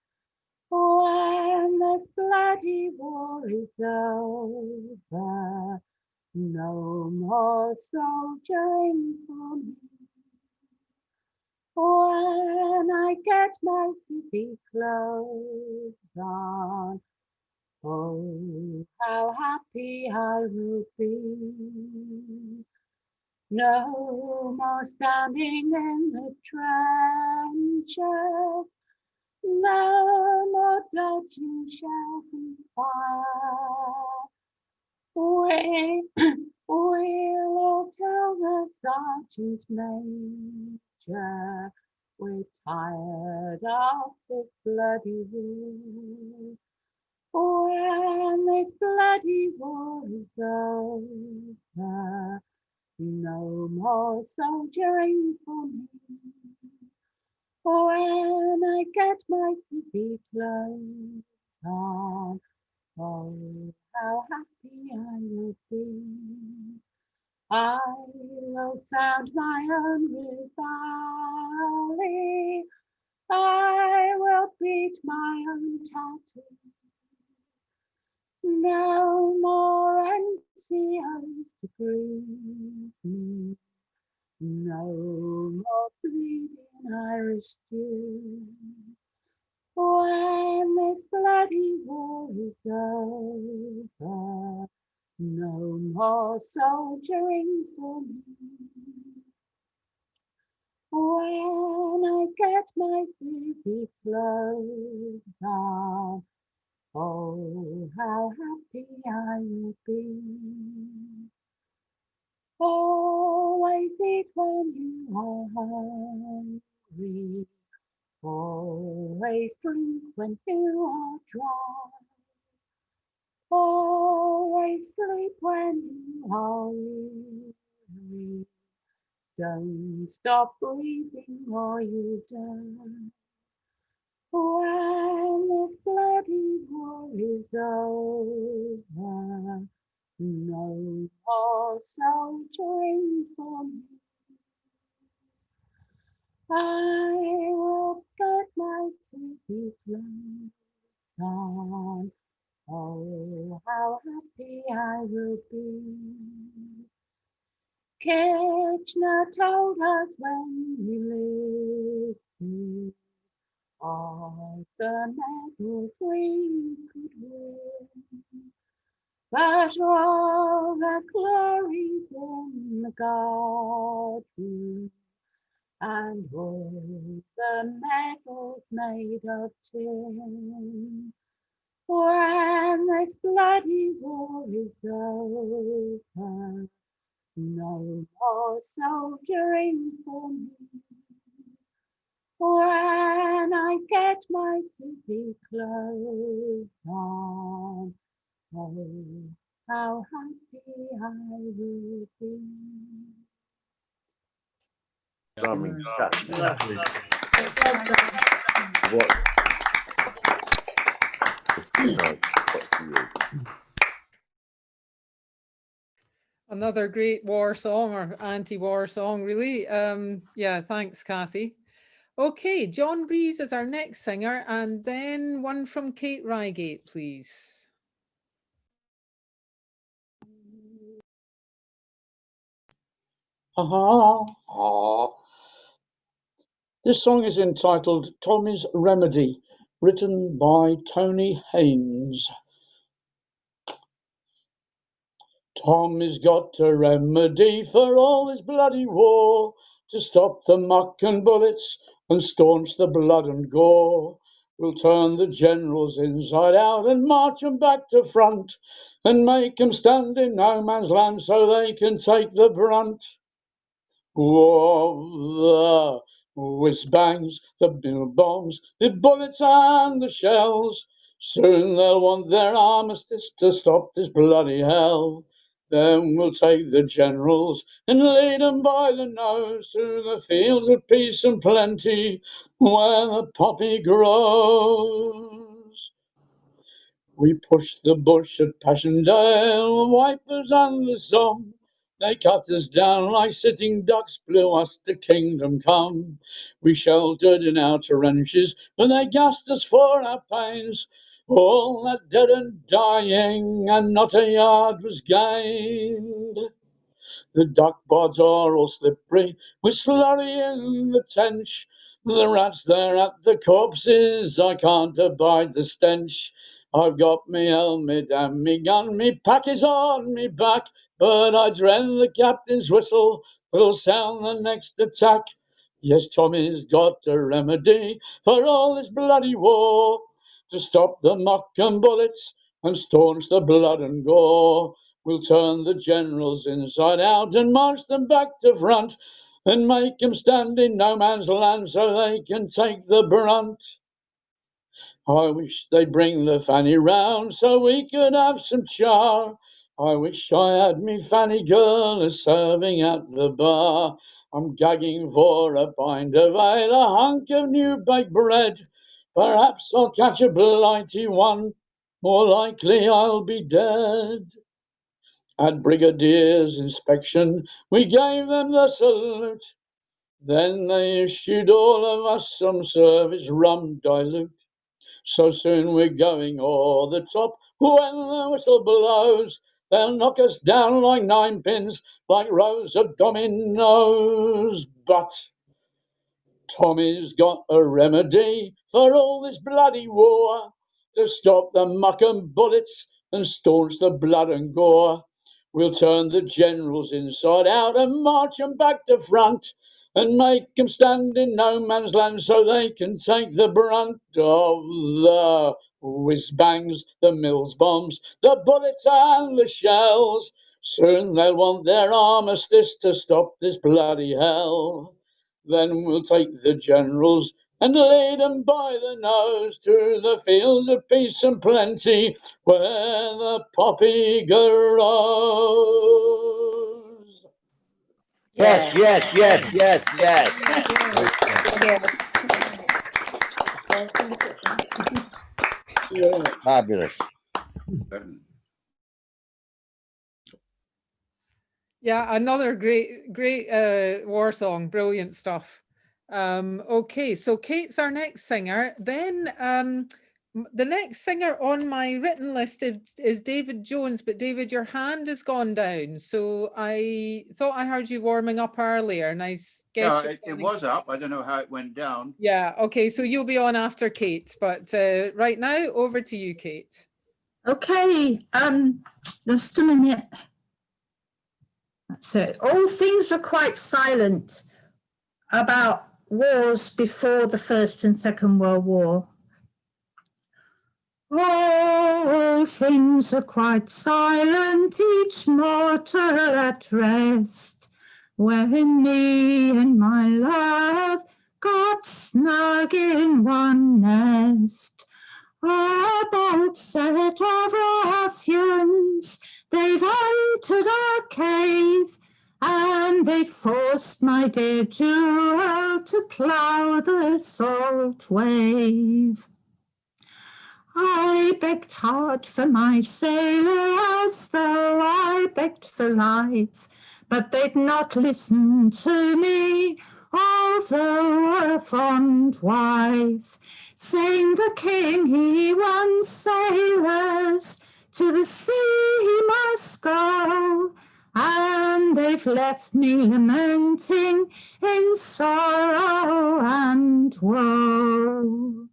When this bloody war is over, no more soldiering for me. When I get my city clothes on, oh, how happy I will be. No more standing in the trenches, no more dodging shells and fire. We'll all tell the sergeant major we're tired of this bloody war. When this bloody war is over, no more soldiering for me. When I get my city clothes on, oh, how happy I will be. I will sound my own reveille. I will beat my own tattoo. No more NCOs to grieve me. No more bleeding Irish stew. When this bloody war is over, no more soldiering for me. When I get my city clothes on, oh, how happy I will be. Always eat when you are hungry. Always drink when you are dry. Always sleep when you are weary. Don't stop breathing or you die. When this bloody war is over, no more soldiering for me. I will get my city clothes on. Oh, how happy I will be. Kitchener told us when he listed all the medals we could win. But all the glory's in the guardroom, and all the medals made of tin. When this bloody war is over, no more soldiering for me. When I get my city clothes on, oh, how happy I will be. Drumming stuff. Lovely. Another great war song or anti-war song, really. Yeah, thanks, Kathy. Okay, John Breeze is our next singer, and then one from Kate Reigate, please. This song is entitled Tommy's Remedy, written by Tony Haynes. Tommy's got a remedy for all this bloody war, to stop the muck and bullets and staunch the blood and gore. We'll turn the generals inside out and march 'em back to front, and make 'em stand in no man's land so they can take the brunt of the whiz-bangs, the bombs, the bullets and the shells. Soon they'll want their armistice to stop this bloody hell. Then we'll take the generals and lead 'em by the nose to the fields of peace and plenty where the poppy grows. We pushed the bush at Passchendaele, the Wipers and the Somme. They cut us down like sitting ducks, blew us to kingdom come. We sheltered in our trenches, but they gassed us for our pains. All that dead and dying, and not a yard was gained. The duck bods are all slippery, with slurry in the tench. The rats there at the corpses, I can't abide the stench. I've got me helmet and me gun, me pack is on me back, but I dread the captain's whistle that'll sound the next attack. Yes, Tommy's got a remedy for all this bloody war, to stop the muck and bullets and staunch the blood and gore. We'll turn the generals inside out and march them back to front, and make 'em stand in no man's land so they can take the brunt. I wish they'd bring the Fanny round so we could have some char. I wish I had me Fanny girl a serving at the bar. I'm gagging for a pint of ale, a hunk of new baked bread. Perhaps I'll catch a blighty one, more likely I'll be dead. At Brigadier's inspection, we gave them the salute. Then they issued all of us some service rum dilute. So soon we're going o'er the top, when the whistle blows, they'll knock us down like ninepins, like rows of dominoes. But Tommy's got a remedy for all this bloody war, to stop the muck and bullets and staunch the blood and gore. We'll turn the generals inside out and march 'em back to front, and make 'em stand in no man's land so they can take the brunt of the whiz-bangs, the mills bombs, the bullets and the shells. Soon they'll want their armistice to stop this bloody hell. Then we'll take the generals and lead 'em by the nose to the fields of peace and plenty where the poppy grows. Yes, yes, yes, yes, yes. Fabulous. Yeah, another great war song, brilliant stuff. Okay, so Kate's our next singer. Then the next singer on my written list is David Jones, but David, your hand has gone down. So I thought I heard you warming up earlier, and I guess it was up. I don't know how it went down. Yeah, okay, so you'll be on after Kate, but right now, over to you, Kate. Okay, just a minute. That's it. All things are quite silent about wars before the First and Second World War. All things are quite silent, each mortal at rest, when me and my love got snug in one nest. A bold set of ruffians, they've entered our cave, and they forced my dear jewel to plough the salt wave. I begged hard for my sailor as though I begged for life, but they'd not listen to me, although a fond wife. Saying the king he wants sailors, to the sea he must go, and they've left me lamenting in sorrow and woe.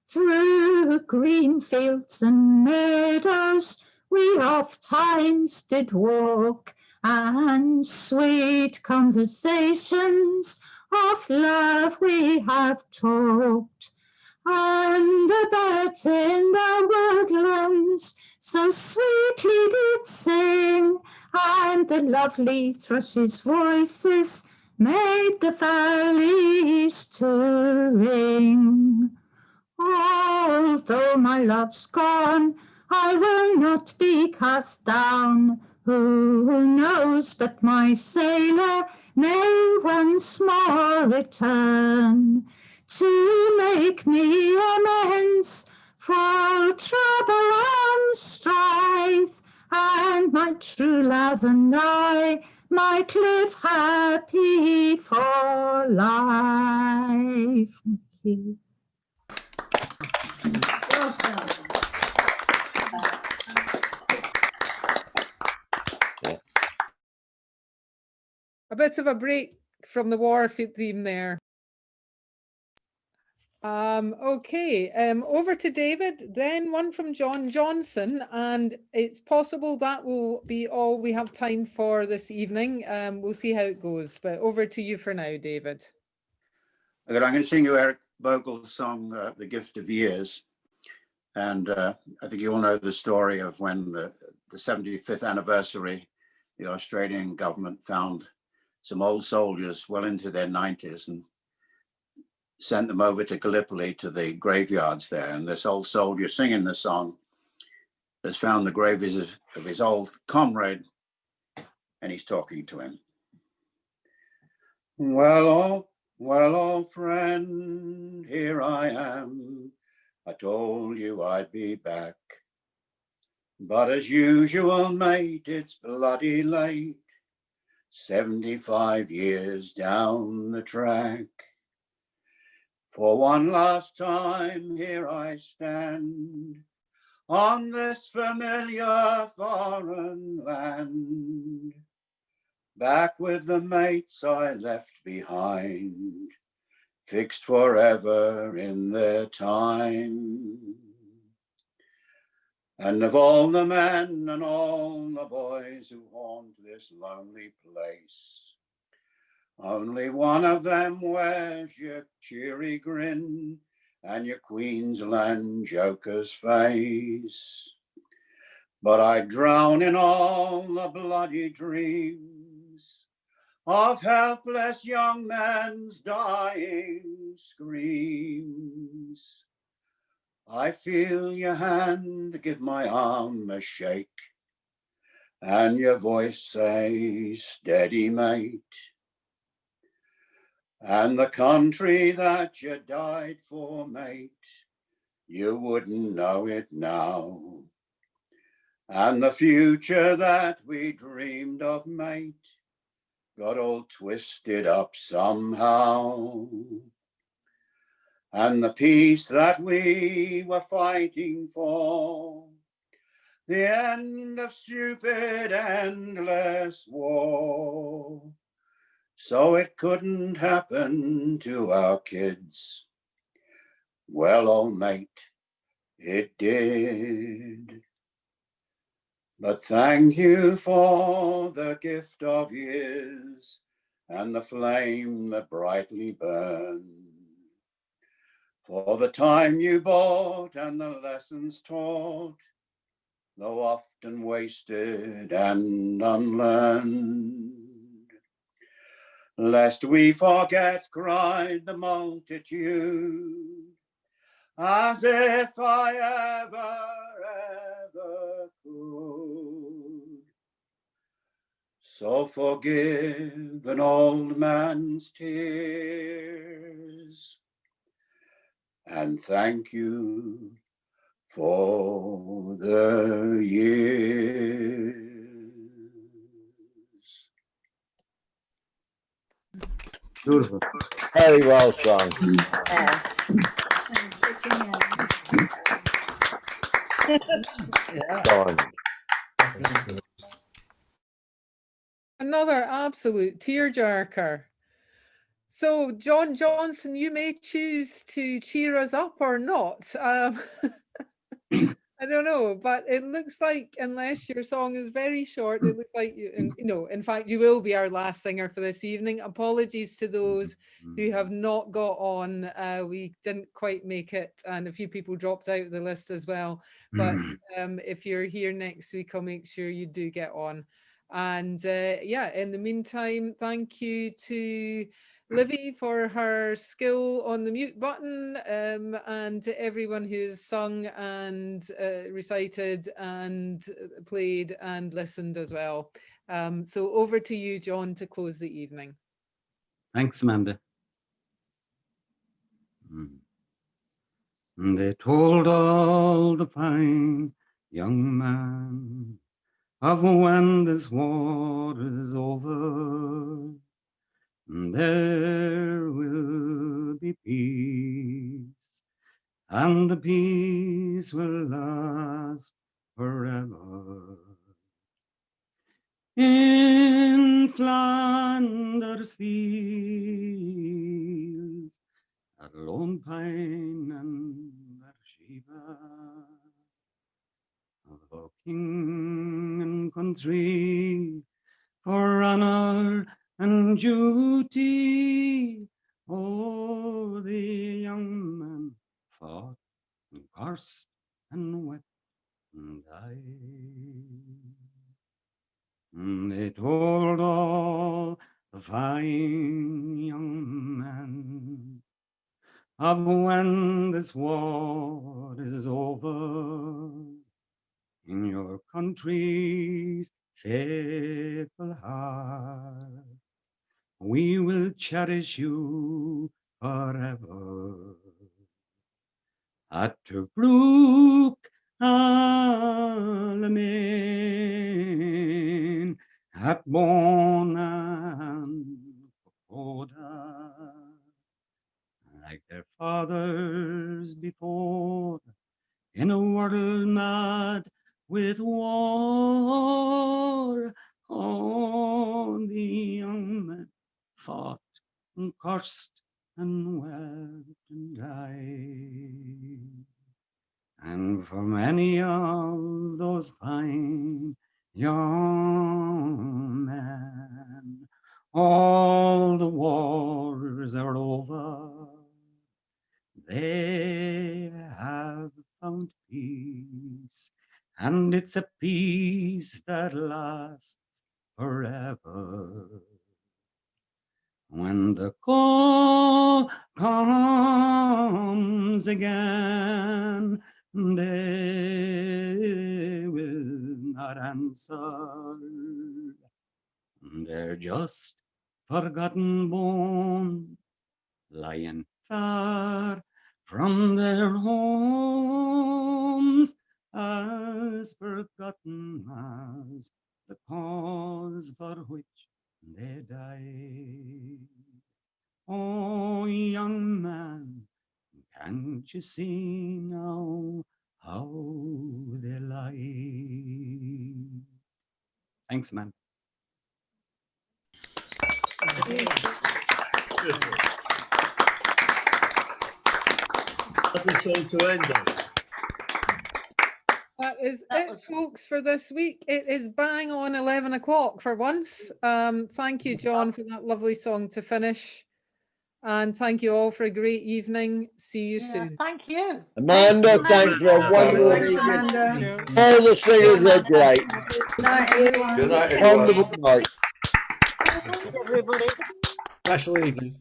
Through green fields and meadows we oft times did walk, and sweet conversations of love we have talked. And the birds in the woodlands so sweetly did sing, and the lovely thrushes' voices made the valleys to ring. Although my love's gone, I will not be cast down. Who knows but my sailor may once more return to make me amends for all trouble and strife, and my true love and I might live happy for life. Thank you. A bit of a break from the war theme there. Okay, over to David, then one from John Johnson, and it's possible that will be all we have time for this evening. We'll see how it goes, but over to you for now, David. I'm going to sing you Eric Bogle's song, The Gift of Years. And I think you all know the story of when the 75th anniversary, the Australian government found some old soldiers well into their 90s and sent them over to Gallipoli to the graveyards there. And this old soldier singing the song has found the graves of his old comrade, and he's talking to him. Well, old friend, here I am. I told you I'd be back. But as usual, mate, it's bloody late. 75 years down the track. For one last time, here I stand on this familiar foreign land. Back with the mates I left behind, fixed forever in their time. And of all the men and all the boys who haunt this lonely place, Only one of them wears your cheery grin and your Queensland joker's face. But I drown in all the bloody dreams of helpless young men's dying screams. I feel your hand give my arm a shake, and your voice say, steady, mate. And the country that you died for, mate, you wouldn't know it now. And the future that we dreamed of, mate, got all twisted up somehow. And the peace that we were fighting for, the end of stupid, endless war, so it couldn't happen to our kids. Well, old mate, it did. But thank you for the gift of years and the flame that brightly burned, for the time you bought and the lessons taught, though often wasted and unlearned. Lest we forget, cried the multitude, as if I ever could. So forgive an old man's tears, and thank you for the years. Beautiful. Very well sung. Another absolute tearjerker. So, John Johnson, you may choose to cheer us up or not. I don't know, but it looks like, unless your song is very short, it looks like you, and, in fact, you will be our last singer for this evening. Apologies to those who have not got on. We didn't quite make it, and a few people dropped out of the list as well. But if you're here next week, I'll make sure you do get on. And yeah, in the meantime, thank you to Livy for her skill on the mute button, and to everyone who's sung and recited and played and listened as well. So over to you, John, to close the evening. Thanks, Amanda. They told all the fine young man of when this war is over, there will be peace, and the peace will last forever. In Flanders fields, at Lone Pine and Beersheba, of king and country, for honor and duty, oh, the young men fought and cursed and wept and died. They told all the fine young men of when this war is over, in your country's faithful heart, we will cherish you forever. At Tobruk, Alamein, at Bon and Kokoda, like their fathers before, in a world mad with war, all the young men fought and cursed and wept and died. And for many of those fine young men, all the wars are over. They have found peace, and it's a peace that lasts forever. When the call comes again, they will not answer. They're just forgotten bones lying far from their homes, as forgotten as the cause for which they died. Oh, young man, can't you see now how they lie? Thanks, man. That's a song to end on. That is it, folks, for this week. It is bang on 11 o'clock for once. Thank you, John, for that lovely song to finish. And thank you all for a great evening. See you soon. Thank you. Amanda, thanks for a wonderful Thanks, evening. Amanda. All the singers were great. Good night, everyone. Good night, everyone. Wonderful night. Everybody. Special evening.